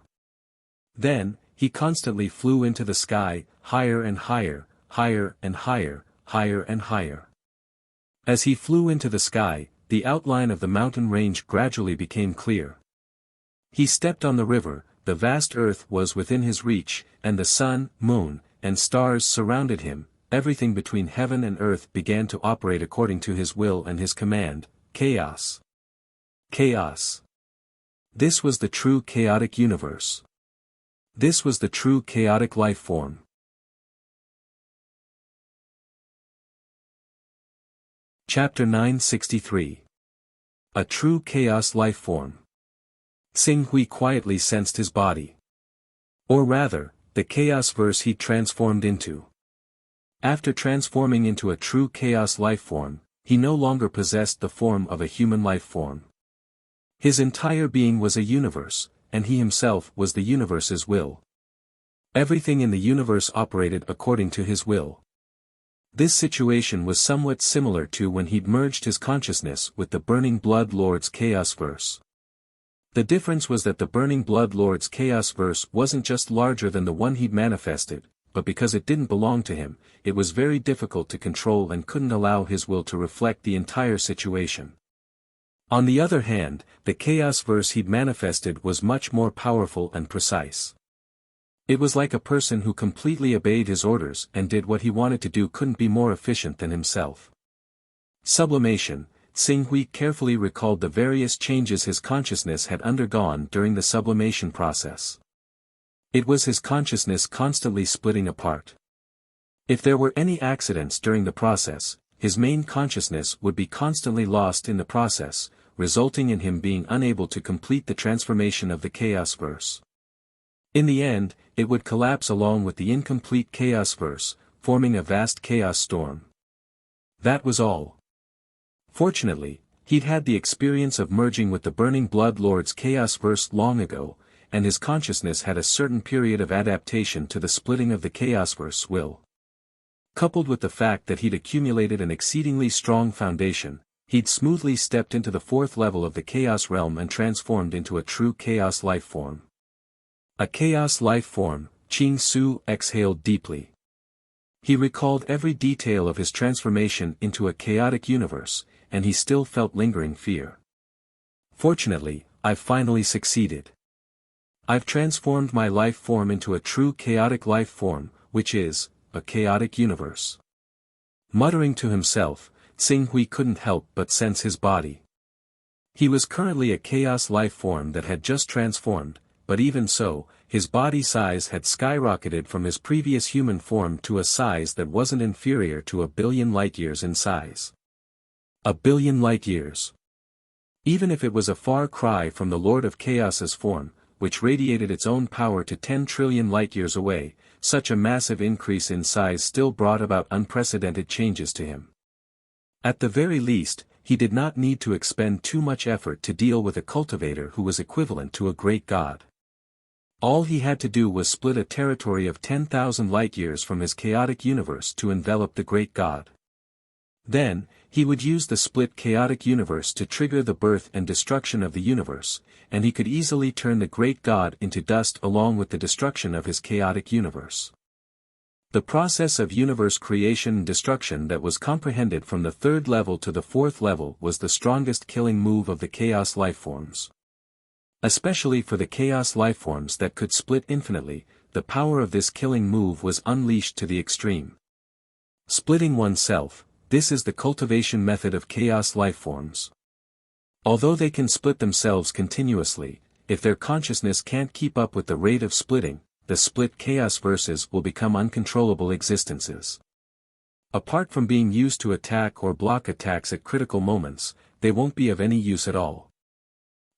Then, he constantly flew into the sky, higher and higher, higher and higher, higher and higher. As he flew into the sky, the outline of the mountain range gradually became clear. He stepped on the river, the vast earth was within his reach, and the sun, moon, and stars surrounded him. Everything between heaven and earth began to operate according to his will and his command. Chaos. Chaos. This was the true chaotic universe. This was the true chaotic life form. Chapter 963. A true chaos life form. Xing Hui quietly sensed his body. Or rather, the chaos verse he transformed into. After transforming into a true chaos life form, he no longer possessed the form of a human life form. His entire being was a universe, and he himself was the universe's will. Everything in the universe operated according to his will. This situation was somewhat similar to when he'd merged his consciousness with the Burning Blood Lord's Chaos Verse. The difference was that the Burning Blood Lord's Chaos Verse wasn't just larger than the one he'd manifested, but because it didn't belong to him, it was very difficult to control and couldn't allow his will to reflect the entire situation. On the other hand, the Chaos Verse he'd manifested was much more powerful and precise. It was like a person who completely obeyed his orders and did what he wanted to do couldn't be more efficient than himself. Sublimation. Xing Hui carefully recalled the various changes his consciousness had undergone during the sublimation process. It was his consciousness constantly splitting apart. If there were any accidents during the process, his main consciousness would be constantly lost in the process, resulting in him being unable to complete the transformation of the Chaos Verse. In the end, it would collapse along with the incomplete Chaos Verse, forming a vast chaos storm. That was all. Fortunately, he'd had the experience of merging with the Burning Blood Lord's Chaos Verse long ago, and his consciousness had a certain period of adaptation to the splitting of the Chaos Verse will. Coupled with the fact that he'd accumulated an exceedingly strong foundation, he'd smoothly stepped into the fourth level of the Chaos Realm and transformed into a true Chaos life form. A chaos life form, Qing Su exhaled deeply. He recalled every detail of his transformation into a chaotic universe, and he still felt lingering fear. Fortunately, I've finally succeeded. I've transformed my life form into a true chaotic life form, which is, a chaotic universe. Muttering to himself, Xing Hui couldn't help but sense his body. He was currently a chaos life form that had just transformed, but even so, his body size had skyrocketed from his previous human form to a size that wasn't inferior to 1 billion light-years in size. 1 billion light-years. Even if it was a far cry from the Lord of Chaos's form, which radiated its own power to 10 trillion light-years away, such a massive increase in size still brought about unprecedented changes to him. At the very least, he did not need to expend too much effort to deal with a cultivator who was equivalent to a great god. All he had to do was split a territory of 10,000 light-years from his chaotic universe to envelop the great god. Then, he would use the split chaotic universe to trigger the birth and destruction of the universe, and he could easily turn the great god into dust along with the destruction of his chaotic universe. The process of universe creation and destruction that was comprehended from the third level to the fourth level was the strongest killing move of the chaos lifeforms. Especially for the chaos lifeforms that could split infinitely, the power of this killing move was unleashed to the extreme. Splitting oneself, this is the cultivation method of chaos lifeforms. Although they can split themselves continuously, if their consciousness can't keep up with the rate of splitting, the split chaos verses will become uncontrollable existences. Apart from being used to attack or block attacks at critical moments, they won't be of any use at all.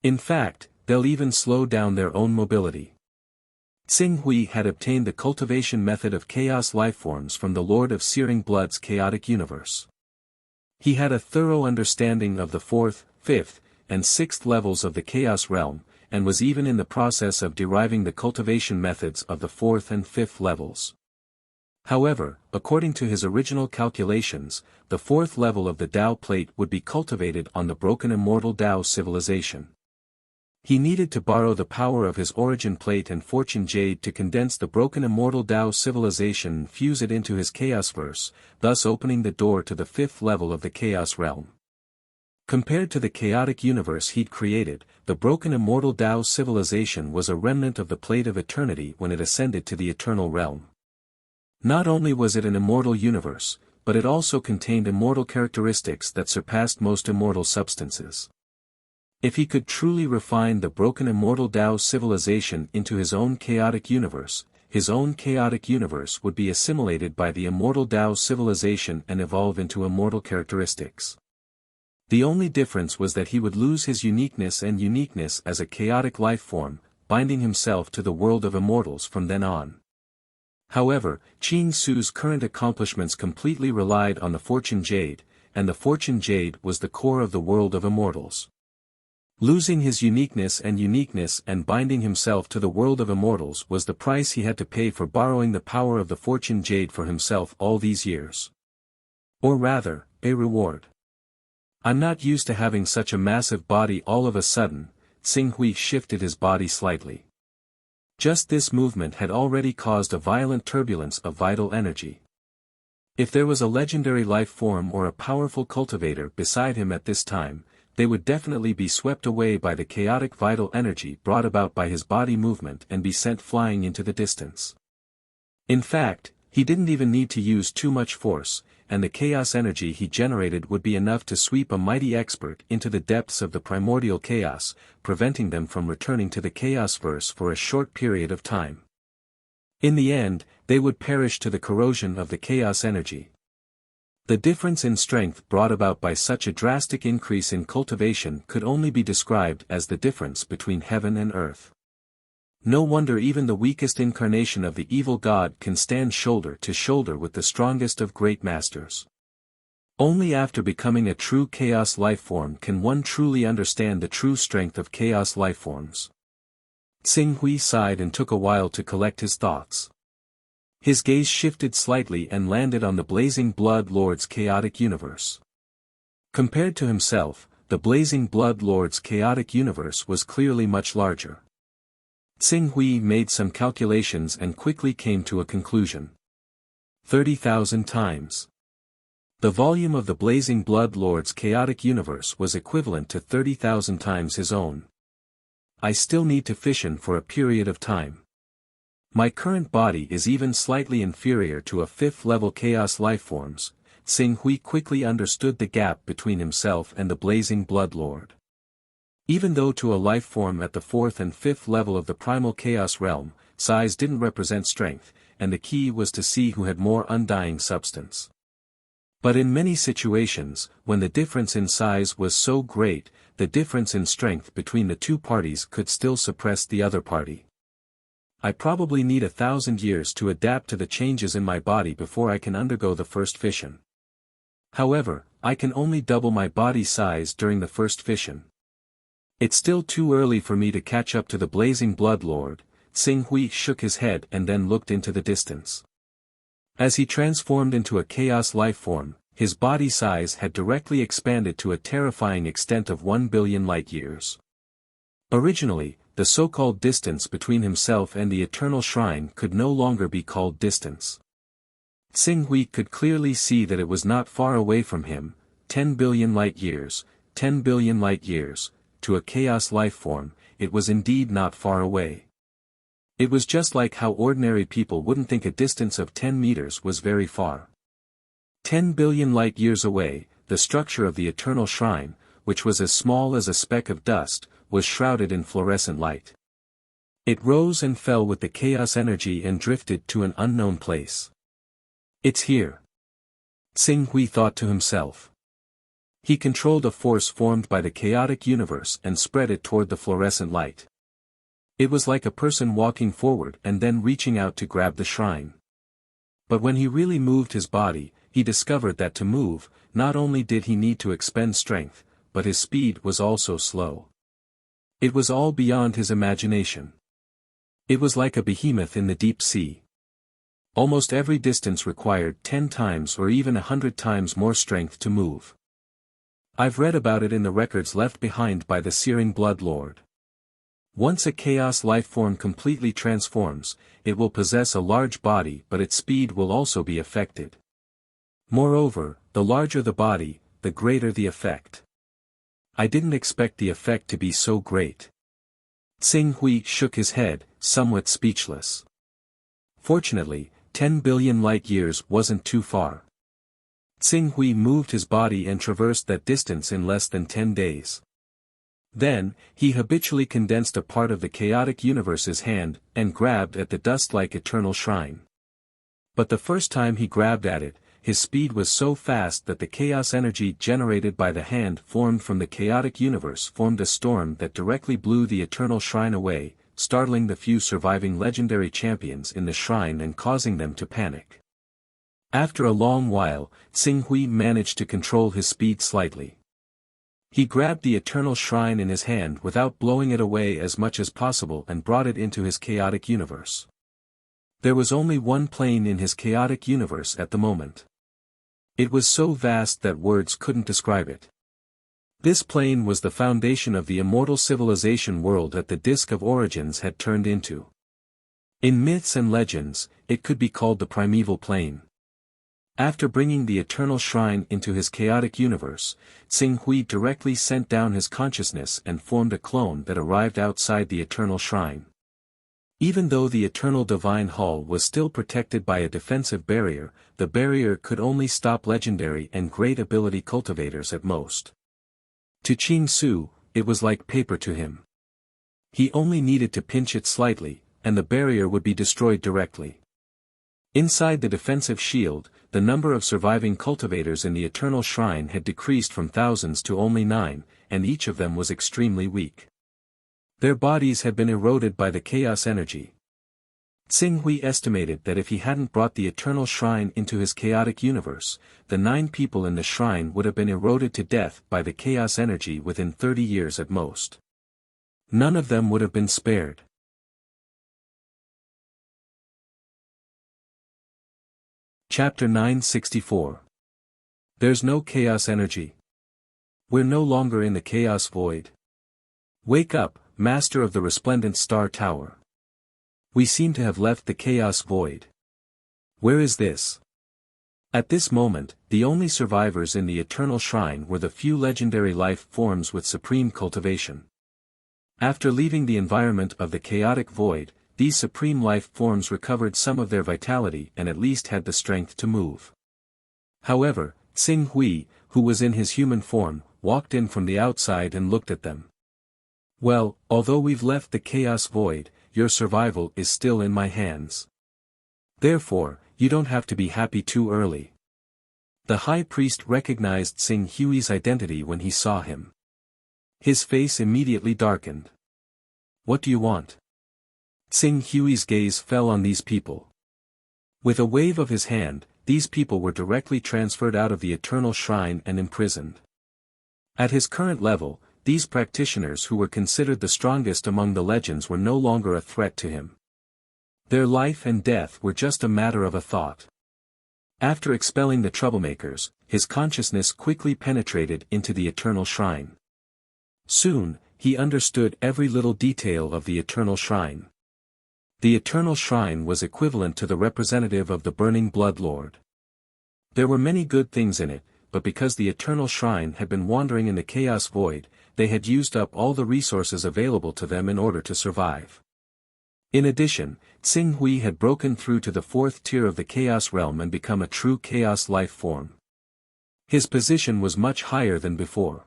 In fact, they'll even slow down their own mobility. Xing Hui had obtained the cultivation method of chaos lifeforms from the Lord of Searing Blood's chaotic universe. He had a thorough understanding of the fourth, fifth, and sixth levels of the chaos realm, and was even in the process of deriving the cultivation methods of the fourth and fifth levels. However, according to his original calculations, the fourth level of the Tao plate would be cultivated on the broken immortal Tao civilization. He needed to borrow the power of his origin plate and fortune jade to condense the broken immortal Tao civilization and fuse it into his chaos verse, thus opening the door to the fifth level of the chaos realm. Compared to the chaotic universe he'd created, the broken immortal Tao civilization was a remnant of the plate of eternity when it ascended to the eternal realm. Not only was it an immortal universe, but it also contained immortal characteristics that surpassed most immortal substances. If he could truly refine the broken immortal Tao civilization into his own chaotic universe would be assimilated by the immortal Tao civilization and evolve into immortal characteristics. The only difference was that he would lose his uniqueness as a chaotic life form, binding himself to the world of immortals from then on. However, Qing Su's current accomplishments completely relied on the Fortune Jade, and the Fortune Jade was the core of the world of immortals. Losing his uniqueness and binding himself to the world of immortals was the price he had to pay for borrowing the power of the Fortune Jade for himself all these years. Or rather, a reward. I'm not used to having such a massive body all of a sudden. Xing Hui shifted his body slightly. Just this movement had already caused a violent turbulence of vital energy. If there was a legendary life form or a powerful cultivator beside him at this time, they would definitely be swept away by the chaotic vital energy brought about by his body movement and be sent flying into the distance. In fact, he didn't even need to use too much force, and the chaos energy he generated would be enough to sweep a mighty expert into the depths of the primordial chaos, preventing them from returning to the chaos-verse for a short period of time. In the end, they would perish to the corrosion of the chaos energy. The difference in strength brought about by such a drastic increase in cultivation could only be described as the difference between heaven and earth. No wonder even the weakest incarnation of the evil god can stand shoulder to shoulder with the strongest of great masters. Only after becoming a true chaos life form can one truly understand the true strength of chaos life forms. Xing Hui sighed and took a while to collect his thoughts. His gaze shifted slightly and landed on the Blazing Blood Lord's chaotic universe. Compared to himself, the Blazing Blood Lord's chaotic universe was clearly much larger. Xing Hui made some calculations and quickly came to a conclusion. 30,000 times. The volume of the Blazing Blood Lord's chaotic universe was equivalent to 30,000 times his own. I still need to fission for a period of time. My current body is even slightly inferior to a 5th-level chaos lifeforms. Xing Hui quickly understood the gap between himself and the Blazing Blood Lord. Even though to a life form at the 4th and 5th level of the primal chaos realm, size didn't represent strength, and the key was to see who had more undying substance. But in many situations, when the difference in size was so great, the difference in strength between the two parties could still suppress the other party. I probably need 1,000 years to adapt to the changes in my body before I can undergo the first fission. However, I can only double my body size during the first fission. It's still too early for me to catch up to the Blazing Blood Lord. Xing Hui shook his head and then looked into the distance. As he transformed into a chaos life form, his body size had directly expanded to a terrifying extent of 1 billion light-years. Originally, the so-called distance between himself and the Eternal Shrine could no longer be called distance. Xing Hui could clearly see that it was not far away from him, 10 billion light-years, 10 billion light-years. To a chaos life form, it was indeed not far away. It was just like how ordinary people wouldn't think a distance of 10 meters was very far. 10 billion light-years away, the structure of the Eternal Shrine, which was as small as a speck of dust, was shrouded in fluorescent light. It rose and fell with the chaos energy and drifted to an unknown place. It's here. Xing Hui thought to himself. He controlled a force formed by the chaotic universe and spread it toward the fluorescent light. It was like a person walking forward and then reaching out to grab the shrine. But when he really moved his body, he discovered that to move, not only did he need to expend strength, but his speed was also slow. It was all beyond his imagination. It was like a behemoth in the deep sea. Almost every distance required 10 times or even 100 times more strength to move. I've read about it in the records left behind by the Searing Blood Lord. Once a chaos life form completely transforms, it will possess a large body, but its speed will also be affected. Moreover, the larger the body, the greater the effect. I didn't expect the effect to be so great. Xing Hui shook his head, somewhat speechless. Fortunately, 10 billion light-years wasn't too far. Xing Hui moved his body and traversed that distance in less than 10 days. Then, he habitually condensed a part of the chaotic universe's hand, and grabbed at the dust-like Eternal Shrine. But the first time he grabbed at it, his speed was so fast that the chaos energy generated by the hand formed from the chaotic universe formed a storm that directly blew the eternal shrine away, startling the few surviving legendary champions in the shrine and causing them to panic. After a long while, Xinghui managed to control his speed slightly. He grabbed the eternal shrine in his hand without blowing it away as much as possible and brought it into his chaotic universe. There was only one plane in his chaotic universe at the moment. It was so vast that words couldn't describe it. This plane was the foundation of the immortal civilization world that the Disk of Origins had turned into. In myths and legends, it could be called the primeval plane. After bringing the eternal shrine into his chaotic universe, Xinghui directly sent down his consciousness and formed a clone that arrived outside the eternal shrine. Even though the eternal divine hall was still protected by a defensive barrier, the barrier could only stop legendary and great ability cultivators at most. To Qing Su, it was like paper to him. He only needed to pinch it slightly, and the barrier would be destroyed directly. Inside the defensive shield, the number of surviving cultivators in the eternal shrine had decreased from thousands to only 9, and each of them was extremely weak. Their bodies had been eroded by the chaos energy. Xinghui estimated that if he hadn't brought the eternal shrine into his chaotic universe, the 9 people in the shrine would have been eroded to death by the chaos energy within 30 years at most. None of them would have been spared. Chapter 964. There's no chaos energy. We're no longer in the chaos void. Wake up, Master of the Resplendent Star Tower. We seem to have left the chaos void. Where is this? At this moment, the only survivors in the eternal shrine were the few legendary life forms with supreme cultivation. After leaving the environment of the chaotic void, these supreme life forms recovered some of their vitality and at least had the strength to move. However, Xinghui, who was in his human form, walked in from the outside and looked at them. Well, although we've left the chaos void, your survival is still in my hands. Therefore, you don't have to be happy too early. The high priest recognized Xinghui's identity when he saw him. His face immediately darkened. What do you want? Xinghui's gaze fell on these people. With a wave of his hand, these people were directly transferred out of the eternal shrine and imprisoned. At his current level, these practitioners who were considered the strongest among the legends were no longer a threat to him. Their life and death were just a matter of a thought. After expelling the troublemakers, his consciousness quickly penetrated into the eternal shrine. Soon, he understood every little detail of the eternal shrine. The eternal shrine was equivalent to the representative of the burning blood lord. There were many good things in it, but because the eternal shrine had been wandering in the chaos void, they had used up all the resources available to them in order to survive. In addition, Xinghui had broken through to the 4th tier of the chaos realm and become a true chaos life form. His position was much higher than before.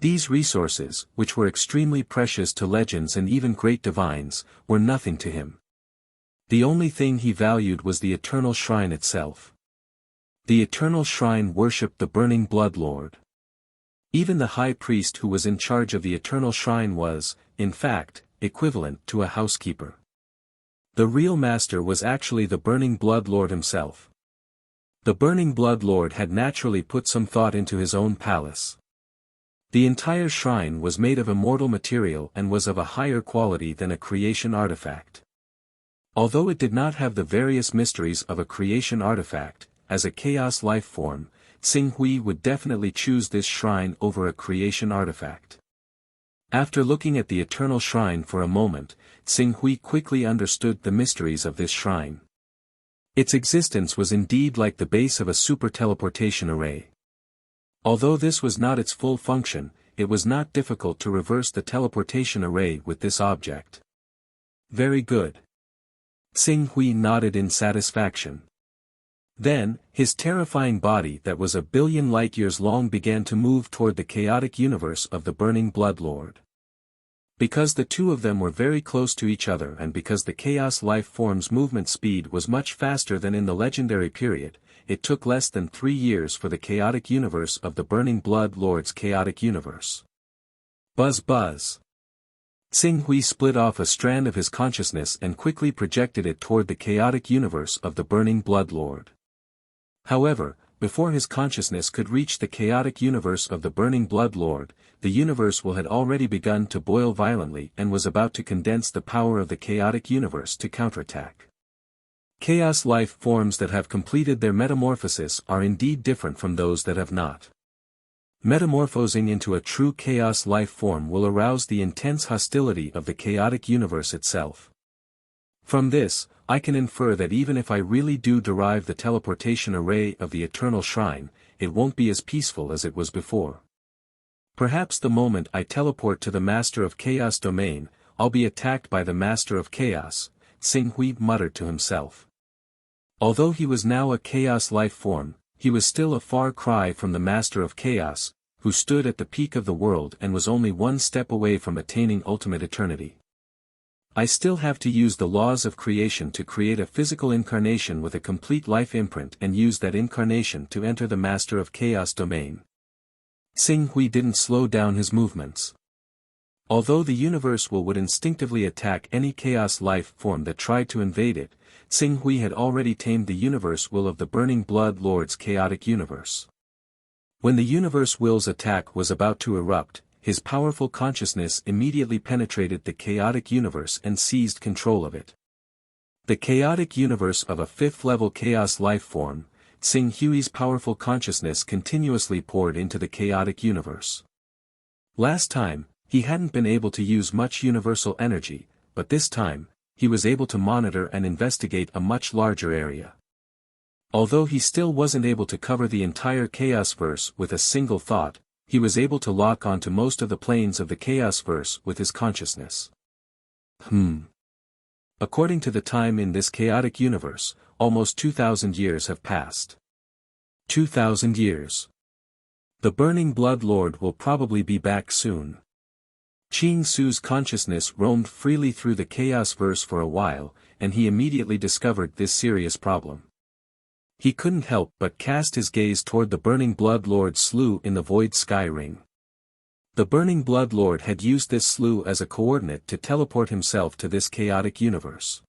These resources, which were extremely precious to legends and even great divines, were nothing to him. The only thing he valued was the eternal shrine itself. The eternal shrine worshipped the burning blood lord. Even the high priest who was in charge of the eternal shrine was, in fact, equivalent to a housekeeper. The real master was actually the burning blood lord himself. The burning blood lord had naturally put some thought into his own palace. The entire shrine was made of immortal material and was of a higher quality than a creation artifact. Although it did not have the various mysteries of a creation artifact, as a chaos life form, Xinghui would definitely choose this shrine over a creation artifact. After looking at the eternal shrine for a moment, Xinghui quickly understood the mysteries of this shrine. Its existence was indeed like the base of a super teleportation array. Although this was not its full function, it was not difficult to reverse the teleportation array with this object. Very good. Xinghui nodded in satisfaction. Then, his terrifying body that was 1 billion light-years long began to move toward the chaotic universe of the burning blood lord. Because the two of them were very close to each other and because the Chaos Life Form's movement speed was much faster than in the legendary period, it took less than 3 years for the chaotic universe of the Burning Blood Lord's chaotic universe. Buzz buzz. Xing Hui split off a strand of his consciousness and quickly projected it toward the chaotic universe of the Burning Blood Lord. However, before his consciousness could reach the chaotic universe of the Burning Blood Lord, the universe had already begun to boil violently and was about to condense the power of the chaotic universe to counterattack. Chaos life forms that have completed their metamorphosis are indeed different from those that have not. Metamorphosing into a true chaos life form will arouse the intense hostility of the chaotic universe itself. From this, I can infer that even if I really do derive the teleportation array of the Eternal Shrine, it won't be as peaceful as it was before. Perhaps the moment I teleport to the Master of Chaos domain, I'll be attacked by the Master of Chaos, Xing Hui muttered to himself. Although he was now a chaos life form, he was still a far cry from the Master of Chaos, who stood at the peak of the world and was only one step away from attaining ultimate eternity. I still have to use the laws of creation to create a physical incarnation with a complete life imprint and use that incarnation to enter the Master of Chaos domain. Xing Hui didn't slow down his movements. Although the universe would instinctively attack any chaos life form that tried to invade it, Xing Hui had already tamed the universe will of the Burning Blood Lord's chaotic universe. When the universe will's attack was about to erupt, his powerful consciousness immediately penetrated the chaotic universe and seized control of it. The chaotic universe of a 5th-level chaos life form, Xing Hui's powerful consciousness continuously poured into the chaotic universe. Last time, he hadn't been able to use much universal energy, but this time, he was able to monitor and investigate a much larger area. Although he still wasn't able to cover the entire Chaosverse with a single thought, he was able to lock onto most of the planes of the Chaosverse with his consciousness. According to the time in this chaotic universe, almost 2,000 years have passed. 2,000 years. The Burning Blood Lord will probably be back soon. Qing Su's consciousness roamed freely through the Chaosverse for a while, and he immediately discovered this serious problem. He couldn't help but cast his gaze toward the Burning Blood Lord's slough in the Void Sky Ring. The Burning Blood Lord had used this slough as a coordinate to teleport himself to this chaotic universe.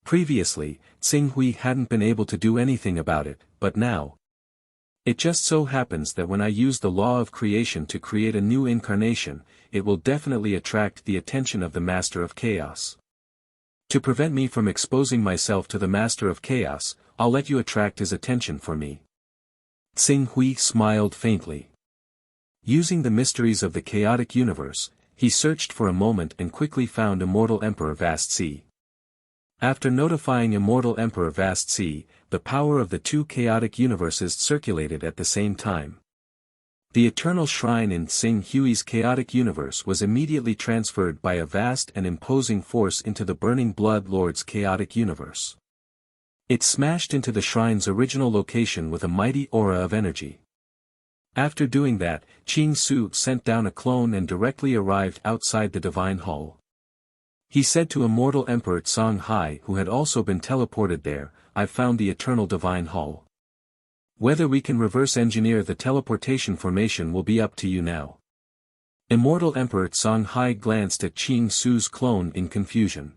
Previously, Xing Hui hadn't been able to do anything about it, but now. It just so happens that when I use the law of creation to create a new incarnation, it will definitely attract the attention of the Master of Chaos. To prevent me from exposing myself to the Master of Chaos, I'll let you attract his attention for me. Xing Hui smiled faintly. Using the mysteries of the chaotic universe, he searched for a moment and quickly found Immortal Emperor Vast Sea. After notifying Immortal Emperor Vast Sea, the power of the two chaotic universes circulated at the same time. The Eternal Shrine in Xing Hui's chaotic universe was immediately transferred by a vast and imposing force into the Burning Blood Lord's chaotic universe. It smashed into the shrine's original location with a mighty aura of energy. After doing that, Qing Su sent down a clone and directly arrived outside the Divine Hall. He said to Immortal Emperor Song Hai, who had also been teleported there, "I've found the Eternal Divine Hall. Whether we can reverse engineer the teleportation formation will be up to you now." Immortal Emperor Song Hai glanced at Qing Su's clone in confusion.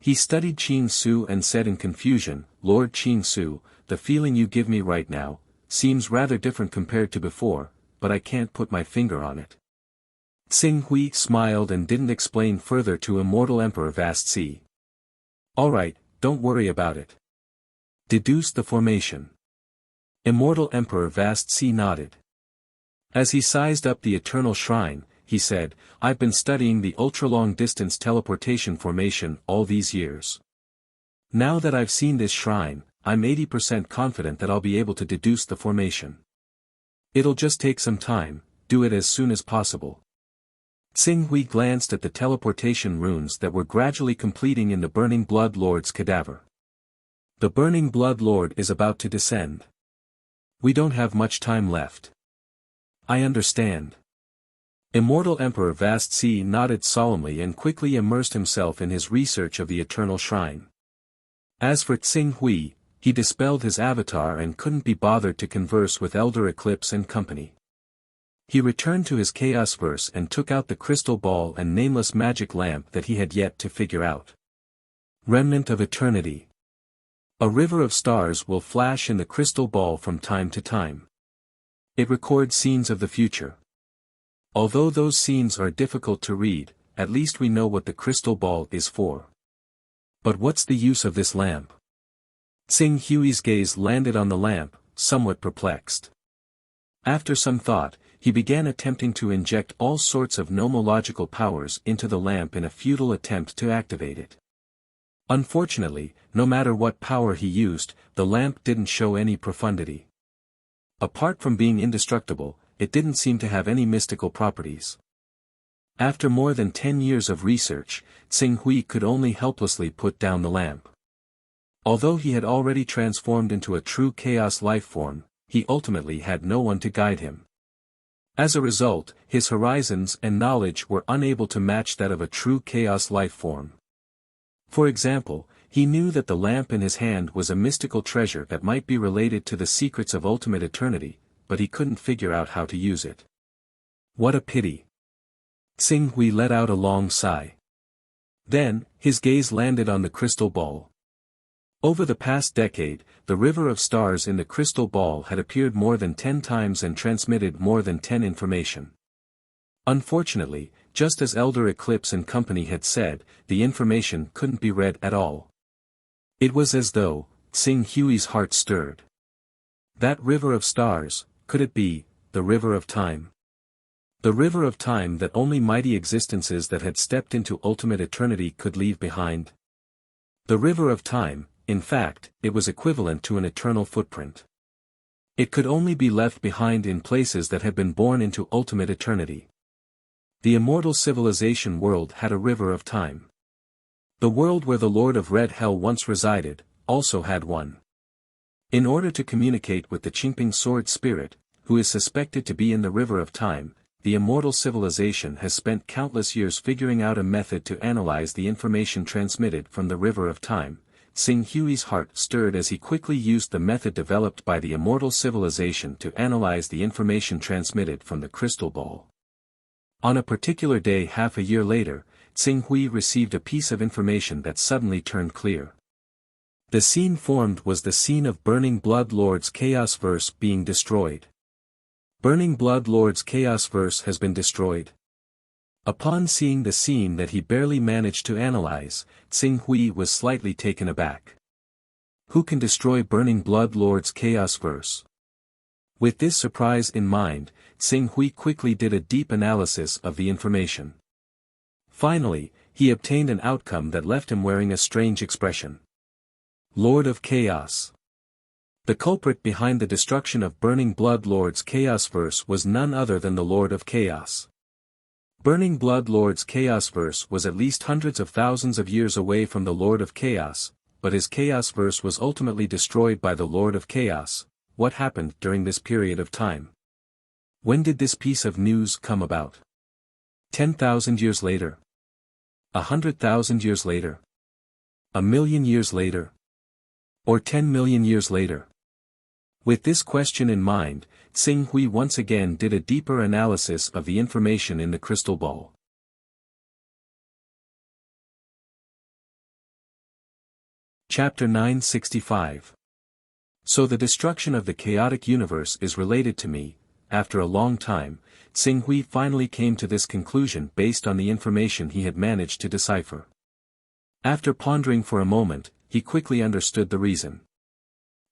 He studied Qing Su and said in confusion, "Lord Qing Su, the feeling you give me right now, seems rather different compared to before, but I can't put my finger on it." Xing Hui smiled and didn't explain further to Immortal Emperor Vast Sea. "Alright, don't worry about it. Deduce the formation." Immortal Emperor Vast Sea nodded. As he sized up the Eternal Shrine, he said, "I've been studying the ultra-long-distance teleportation formation all these years. Now that I've seen this shrine, I'm 80% confident that I'll be able to deduce the formation. It'll just take some time, do it as soon as possible." Xing Hui glanced at the teleportation runes that were gradually completing in the Burning Blood Lord's cadaver. The Burning Blood Lord is about to descend. We don't have much time left. I understand. Immortal Emperor Vast Sea nodded solemnly and quickly immersed himself in his research of the Eternal Shrine. As for Tsing Hui, he dispelled his avatar and couldn't be bothered to converse with Elder Eclipse and company. He returned to his Chaos Verse and took out the crystal ball and nameless magic lamp that he had yet to figure out. Remnant of Eternity. A river of stars will flash in the crystal ball from time to time. It records scenes of the future. Although those scenes are difficult to read, at least we know what the crystal ball is for. But what's the use of this lamp? Tsing Hui's gaze landed on the lamp, somewhat perplexed. After some thought, he began attempting to inject all sorts of nomological powers into the lamp in a futile attempt to activate it. Unfortunately, no matter what power he used, the lamp didn't show any profundity. Apart from being indestructible, it didn't seem to have any mystical properties. After more than 10 years of research, Tsing Hui could only helplessly put down the lamp. Although he had already transformed into a true chaos life form, he ultimately had no one to guide him. As a result, his horizons and knowledge were unable to match that of a true chaos life form. For example, he knew that the lamp in his hand was a mystical treasure that might be related to the secrets of ultimate eternity, but he couldn't figure out how to use it. What a pity. Tsing Hui let out a long sigh. Then, his gaze landed on the crystal ball. Over the past decade, the river of stars in the crystal ball had appeared more than 10 times and transmitted more than 10 information. Unfortunately, just as Elder Eclipse and company had said, the information couldn't be read at all. It was as though, Tsing Hui's heart stirred. That river of stars, could it be, the river of time? The river of time that only mighty existences that had stepped into ultimate eternity could leave behind? The river of time, in fact, it was equivalent to an eternal footprint. It could only be left behind in places that had been born into ultimate eternity. The immortal civilization world had a river of time. The world where the Lord of Red Hell once resided, also had one. In order to communicate with the Qingping Sword Spirit, who is suspected to be in the river of time, the immortal civilization has spent countless years figuring out a method to analyze the information transmitted from the river of time. Tsing Hui's heart stirred as he quickly used the method developed by the immortal civilization to analyze the information transmitted from the crystal ball. On a particular day half a year later, Tsing Hui received a piece of information that suddenly turned clear. The scene formed was the scene of Burning Blood Lord's Chaos Verse being destroyed. Burning Blood Lord's Chaos Verse has been destroyed. Upon seeing the scene that he barely managed to analyze, Tsing Hui was slightly taken aback. Who can destroy Burning Blood Lord's Chaos Verse? With this surprise in mind, Tsing Hui quickly did a deep analysis of the information. Finally, he obtained an outcome that left him wearing a strange expression. Lord of Chaos. The culprit behind the destruction of Burning Blood Lord's Chaos Verse was none other than the Lord of Chaos. Burning Blood Lord's Chaos Verse was at least hundreds of thousands of years away from the Lord of Chaos, but his Chaos Verse was ultimately destroyed by the Lord of Chaos. What happened during this period of time? When did this piece of news come about? 10,000 years later? 100,000 years later? 1,000,000 years later? Or 10 million years later? With this question in mind, Tsing Hui once again did a deeper analysis of the information in the crystal ball. Chapter 965. So the destruction of the chaotic universe is related to me. After a long time, Tsing Hui finally came to this conclusion based on the information he had managed to decipher. After pondering for a moment, he quickly understood the reason.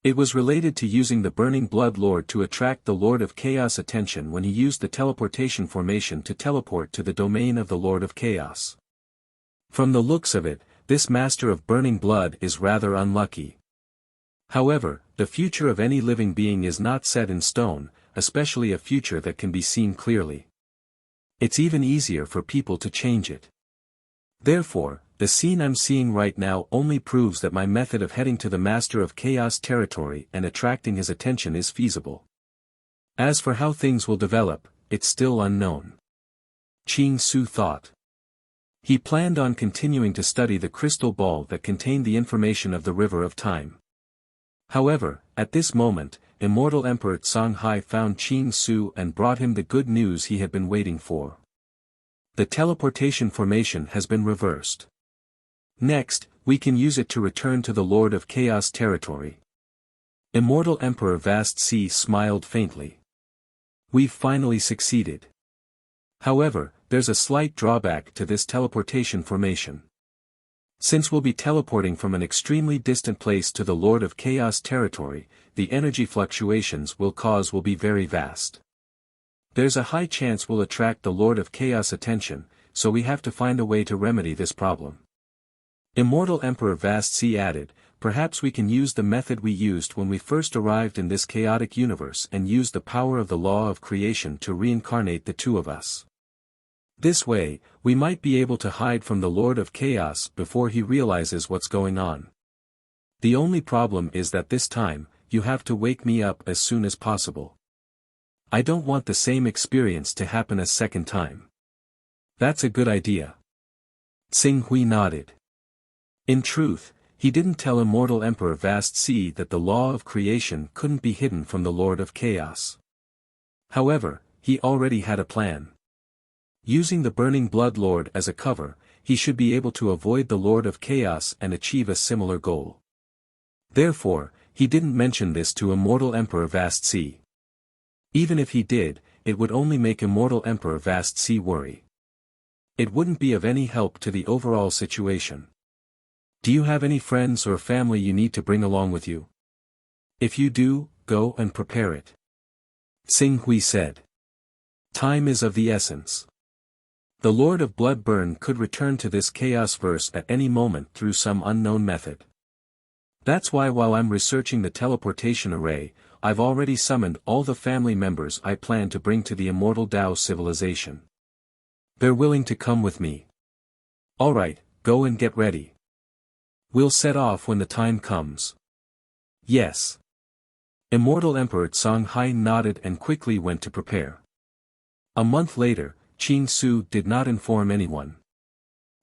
It was related to using the Burning Blood Lord to attract the Lord of Chaos' attention when he used the teleportation formation to teleport to the domain of the Lord of Chaos. From the looks of it, this master of Burning Blood is rather unlucky. However, the future of any living being is not set in stone, especially a future that can be seen clearly. It's even easier for people to change it. Therefore, the scene I'm seeing right now only proves that my method of heading to the Master of Chaos territory and attracting his attention is feasible. As for how things will develop, it's still unknown. Qing Su thought. He planned on continuing to study the crystal ball that contained the information of the River of Time. However, at this moment, Immortal Emperor Songhai found Qing Su and brought him the good news he had been waiting for. The teleportation formation has been reversed. Next, we can use it to return to the Lord of Chaos territory. Immortal Emperor Vast Sea smiled faintly. We've finally succeeded. However, there's a slight drawback to this teleportation formation. Since we'll be teleporting from an extremely distant place to the Lord of Chaos territory, the energy fluctuations will be very vast. There's a high chance we'll attract the Lord of Chaos' attention, so we have to find a way to remedy this problem. Immortal Emperor Vast Sea added, perhaps we can use the method we used when we first arrived in this chaotic universe and use the power of the law of creation to reincarnate the two of us. This way, we might be able to hide from the Lord of Chaos before he realizes what's going on. The only problem is that this time, you have to wake me up as soon as possible. I don't want the same experience to happen a second time. That's a good idea. Xing Hui nodded. In truth, he didn't tell Immortal Emperor Vast Sea that the law of creation couldn't be hidden from the Lord of Chaos. However, he already had a plan. Using the Burning Blood Lord as a cover, he should be able to avoid the Lord of Chaos and achieve a similar goal. Therefore, he didn't mention this to Immortal Emperor Vast Sea. Even if he did, it would only make Immortal Emperor Vast Sea worry. It wouldn't be of any help to the overall situation. Do you have any friends or family you need to bring along with you? If you do, go and prepare it. Xing Hui said. Time is of the essence. The Lord of Bloodburn could return to this chaos verse at any moment through some unknown method. That's why while I'm researching the teleportation array, I've already summoned all the family members I plan to bring to the immortal Tao civilization. They're willing to come with me. Alright, go and get ready. We'll set off when the time comes. Yes. Immortal Emperor Songhai nodded and quickly went to prepare. A month later, Qing Su did not inform anyone.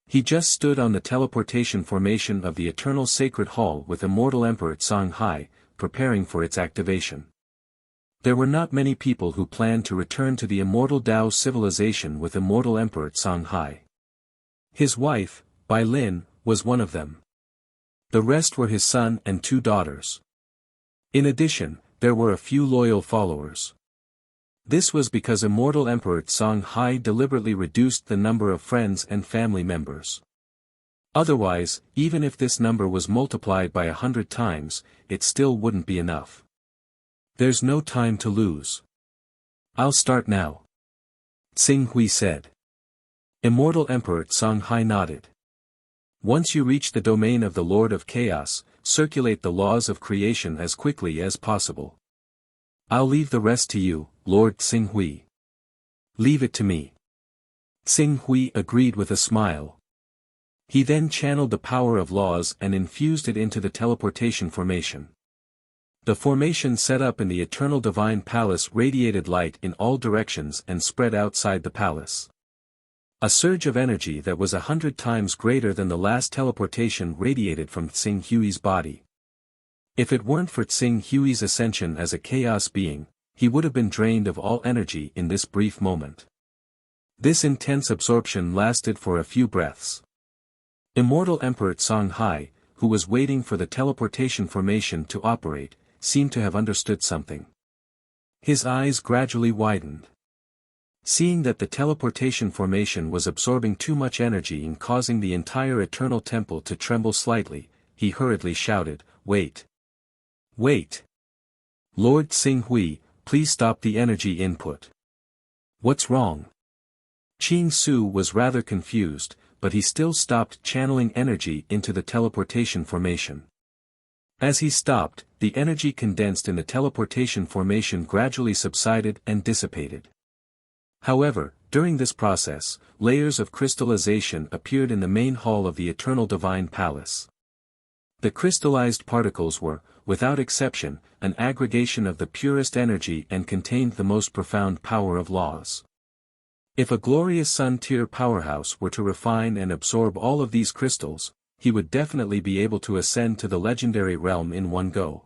He just stood on the teleportation formation of the Eternal Sacred Hall with Immortal Emperor Songhai, preparing for its activation. There were not many people who planned to return to the immortal Tao civilization with Immortal Emperor Songhai. His wife, Bai Lin, was one of them. The rest were his son and 2 daughters. In addition, there were a few loyal followers. This was because Immortal Emperor Songhai deliberately reduced the number of friends and family members. Otherwise, even if this number was multiplied by 100 times, it still wouldn't be enough. There's no time to lose. I'll start now. Xing Hui said. Immortal Emperor Songhai nodded. Once you reach the domain of the Lord of Chaos, circulate the laws of creation as quickly as possible. I'll leave the rest to you, Lord Xing Hui. Leave it to me. Xing Hui agreed with a smile. He then channeled the power of laws and infused it into the teleportation formation. The formation set up in the Eternal Divine Palace radiated light in all directions and spread outside the palace. A surge of energy that was 100 times greater than the last teleportation radiated from Xing Hui's body. If it weren't for Xing Hui's ascension as a chaos being, he would have been drained of all energy in this brief moment. This intense absorption lasted for a few breaths. Immortal Emperor Songhai, who was waiting for the teleportation formation to operate, seemed to have understood something. His eyes gradually widened. Seeing that the teleportation formation was absorbing too much energy and causing the entire Eternal Temple to tremble slightly, he hurriedly shouted, "Wait! Wait! Lord Xing Hui, please stop the energy input." What's wrong? Qing Su was rather confused, but he still stopped channeling energy into the teleportation formation. As he stopped, the energy condensed in the teleportation formation gradually subsided and dissipated. However, during this process, layers of crystallization appeared in the main hall of the Eternal Divine Palace. The crystallized particles were, without exception, an aggregation of the purest energy and contained the most profound power of laws. If a glorious sun-tier powerhouse were to refine and absorb all of these crystals, he would definitely be able to ascend to the legendary realm in one go.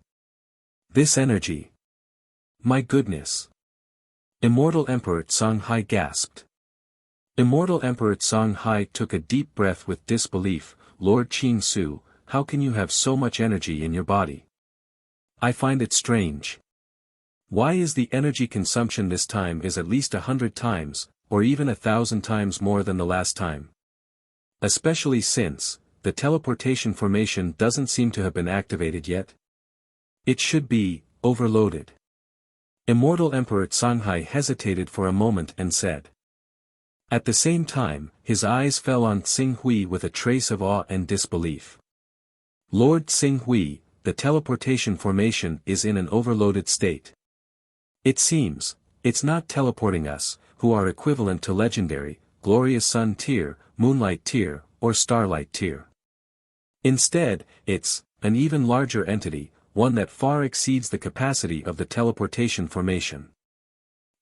This energy! My goodness! Immortal Emperor Songhai gasped. Immortal Emperor Songhai took a deep breath with disbelief. Lord Qing Su, how can you have so much energy in your body? I find it strange. Why is the energy consumption this time is at least 100 times, or even 1,000 times more than the last time? Especially since, the teleportation formation doesn't seem to have been activated yet. It should be, overloaded. Immortal Emperor Songhai hesitated for a moment and said. At the same time, his eyes fell on Xing Hui with a trace of awe and disbelief. Lord Xing Hui, the teleportation formation is in an overloaded state. It seems, it's not teleporting us, who are equivalent to legendary, glorious sun tier, moonlight tier, or starlight tier. Instead, it's an even larger entity, one that far exceeds the capacity of the teleportation formation.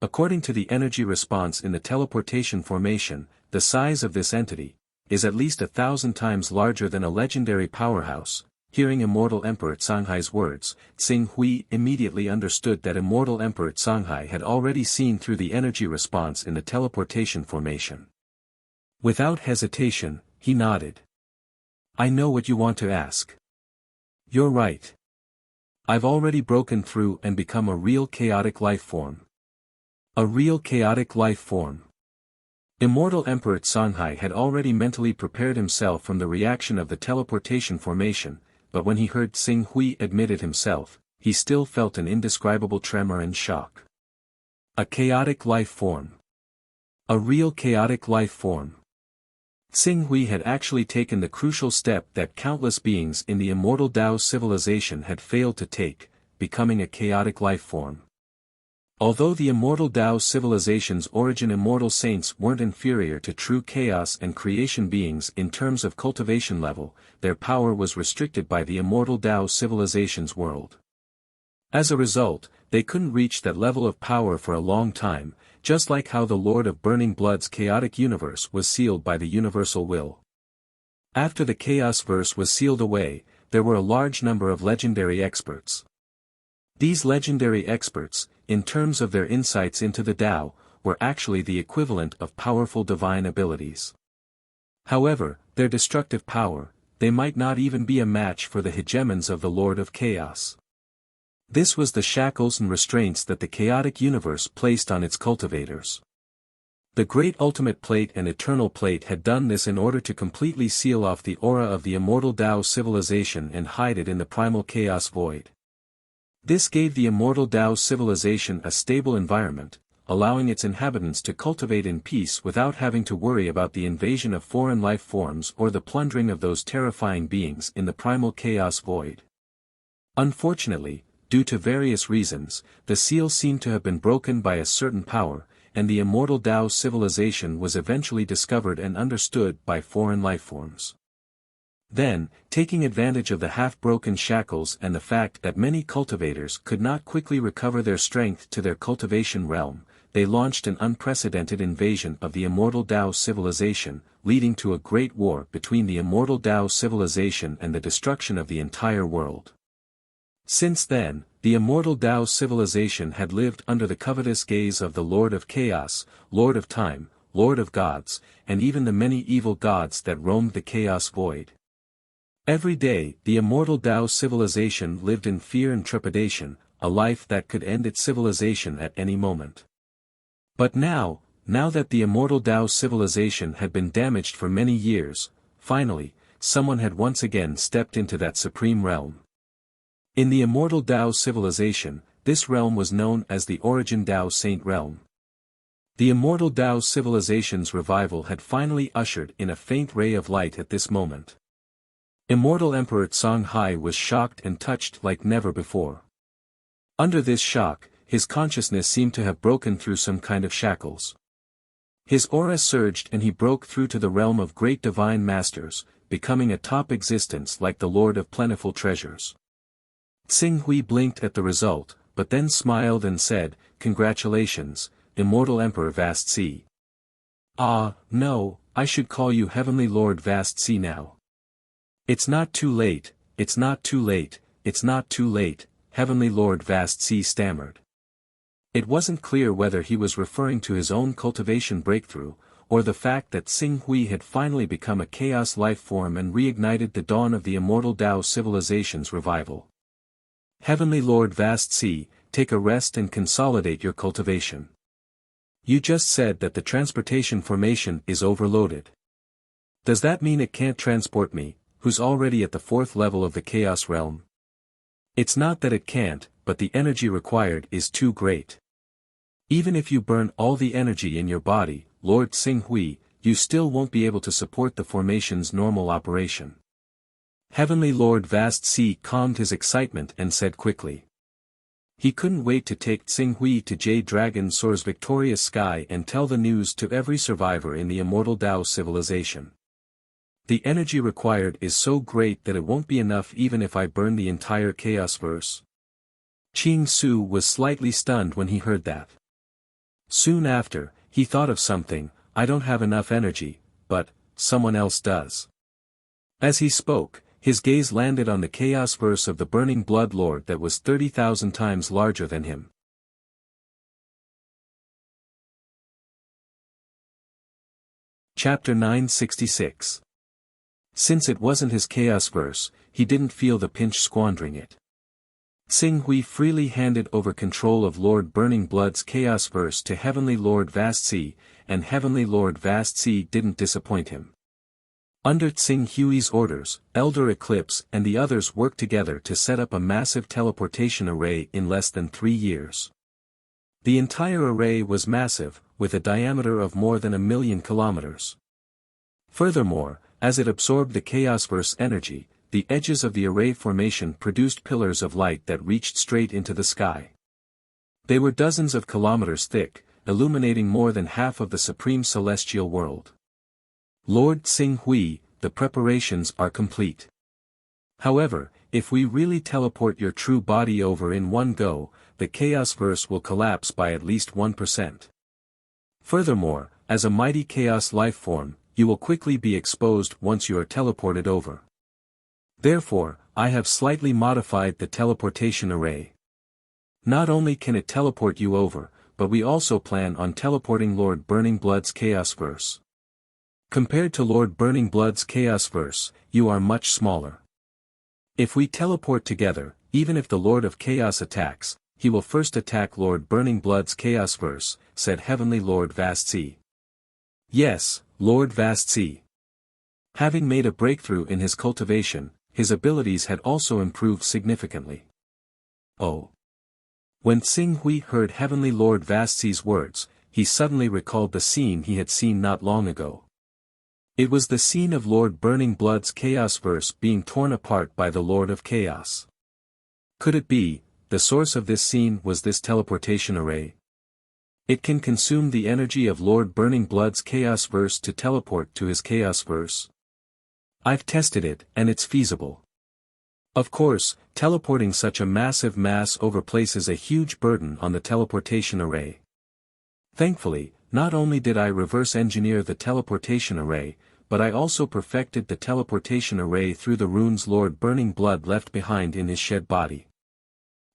According to the energy response in the teleportation formation, the size of this entity is at least 1,000 times larger than a legendary powerhouse. Hearing Immortal Emperor Songhai's words, Xing Hui immediately understood that Immortal Emperor Songhai had already seen through the energy response in the teleportation formation. Without hesitation, he nodded. I know what you want to ask. You're right. I've already broken through and become a real chaotic life form. A real chaotic life form. Immortal Emperor Songhai had already mentally prepared himself from the reaction of the teleportation formation, but when he heard Xing Hui admit it himself, he still felt an indescribable tremor and shock. A chaotic life form. A real chaotic life form. Xing Hui had actually taken the crucial step that countless beings in the immortal Tao civilization had failed to take, becoming a chaotic life form. Although the immortal Tao civilization's origin immortal saints weren't inferior to true chaos and creation beings in terms of cultivation level, their power was restricted by the immortal Tao civilization's world. As a result, they couldn't reach that level of power for a long time, just like how the Lord of Burning Blood's chaotic universe was sealed by the universal will. After the chaos verse was sealed away, there were a large number of legendary experts. These legendary experts, in terms of their insights into the Tao, were actually the equivalent of powerful divine abilities. However, their destructive power, they might not even be a match for the hegemons of the Lord of Chaos. This was the shackles and restraints that the chaotic universe placed on its cultivators. The Great Ultimate Plate and Eternal Plate had done this in order to completely seal off the aura of the immortal Tao civilization and hide it in the primal chaos void. This gave the immortal Tao civilization a stable environment, allowing its inhabitants to cultivate in peace without having to worry about the invasion of foreign life forms or the plundering of those terrifying beings in the primal chaos void. Unfortunately, due to various reasons, the seal seemed to have been broken by a certain power, and the immortal Tao civilization was eventually discovered and understood by foreign life forms. Then, taking advantage of the half-broken shackles and the fact that many cultivators could not quickly recover their strength to their cultivation realm, they launched an unprecedented invasion of the immortal Tao civilization, leading to a great war between the immortal Tao civilization and the destruction of the entire world. Since then, the immortal Tao civilization had lived under the covetous gaze of the Lord of Chaos, Lord of Time, Lord of Gods, and even the many evil gods that roamed the chaos void. Every day, the immortal Tao civilization lived in fear and trepidation, a life that could end its civilization at any moment. But now that the immortal Tao civilization had been damaged for many years, finally, someone had once again stepped into that supreme realm. In the immortal Tao civilization, this realm was known as the Origin Tao Saint Realm. The immortal Tao civilization's revival had finally ushered in a faint ray of light at this moment. Immortal Emperor Songhai was shocked and touched like never before. Under this shock, his consciousness seemed to have broken through some kind of shackles. His aura surged and he broke through to the realm of great divine masters, becoming a top existence like the Lord of Plentiful Treasures. Xing Hui blinked at the result, but then smiled and said, "Congratulations, Immortal Emperor Vast Sea. Ah, no, I should call you Heavenly Lord Vast Sea now. It's not too late, it's not too late, it's not too late, Heavenly Lord Vast Sea stammered. It wasn't clear whether he was referring to his own cultivation breakthrough, or the fact that Xing Hui had finally become a chaos life form and reignited the dawn of the immortal Tao civilization's revival. Heavenly Lord Vast Sea, take a rest and consolidate your cultivation. You just said that the transportation formation is overloaded. Does that mean it can't transport me, who's already at the 4th level of the chaos realm? It's not that it can't, but the energy required is too great. Even if you burn all the energy in your body, Lord Xing Hui, you still won't be able to support the formation's normal operation. Heavenly Lord Vast Sea calmed his excitement and said quickly. He couldn't wait to take Xing Hui to Jade Dragon Soar's victorious sky and tell the news to every survivor in the immortal Tao civilization. The energy required is so great that it won't be enough even if I burn the entire chaos verse. Qing Su was slightly stunned when he heard that. Soon after, he thought of something. I don't have enough energy, but someone else does. As he spoke, his gaze landed on the chaos verse of the burning blood lord that was 30,000 times larger than him. Chapter 966. Since it wasn't his chaos verse, he didn't feel the pinch squandering it. Xing Hui freely handed over control of Lord Burning Blood's chaos verse to Heavenly Lord Vast Sea, and Heavenly Lord Vast Sea didn't disappoint him. Under Xing Hui's orders, Elder Eclipse and the others worked together to set up a massive teleportation array in less than 3 years. The entire array was massive, with a diameter of more than 1,000,000 kilometers. Furthermore, as it absorbed the Chaosverse energy, the edges of the array formation produced pillars of light that reached straight into the sky. They were dozens of kilometers thick, illuminating more than half of the supreme celestial world. Lord Xing Hui, the preparations are complete. However, if we really teleport your true body over in one go, the Chaosverse will collapse by at least 1%. Furthermore, as a mighty chaos life form, you will quickly be exposed once you are teleported over. Therefore, I have slightly modified the teleportation array. Not only can it teleport you over, but we also plan on teleporting Lord Burning Blood's Chaosverse. Compared to Lord Burning Blood's Chaosverse, you are much smaller. If we teleport together, even if the Lord of Chaos attacks, he will first attack Lord Burning Blood's Chaosverse, said Heavenly Lord Vast Sea. Yes, Lord Vast Sea. Having made a breakthrough in his cultivation, his abilities had also improved significantly. Oh. When Xing Hui heard Heavenly Lord Vast Sea's words, he suddenly recalled the scene he had seen not long ago. It was the scene of Lord Burning Blood's Chaosverse being torn apart by the Lord of Chaos. Could it be, the source of this scene was this teleportation array? It can consume the energy of Lord Burning Blood's Chaosverse to teleport to his Chaosverse. I've tested it, and it's feasible. Of course, teleporting such a massive mass over places a huge burden on the teleportation array. Thankfully, not only did I reverse engineer the teleportation array, but I also perfected the teleportation array through the runes Lord Burning Blood left behind in his shed body.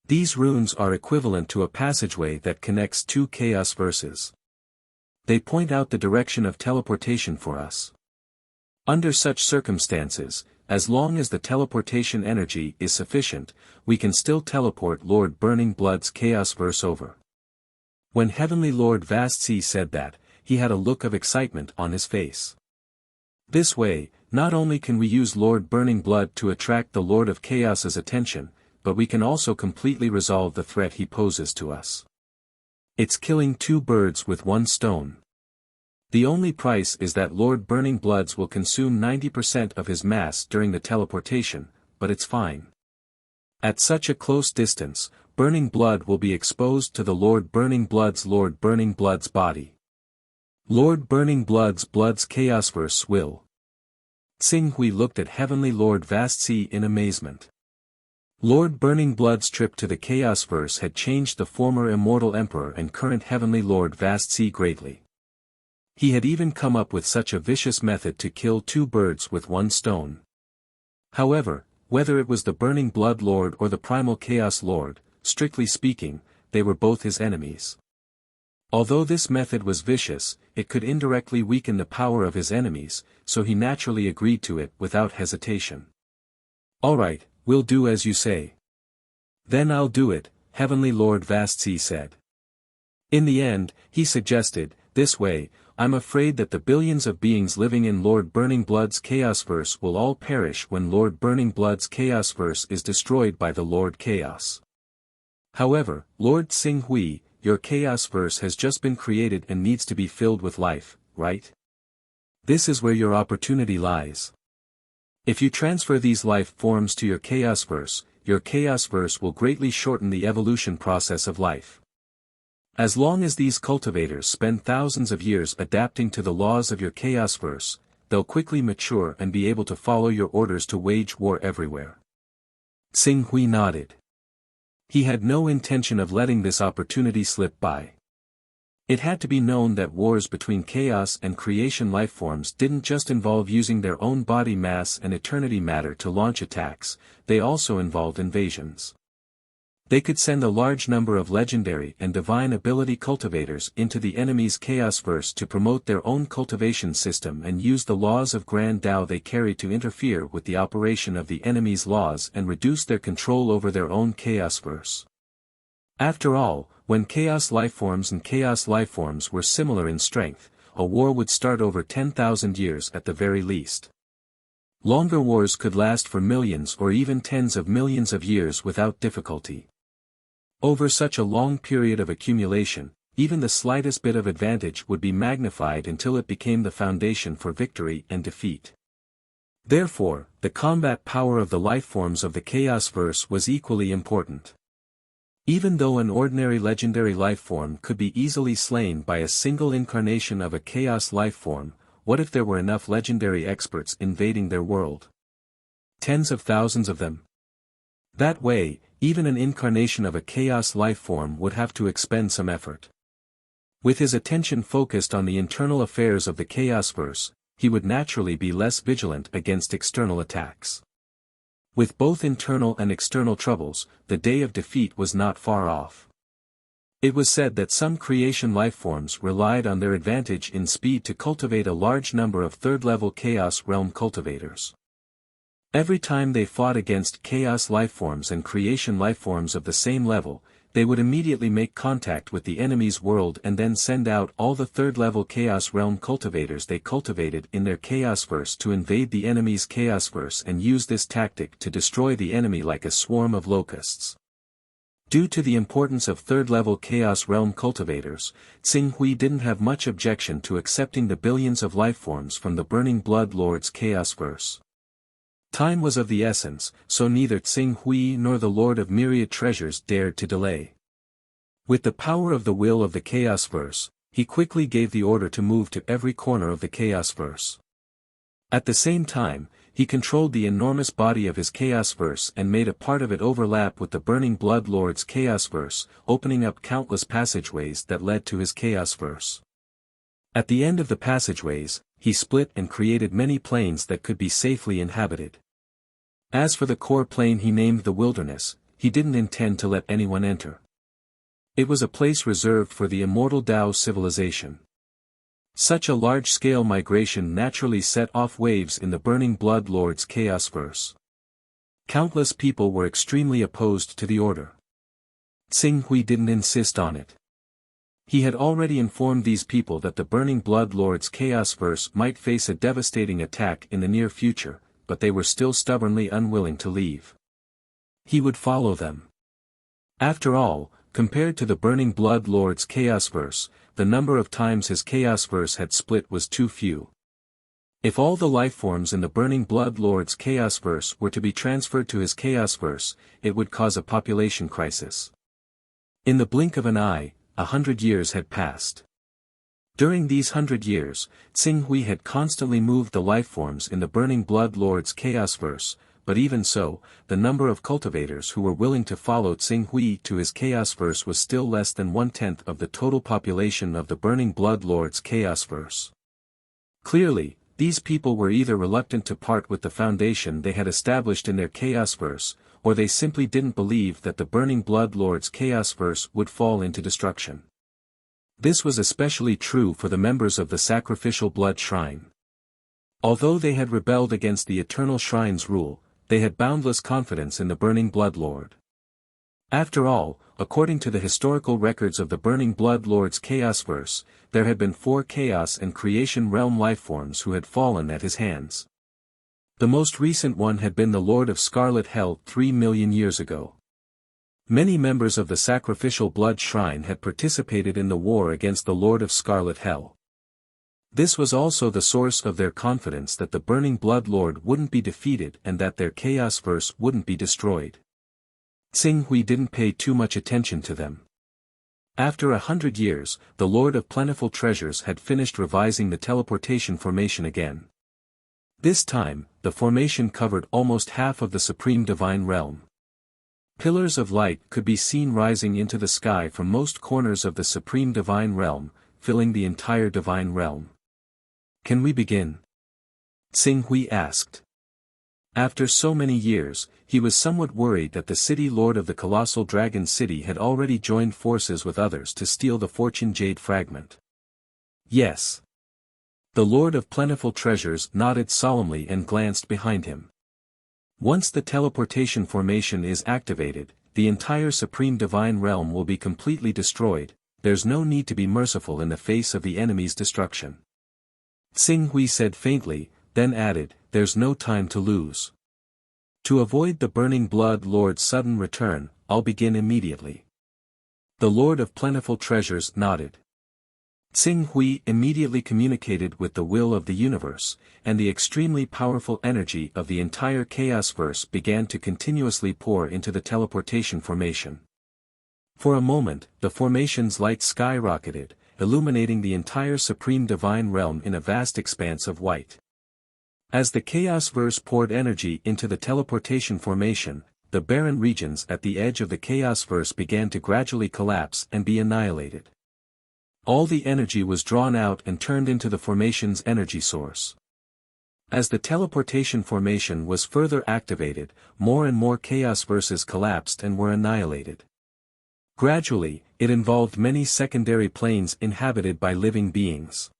These runes are equivalent to a passageway that connects 2 chaos verses. They point out the direction of teleportation for us. Under such circumstances, as long as the teleportation energy is sufficient, we can still teleport Lord Burning Blood's Chaosverse over. When Heavenly Lord Vast Sea said that, he had a look of excitement on his face. This way, not only can we use Lord Burning Blood to attract the Lord of Chaos's attention, but we can also completely resolve the threat he poses to us. It's killing 2 birds with 1 stone. The only price is that Lord Burning Bloods will consume 90% of his mass during the teleportation, but it's fine. At such a close distance, Burning Blood will be exposed to the Lord Burning Blood's body. Lord Burning Blood's Chaosverse will. Xing Hui looked at Heavenly Lord Vast Sea in amazement. Lord Burning Blood's trip to the Chaosverse had changed the former Immortal Emperor and current Heavenly Lord Vast Sea greatly. He had even come up with such a vicious method to kill two birds with one stone. However, whether it was the Burning Blood Lord or the Primal Chaos Lord, strictly speaking, they were both his enemies. Although this method was vicious, it could indirectly weaken the power of his enemies, so he naturally agreed to it without hesitation. "Alright, we'll do as you say." "Then I'll do it," Heavenly Lord Vastsi said. In the end, he suggested, "This way, I'm afraid that the billions of beings living in Lord Burning Blood's Chaosverse will all perish when Lord Burning Blood's Chaosverse is destroyed by the Lord Chaos. However, Lord Xing Hui, your Chaosverse has just been created and needs to be filled with life, right? This is where your opportunity lies. If you transfer these life forms to your Chaosverse will greatly shorten the evolution process of life. As long as these cultivators spend thousands of years adapting to the laws of your Chaosverse, they'll quickly mature and be able to follow your orders to wage war everywhere." Xing Hui nodded. He had no intention of letting this opportunity slip by. It had to be known that wars between chaos and creation lifeforms didn't just involve using their own body mass and eternity matter to launch attacks, they also involved invasions. They could send a large number of legendary and divine ability cultivators into the enemy's Chaosverse to promote their own cultivation system and use the laws of Grand Tao they carry to interfere with the operation of the enemy's laws and reduce their control over their own Chaosverse. After all, when chaos lifeforms and chaos lifeforms were similar in strength, a war would start over 10,000 years at the very least. Longer wars could last for millions or even tens of millions of years without difficulty. Over such a long period of accumulation, even the slightest bit of advantage would be magnified until it became the foundation for victory and defeat. Therefore, the combat power of the lifeforms of the Chaosverse was equally important. Even though an ordinary legendary lifeform could be easily slain by a single incarnation of a chaos lifeform, what if there were enough legendary experts invading their world? Tens of thousands of them. That way, even an incarnation of a chaos lifeform would have to expend some effort. With his attention focused on the internal affairs of the Chaosverse, he would naturally be less vigilant against external attacks. With both internal and external troubles, the day of defeat was not far off. It was said that some creation lifeforms relied on their advantage in speed to cultivate a large number of third-level Chaos Realm cultivators. Every time they fought against Chaos lifeforms and creation lifeforms of the same level, they would immediately make contact with the enemy's world and then send out all the third-level Chaos Realm cultivators they cultivated in their Chaosverse to invade the enemy's Chaosverse and use this tactic to destroy the enemy like a swarm of locusts. Due to the importance of third-level Chaos Realm cultivators, Xing Hui didn't have much objection to accepting the billions of lifeforms from the Burning Blood Lord's Chaosverse. Time was of the essence, so neither Xing Hui nor the Lord of Myriad Treasures dared to delay. With the power of the will of the Chaosverse, he quickly gave the order to move to every corner of the Chaosverse. At the same time, he controlled the enormous body of his Chaosverse and made a part of it overlap with the Burning Blood Lord's Chaosverse, opening up countless passageways that led to his Chaosverse. At the end of the passageways, he split and created many planes that could be safely inhabited. As for the core plane he named the Wilderness, he didn't intend to let anyone enter. It was a place reserved for the immortal Tao civilization. Such a large-scale migration naturally set off waves in the Burning Blood Lord's Chaosverse. Countless people were extremely opposed to the order. Xing Hui didn't insist on it. He had already informed these people that the Burning Blood Lord's Chaosverse might face a devastating attack in the near future, but they were still stubbornly unwilling to leave. He would follow them. After all, compared to the Burning Blood Lord's Chaosverse, the number of times his Chaosverse had split was too few. If all the lifeforms in the Burning Blood Lord's Chaosverse were to be transferred to his Chaosverse, it would cause a population crisis. In the blink of an eye, 100 years had passed. During these 100 years, Xing Hui had constantly moved the lifeforms in the Burning Blood Lord's Chaosverse, but even so, the number of cultivators who were willing to follow Tsing Hui to his Chaos Verse was still less than 1/10 of the total population of the Burning Blood Lord's Chaos Verse. Clearly, these people were either reluctant to part with the foundation they had established in their Chaos Verse, or they simply didn't believe that the Burning Blood Lord's Chaos Verse would fall into destruction. This was especially true for the members of the Sacrificial Blood Shrine. Although they had rebelled against the Eternal Shrine's rule, they had boundless confidence in the Burning Blood Lord. After all, according to the historical records of the Burning Blood Lord's Chaos Verse, there had been 4 Chaos and Creation Realm lifeforms who had fallen at his hands. The most recent one had been the Lord of Scarlet Hell 3 million years ago. Many members of the Sacrificial Blood Shrine had participated in the war against the Lord of Scarlet Hell. This was also the source of their confidence that the Burning Blood Lord wouldn't be defeated and that their Chaos Verse wouldn't be destroyed. Tsing Hui didn't pay too much attention to them. After 100 years, the Lord of Plentiful Treasures had finished revising the teleportation formation again. This time, the formation covered almost half of the Supreme Divine Realm. Pillars of light could be seen rising into the sky from most corners of the Supreme Divine Realm, filling the entire Divine Realm. "Can we begin?" Tsing Hui asked. After so many years, he was somewhat worried that the city lord of the colossal dragon city had already joined forces with others to steal the Fortune Jade fragment. Yes. The Lord of Plentiful Treasures nodded solemnly and glanced behind him. Once the teleportation formation is activated, the entire Supreme Divine Realm will be completely destroyed. There's no need to be merciful in the face of the enemy's destruction. Tsing Hui said faintly, then added, "There's no time to lose. To avoid the Burning Blood Lord's sudden return, I'll begin immediately." The Lord of Plentiful Treasures nodded. Tsing Hui immediately communicated with the will of the universe, and the extremely powerful energy of the entire Chaos Verse began to continuously pour into the teleportation formation. For a moment, the formation's light skyrocketed, illuminating the entire Supreme Divine Realm in a vast expanse of white. As the Chaos Verse poured energy into the teleportation formation, the barren regions at the edge of the Chaos Verse began to gradually collapse and be annihilated. All the energy was drawn out and turned into the formation's energy source. As the teleportation formation was further activated, more and more Chaos Verses collapsed and were annihilated. Gradually, it involved many secondary planes inhabited by living beings.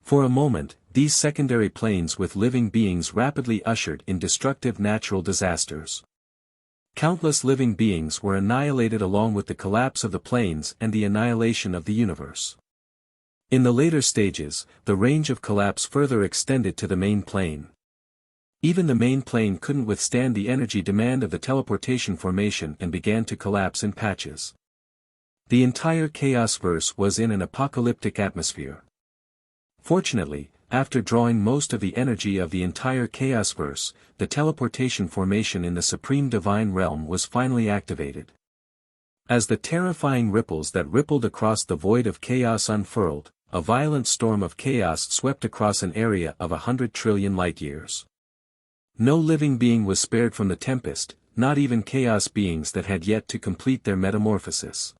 For a moment, these secondary planes with living beings rapidly ushered in destructive natural disasters. Countless living beings were annihilated along with the collapse of the planes and the annihilation of the universe. In the later stages, the range of collapse further extended to the main plane. Even the main plane couldn't withstand the energy demand of the teleportation formation and began to collapse in patches. The entire Chaos Verse was in an apocalyptic atmosphere. Fortunately, after drawing most of the energy of the entire Chaos Verse, the teleportation formation in the Supreme Divine Realm was finally activated. As the terrifying ripples that rippled across the void of chaos unfurled, a violent storm of chaos swept across an area of 100 trillion light-years. No living being was spared from the tempest, not even chaos beings that had yet to complete their metamorphosis.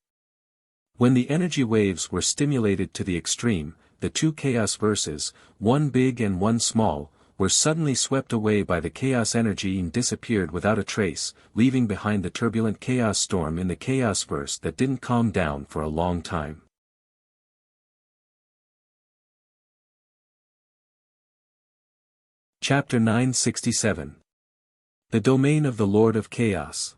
When the energy waves were stimulated to the extreme, the 2 Chaos Verses, one big and one small, were suddenly swept away by the chaos energy and disappeared without a trace, leaving behind the turbulent chaos storm in the Chaos Verse that didn't calm down for a long time. Chapter 967. The Domain of the Lord of Chaos.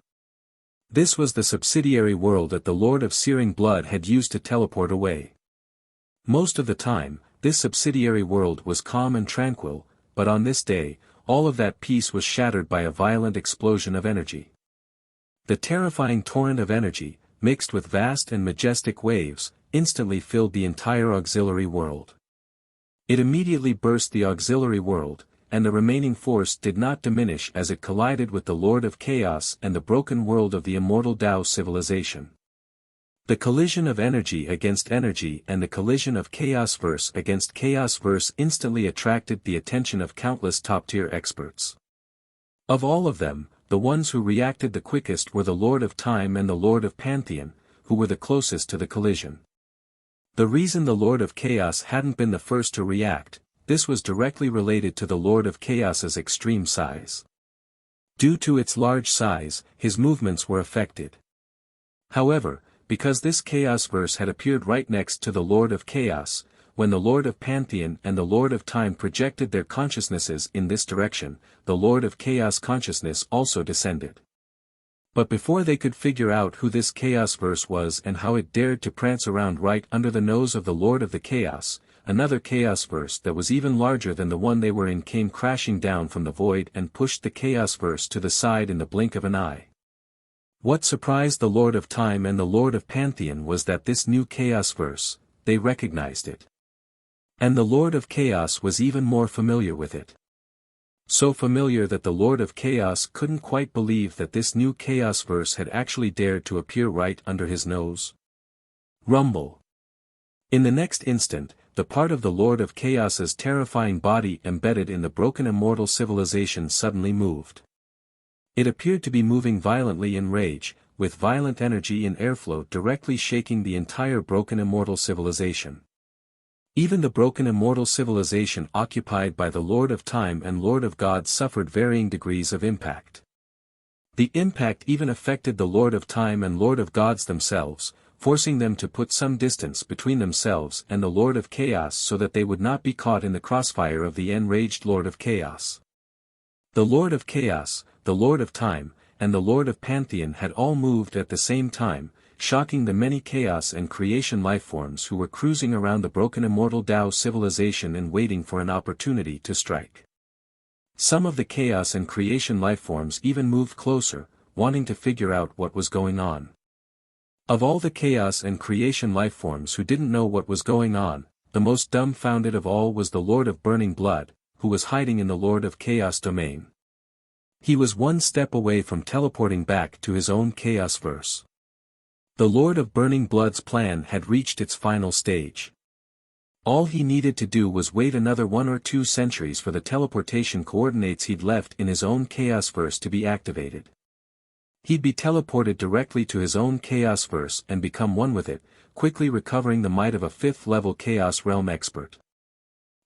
This was the subsidiary world that the Lord of Searing Blood had used to teleport away. Most of the time, this subsidiary world was calm and tranquil, but on this day, all of that peace was shattered by a violent explosion of energy. The terrifying torrent of energy, mixed with vast and majestic waves, instantly filled the entire auxiliary world. It immediately burst the auxiliary world, and the remaining force did not diminish as it collided with the Lord of Chaos and the broken world of the immortal Tao civilization. The collision of energy against energy and the collision of Chaos Verse against Chaos Verse instantly attracted the attention of countless top-tier experts. Of all of them, the ones who reacted the quickest were the Lord of Time and the Lord of Pantheon, who were the closest to the collision. The reason the Lord of Chaos hadn't been the first to react, this was directly related to the Lord of Chaos's extreme size. Due to its large size, his movements were affected. However, because this Chaos verse had appeared right next to the Lord of Chaos, when the Lord of Pantheon and the Lord of Time projected their consciousnesses in this direction, the Lord of Chaos consciousness also descended. But before they could figure out who this Chaos verse was and how it dared to prance around right under the nose of the Lord of the Chaos, another Chaos verse that was even larger than the one they were in came crashing down from the void and pushed the Chaos verse to the side in the blink of an eye. What surprised the Lord of Time and the Lord of Pantheon was that this new Chaos verse, they recognized it. And the Lord of Chaos was even more familiar with it. So familiar that the Lord of Chaos couldn't quite believe that this new Chaos verse had actually dared to appear right under his nose. Rumble. In the next instant, the part of the Lord of Chaos's terrifying body embedded in the broken immortal civilization suddenly moved. It appeared to be moving violently in rage, with violent energy and airflow directly shaking the entire broken immortal civilization. Even the broken immortal civilization occupied by the Lord of Time and Lord of God suffered varying degrees of impact. The impact even affected the Lord of Time and Lord of Gods themselves, forcing them to put some distance between themselves and the Lord of Chaos so that they would not be caught in the crossfire of the enraged Lord of Chaos. The Lord of Chaos, the Lord of Time, and the Lord of Pantheon had all moved at the same time, shocking the many chaos and creation lifeforms who were cruising around the broken immortal Tao civilization and waiting for an opportunity to strike. Some of the chaos and creation lifeforms even moved closer, wanting to figure out what was going on. Of all the chaos and creation lifeforms who didn't know what was going on, the most dumbfounded of all was the Lord of Burning Blood, who was hiding in the Lord of Chaos domain. He was one step away from teleporting back to his own Chaos verse. The Lord of Burning Blood's plan had reached its final stage. All he needed to do was wait another 1 or 2 centuries for the teleportation coordinates he'd left in his own Chaos verse to be activated. He'd be teleported directly to his own Chaos verse and become one with it, quickly recovering the might of a 5th-level Chaos Realm expert.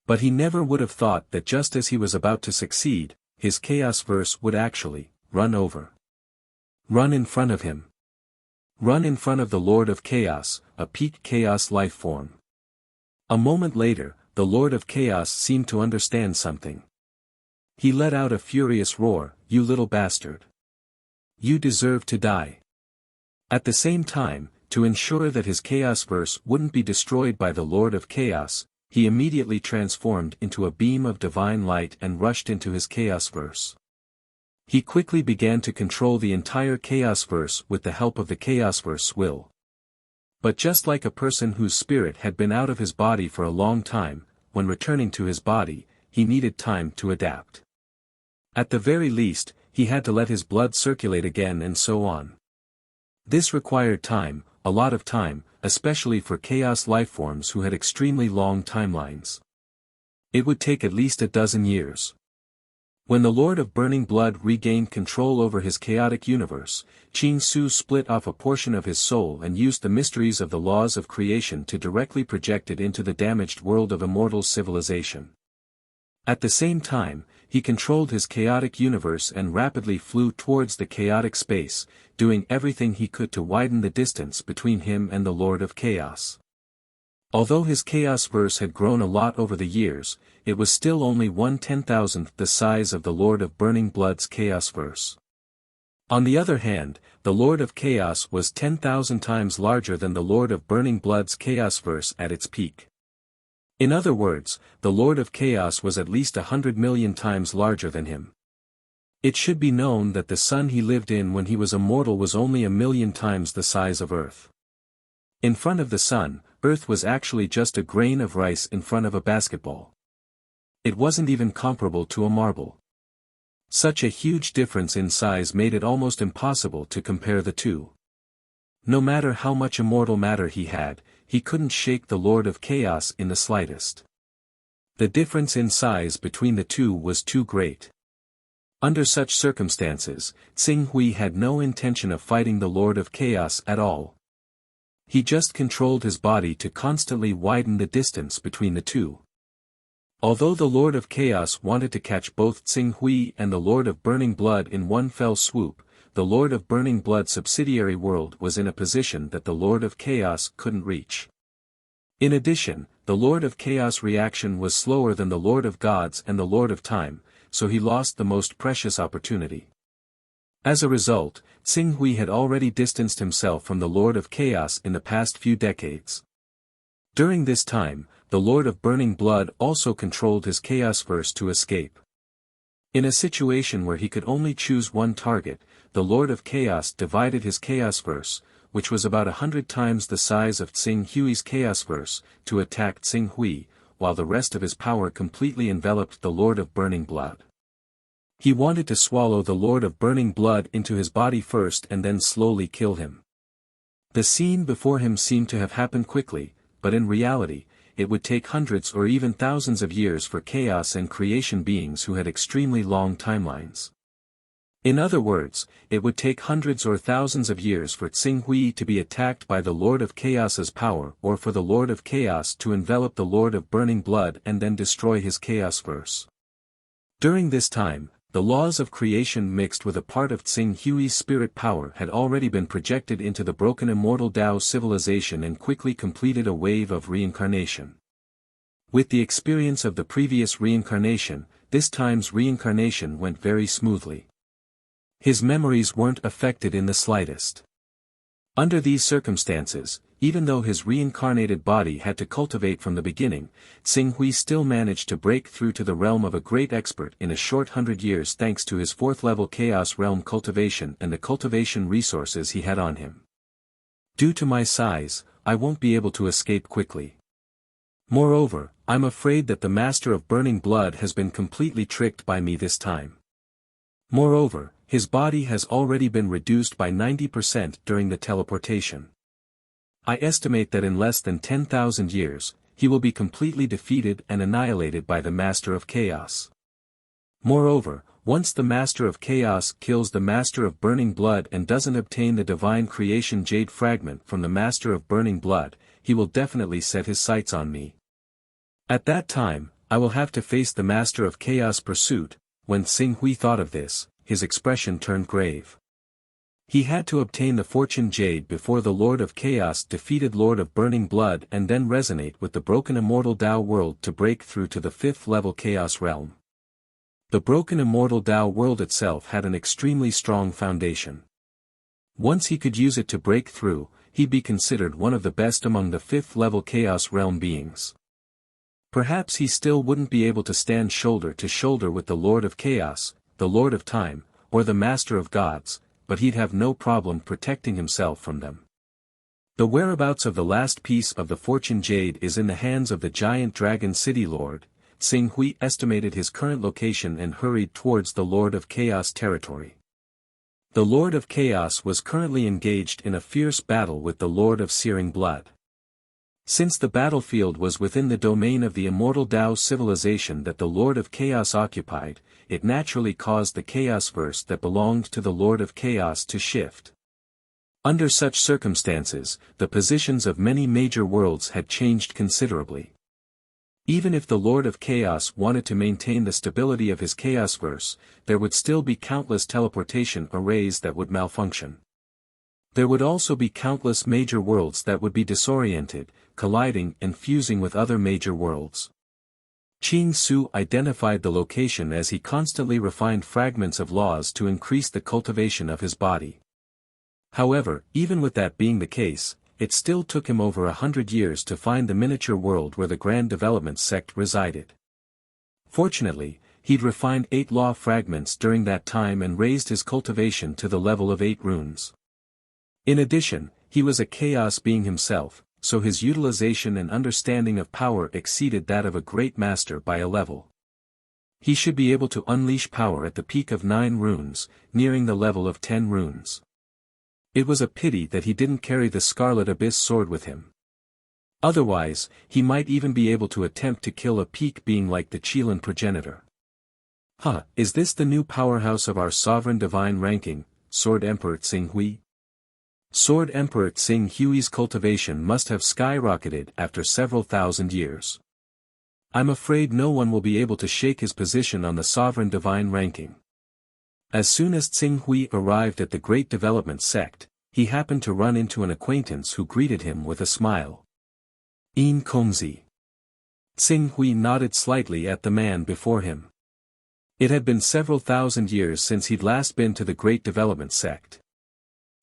But he never would have thought that just as he was about to succeed, his Chaos verse would actually run in front of him. Run in front of the Lord of Chaos, a peak Chaos life form. A moment later, the Lord of Chaos seemed to understand something. He let out a furious roar, "You little bastard! You deserve to die!" At the same time, to ensure that his Chaos verse wouldn't be destroyed by the Lord of Chaos, he immediately transformed into a beam of divine light and rushed into his Chaos verse. He quickly began to control the entire Chaos verse with the help of the Chaos verse will. But just like a person whose spirit had been out of his body for a long time, when returning to his body, he needed time to adapt. At the very least, he had to let his blood circulate again and so on. This required time, a lot of time, especially for Chaos lifeforms who had extremely long timelines. It would take at least a dozen years. When the Lord of Burning Blood regained control over his chaotic universe, Qing Su split off a portion of his soul and used the mysteries of the laws of creation to directly project it into the damaged world of immortal civilization. At the same time, he controlled his chaotic universe and rapidly flew towards the chaotic space, doing everything he could to widen the distance between him and the Lord of Chaos. Although his Chaos verse had grown a lot over the years, it was still only 1/10,000th the size of the Lord of Burning Blood's Chaos verse. On the other hand, the Lord of Chaos was 10,000 times larger than the Lord of Burning Blood's Chaos verse at its peak. In other words, the Lord of Chaos was at least 100 million times larger than him. It should be known that the sun he lived in when he was immortal was only 1,000,000 times the size of Earth. In front of the sun, Earth was actually just a grain of rice in front of a basketball. It wasn't even comparable to a marble. Such a huge difference in size made it almost impossible to compare the two. No matter how much immortal matter he had, he couldn't shake the Lord of Chaos in the slightest. The difference in size between the two was too great. Under such circumstances, Tsing Hui had no intention of fighting the Lord of Chaos at all. He just controlled his body to constantly widen the distance between the two. Although the Lord of Chaos wanted to catch both Tsing Hui and the Lord of Burning Blood in one fell swoop, the Lord of Burning Blood subsidiary world was in a position that the Lord of Chaos couldn't reach. In addition, the Lord of Chaos reaction was slower than the Lord of Gods and the Lord of Time, so he lost the most precious opportunity. As a result, Tsing Hui had already distanced himself from the Lord of Chaos in the past few decades. During this time, the Lord of Burning Blood also controlled his Chaosverse to escape. In a situation where he could only choose one target, the Lord of Chaos divided his Chaosverse, which was about 100 times the size of Tsing Hui's Chaosverse, to attack Tsing Hui, while the rest of his power completely enveloped the Lord of Burning Blood. He wanted to swallow the Lord of Burning Blood into his body first and then slowly kill him. The scene before him seemed to have happened quickly, but in reality, it would take hundreds or even thousands of years for chaos and creation beings who had extremely long timelines. In other words, it would take hundreds or thousands of years for Tsing Hui to be attacked by the Lord of Chaos's power or for the Lord of Chaos to envelop the Lord of Burning Blood and then destroy his Chaosverse. During this time, the laws of creation mixed with a part of Tsing Hui's spirit power had already been projected into the broken immortal Tao civilization and quickly completed a wave of reincarnation. With the experience of the previous reincarnation, this time's reincarnation went very smoothly. His memories weren't affected in the slightest. Under these circumstances, even though his reincarnated body had to cultivate from the beginning, Tsing Hui still managed to break through to the realm of a great expert in a short 100 years thanks to his 4th-level Chaos Realm cultivation and the cultivation resources he had on him. Due to my size, I won't be able to escape quickly. Moreover, I'm afraid that the Master of Burning Blood has been completely tricked by me this time. Moreover, his body has already been reduced by 90% during the teleportation. I estimate that in less than 10,000 years, he will be completely defeated and annihilated by the Master of Chaos. Moreover, once the Master of Chaos kills the Master of Burning Blood and doesn't obtain the Divine Creation Jade Fragment from the Master of Burning Blood, he will definitely set his sights on me. At that time, I will have to face the Master of Chaos pursuit. When Tsing Hui thought of this, his expression turned grave. He had to obtain the Fortune Jade before the Lord of Chaos defeated Lord of Burning Blood and then resonate with the broken immortal Tao world to break through to the 5th-level Chaos realm. The broken immortal Tao world itself had an extremely strong foundation. Once he could use it to break through, he'd be considered one of the best among the 5th-level Chaos realm beings. Perhaps he still wouldn't be able to stand shoulder to shoulder with the Lord of Chaos, the Lord of Time, or the Master of Gods, but he'd have no problem protecting himself from them. The whereabouts of the last piece of the Fortune Jade is in the hands of the giant Dragon City Lord. Tsing Hui estimated his current location and hurried towards the Lord of Chaos territory. The Lord of Chaos was currently engaged in a fierce battle with the Lord of Searing Blood. Since the battlefield was within the domain of the immortal Tao civilization that the Lord of Chaos occupied, it naturally caused the Chaosverse that belonged to the Lord of Chaos to shift. Under such circumstances, the positions of many major worlds had changed considerably. Even if the Lord of Chaos wanted to maintain the stability of his Chaosverse, there would still be countless teleportation arrays that would malfunction. There would also be countless major worlds that would be disoriented, colliding and fusing with other major worlds. Qing Su identified the location as he constantly refined fragments of laws to increase the cultivation of his body. However, even with that being the case, it still took him over 100 years to find the miniature world where the Grand Development Sect resided. Fortunately, he'd refined 8 law fragments during that time and raised his cultivation to the level of 8 runes. In addition, he was a chaos being himself, so his utilization and understanding of power exceeded that of a great master by a level. He should be able to unleash power at the peak of 9 runes, nearing the level of 10 runes. It was a pity that he didn't carry the Scarlet Abyss sword with him. Otherwise, he might even be able to attempt to kill a peak being like the Qilin progenitor. Huh, is this the new powerhouse of our sovereign divine ranking, Sword Emperor Tsing? Sword Emperor Tsing Hui's cultivation must have skyrocketed after several thousand years. I'm afraid no one will be able to shake his position on the sovereign divine ranking. As soon as Tsing Hui arrived at the Great Development Sect, he happened to run into an acquaintance who greeted him with a smile. Yin Kongzi. Tsing Hui nodded slightly at the man before him. It had been several thousand years since he'd last been to the Great Development Sect.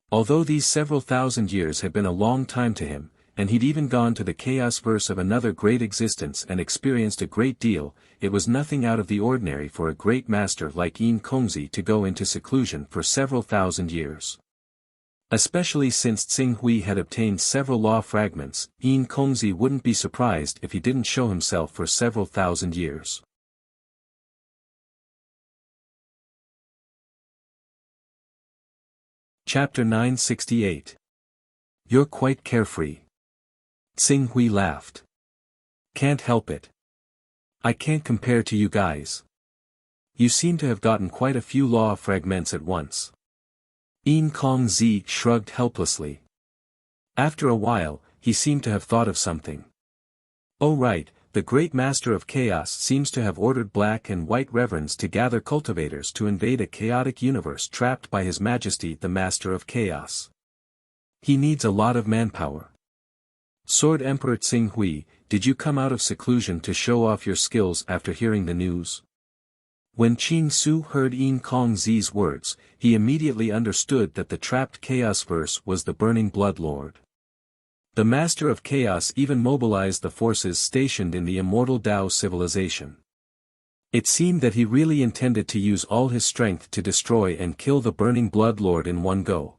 Although these several thousand years had been a long time to him, and he'd even gone to the chaos verse of another great existence and experienced a great deal, it was nothing out of the ordinary for a great master like Yin Kongzi to go into seclusion for several thousand years. Especially since Tsing Hui had obtained several law fragments, Yin Kongzi wouldn't be surprised if he didn't show himself for several thousand years. Chapter 968. You're quite carefree. Tsing Hui laughed. Can't help it. I can't compare to you guys. You seem to have gotten quite a few law fragments at once. Yin Kongzi shrugged helplessly. After a while, he seemed to have thought of something. Oh right, the great master of chaos seems to have ordered black and white reverends to gather cultivators to invade a chaotic universe trapped by His Majesty the Master of Chaos. He needs a lot of manpower. Sword Emperor Tsing Hui, did you come out of seclusion to show off your skills after hearing the news? When Qing Su heard Yin Kongzi's words, he immediately understood that the trapped chaos verse was the Burning Blood Lord. The Master of Chaos even mobilized the forces stationed in the immortal Tao civilization. It seemed that he really intended to use all his strength to destroy and kill the Burning Blood Lord in one go.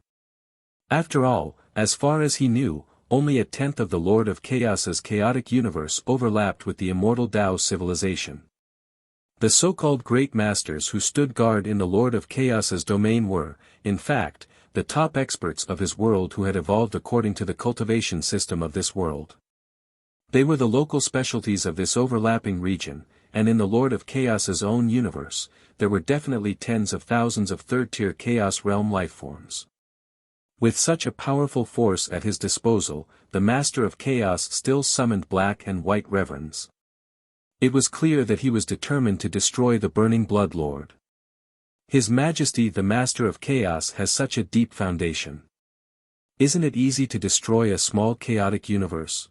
After all, as far as he knew, only a tenth of the Lord of Chaos's chaotic universe overlapped with the immortal Tao civilization. The so-called Great Masters who stood guard in the Lord of Chaos's domain were, in fact, the top experts of his world who had evolved according to the cultivation system of this world. They were the local specialties of this overlapping region, and in the Lord of Chaos's own universe, there were definitely tens of thousands of third-tier Chaos Realm lifeforms. With such a powerful force at his disposal, the Master of Chaos still summoned black and white reverends. It was clear that he was determined to destroy the Burning Blood Lord. His Majesty the Master of Chaos has such a deep foundation. Isn't it easy to destroy a small chaotic universe?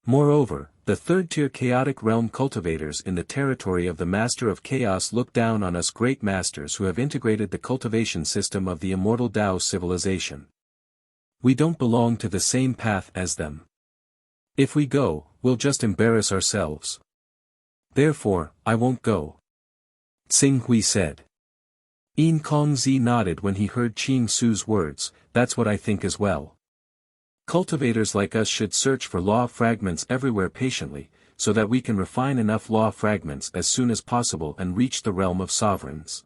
Moreover, the third-tier chaotic realm cultivators in the territory of the Master of Chaos look down on us great masters who have integrated the cultivation system of the immortal Tao civilization. We don't belong to the same path as them. If we go, we'll just embarrass ourselves. Therefore, I won't go. Tsing Hui said. Yin Kongzi nodded when he heard Qing Su's words, that's what I think as well. Cultivators like us should search for law fragments everywhere patiently, so that we can refine enough law fragments as soon as possible and reach the realm of sovereigns.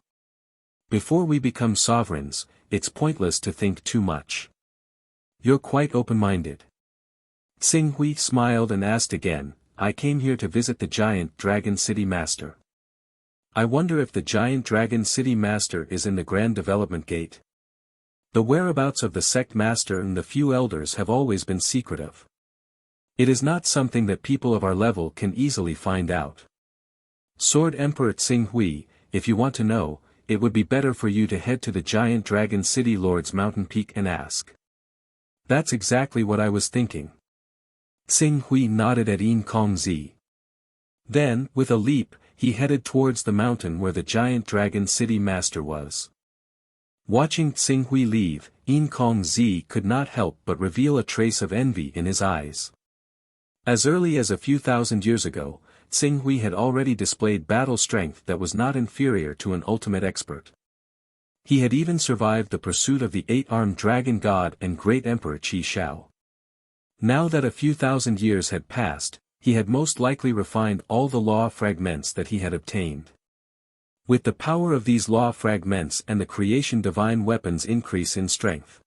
Before we become sovereigns, it's pointless to think too much. You're quite open-minded. Tsing Hui smiled and asked again, I came here to visit the giant Dragon City Master. I wonder if the giant Dragon City Master is in the Grand Development Gate. The whereabouts of the sect master and the few elders have always been secretive. It is not something that people of our level can easily find out. Sword Emperor Tsing Hui, if you want to know, it would be better for you to head to the giant Dragon City Lord's mountain peak and ask. That's exactly what I was thinking. Tsing Hui nodded at Yin Kongzi. Then, with a leap, he headed towards the mountain where the giant Dragon City Master was. Watching Tsing Hui leave, Yin Kongzi could not help but reveal a trace of envy in his eyes. As early as a few thousand years ago, Tsing Hui had already displayed battle strength that was not inferior to an ultimate expert. He had even survived the pursuit of the eight-armed dragon god and great emperor Qi Shao. Now that a few thousand years had passed, he had most likely refined all the law fragments that he had obtained. With the power of these law fragments and the creation divine weapons increase in strength.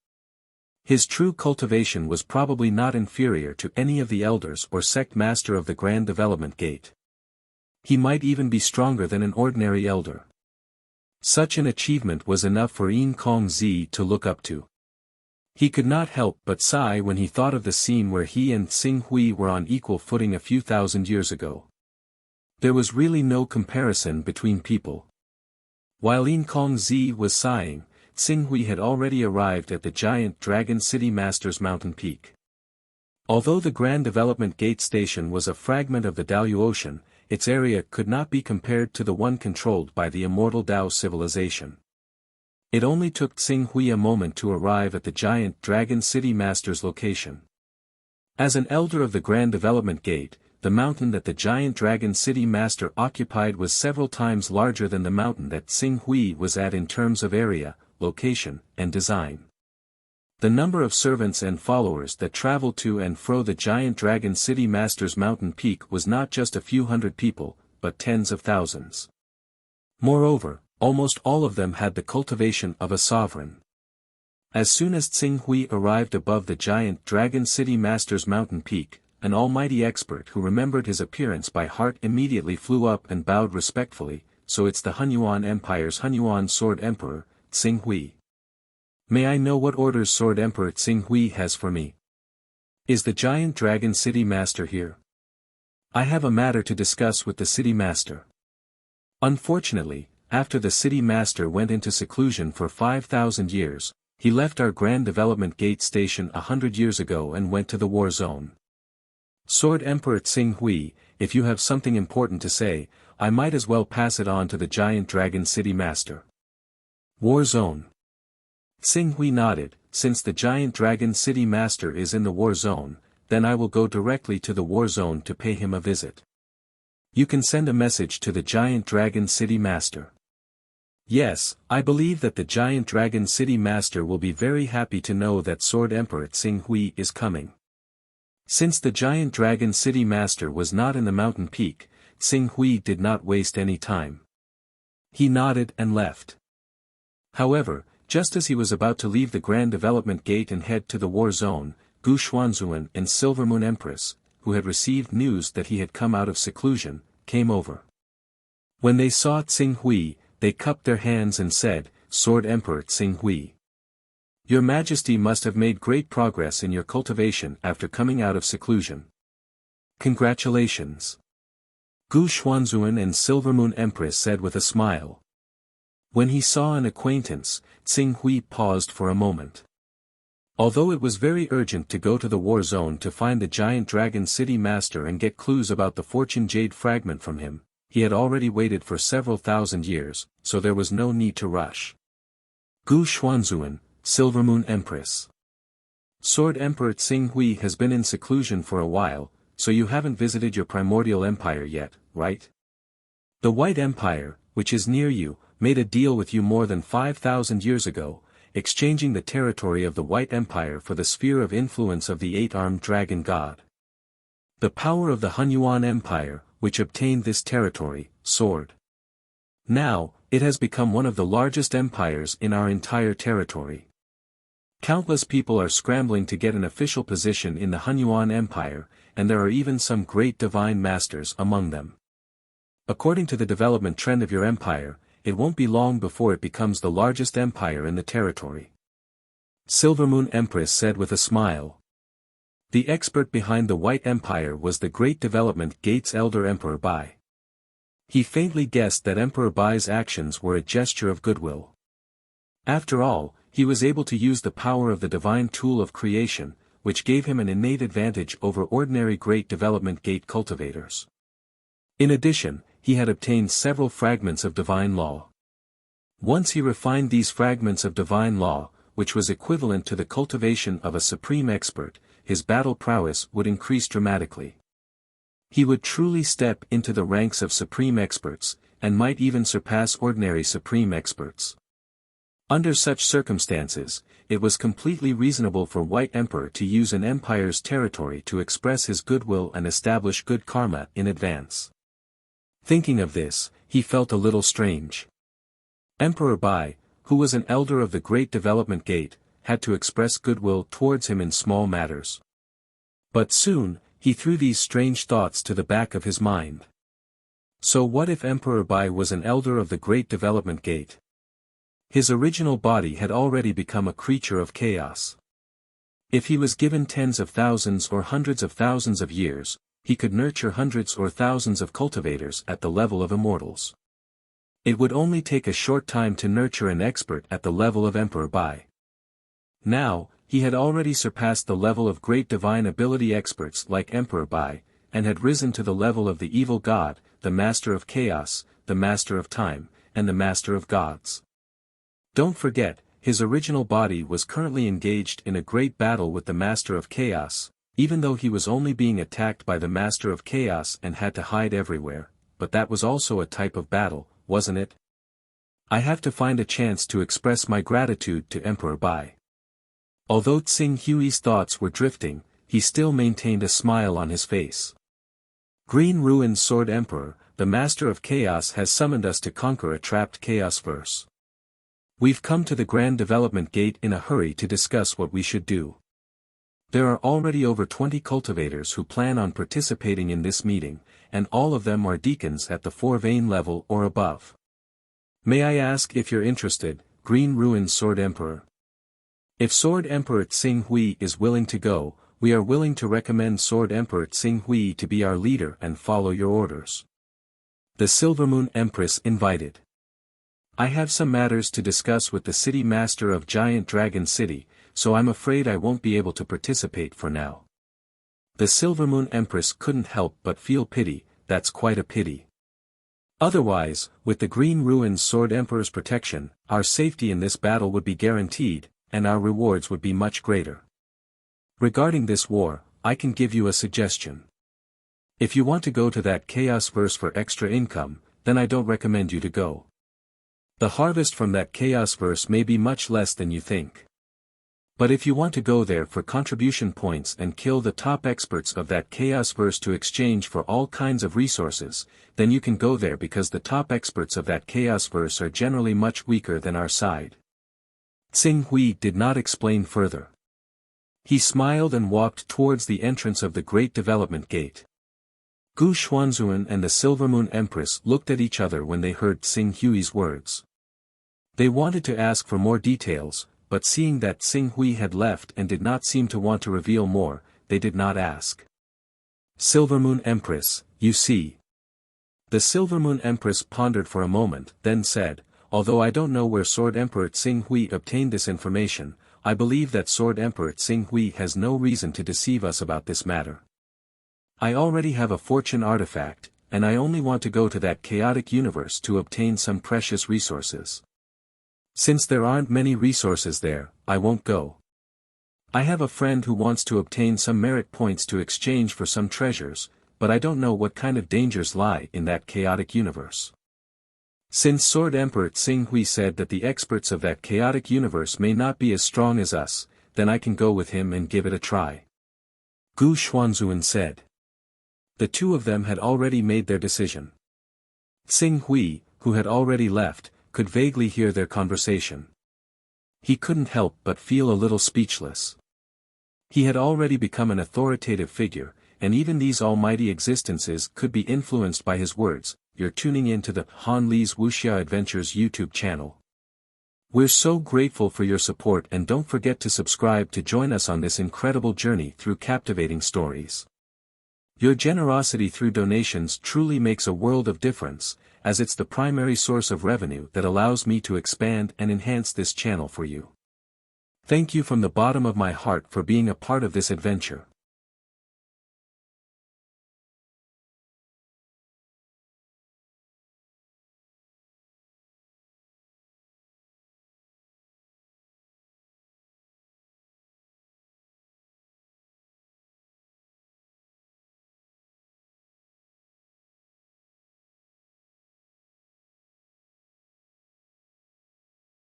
His true cultivation was probably not inferior to any of the elders or sect master of the Grand Development Gate. He might even be stronger than an ordinary elder. Such an achievement was enough for Yin Kongzi to look up to. He could not help but sigh when he thought of the scene where he and Xing Hui were on equal footing a few thousand years ago. There was really no comparison between people. While Yin Kongzi was sighing, Xing Hui had already arrived at the giant Dragon City Master's mountain peak. Although the Grand Development Gate Station was a fragment of the Daoyu Ocean, its area could not be compared to the one controlled by the immortal Dao civilization. It only took Xing Hui a moment to arrive at the giant Dragon City Master's location. As an elder of the Grand Development Gate, the mountain that the giant Dragon City Master occupied was several times larger than the mountain that Xing Hui was at in terms of area, location, and design. The number of servants and followers that traveled to and fro the giant Dragon City Master's mountain peak was not just a few hundred people, but tens of thousands. Moreover, almost all of them had the cultivation of a sovereign. As soon as Xing Hui arrived above the giant Dragon City Master's mountain peak, an almighty expert who remembered his appearance by heart immediately flew up and bowed respectfully. So it's the Hunyuan Empire's Hunyuan Sword Emperor, Xing Hui. May I know what orders Sword Emperor Xing Hui has for me? Is the giant Dragon City Master here? I have a matter to discuss with the City Master. Unfortunately, after the City Master went into seclusion for 5,000 years, he left our Grand Development Gate Station 100 years ago and went to the war zone. Sword Emperor Xing Hui, if you have something important to say, I might as well pass it on to the giant Dragon City Master. War zone. Xing Hui nodded. Since the giant Dragon City Master is in the war zone, then I will go directly to the war zone to pay him a visit. You can send a message to the giant Dragon City Master. Yes, I believe that the giant Dragon City Master will be very happy to know that Sword Emperor Xing Hui is coming. Since the giant Dragon City Master was not in the mountain peak, Xing Hui did not waste any time. He nodded and left. However, just as he was about to leave the Grand Development Gate and head to the war zone, Gu Xuanzuan and Silver Moon Empress, who had received news that he had come out of seclusion, came over. When they saw Xing Hui, they cupped their hands and said, Sword Emperor Xing Hui. Your Majesty must have made great progress in your cultivation after coming out of seclusion. Congratulations. Gu Xuanzuan and Silver Moon Empress said with a smile. When he saw an acquaintance, Xing Hui paused for a moment. Although it was very urgent to go to the war zone to find the giant Dragon City Master and get clues about the Fortune Jade fragment from him, he had already waited for several thousand years, so there was no need to rush. Gu Xuanzuan, Silver Moon Empress. Sword Emperor Xing Hui has been in seclusion for a while, so you haven't visited your primordial empire yet, right? The White Empire, which is near you, made a deal with you more than 5,000 years ago, exchanging the territory of the White Empire for the sphere of influence of the eight-armed dragon god. The power of the Hunyuan Empire, which obtained this territory, soared. Now, it has become one of the largest empires in our entire territory. Countless people are scrambling to get an official position in the Hunyuan Empire, and there are even some great divine masters among them. According to the development trend of your empire, it won't be long before it becomes the largest empire in the territory. Silver Moon Empress said with a smile. The expert behind the White Empire was the Great Development Gate's elder Emperor Bai. He faintly guessed that Emperor Bai's actions were a gesture of goodwill. After all, he was able to use the power of the divine tool of creation, which gave him an innate advantage over ordinary Great Development Gate cultivators. In addition, he had obtained several fragments of divine law. Once he refined these fragments of divine law, which was equivalent to the cultivation of a supreme expert, his battle prowess would increase dramatically. He would truly step into the ranks of supreme experts, and might even surpass ordinary supreme experts. Under such circumstances, it was completely reasonable for White Emperor to use an empire's territory to express his goodwill and establish good karma in advance. Thinking of this, he felt a little strange. Emperor Bai, who was an elder of the Great Development Gate, had to express goodwill towards him in small matters. But soon, he threw these strange thoughts to the back of his mind. So what if Emperor Bai was an elder of the Great Development Gate? His original body had already become a creature of chaos. If he was given tens of thousands or hundreds of thousands of years, he could nurture hundreds or thousands of cultivators at the level of immortals. It would only take a short time to nurture an expert at the level of Emperor Bai. Now, he had already surpassed the level of great divine ability experts like Emperor Bai, and had risen to the level of the evil god, the master of chaos, the master of time, and the master of gods. Don't forget, his original body was currently engaged in a great battle with the master of chaos, even though he was only being attacked by the master of chaos and had to hide everywhere, but that was also a type of battle, wasn't it? I have to find a chance to express my gratitude to Emperor Bai. Although Tsing Hui's thoughts were drifting, he still maintained a smile on his face. Green Ruin's Sword Emperor, the Master of Chaos has summoned us to conquer a trapped chaos verse. We've come to the Grand Development Gate in a hurry to discuss what we should do. There are already over 20 cultivators who plan on participating in this meeting, and all of them are deacons at the 4-vein level or above. May I ask if you're interested, Green Ruin's Sword Emperor? If Sword Emperor Tsing Hui is willing to go, we are willing to recommend Sword Emperor Tsing Hui to be our leader and follow your orders. The Silvermoon Empress invited. I have some matters to discuss with the city master of Giant Dragon City, so I'm afraid I won't be able to participate for now. The Silvermoon Empress couldn't help but feel pity. That's quite a pity. Otherwise, with the Green Ruin's Sword Emperor's protection, our safety in this battle would be guaranteed, and our rewards would be much greater. Regarding this war, I can give you a suggestion. If you want to go to that chaos verse for extra income, then I don't recommend you to go. The harvest from that chaos verse may be much less than you think. But if you want to go there for contribution points and kill the top experts of that chaos verse to exchange for all kinds of resources, then you can go there because the top experts of that chaos verse are generally much weaker than our side. Tsing Hui did not explain further. He smiled and walked towards the entrance of the Great Development Gate. Gu Xuanzuan and the Silvermoon Empress looked at each other when they heard Tsing Hui's words. They wanted to ask for more details, but seeing that Tsing Hui had left and did not seem to want to reveal more, they did not ask. Silvermoon Empress, you see. The Silvermoon Empress pondered for a moment, then said, although I don't know where Sword Emperor Tsing Hui obtained this information, I believe that Sword Emperor Tsing Hui has no reason to deceive us about this matter. I already have a fortune artifact, and I only want to go to that chaotic universe to obtain some precious resources. Since there aren't many resources there, I won't go. I have a friend who wants to obtain some merit points to exchange for some treasures, but I don't know what kind of dangers lie in that chaotic universe. Since Sword Emperor Tsing Hui said that the experts of that chaotic universe may not be as strong as us, then I can go with him and give it a try. Gu Xuanzuan said. The two of them had already made their decision. Tsing Hui, who had already left, could vaguely hear their conversation. He couldn't help but feel a little speechless. He had already become an authoritative figure, and even these almighty existences could be influenced by his words. You're tuning in to the Han Li's Wuxia Adventures YouTube channel. We're so grateful for your support, and don't forget to subscribe to join us on this incredible journey through captivating stories. Your generosity through donations truly makes a world of difference, as it's the primary source of revenue that allows me to expand and enhance this channel for you. Thank you from the bottom of my heart for being a part of this adventure.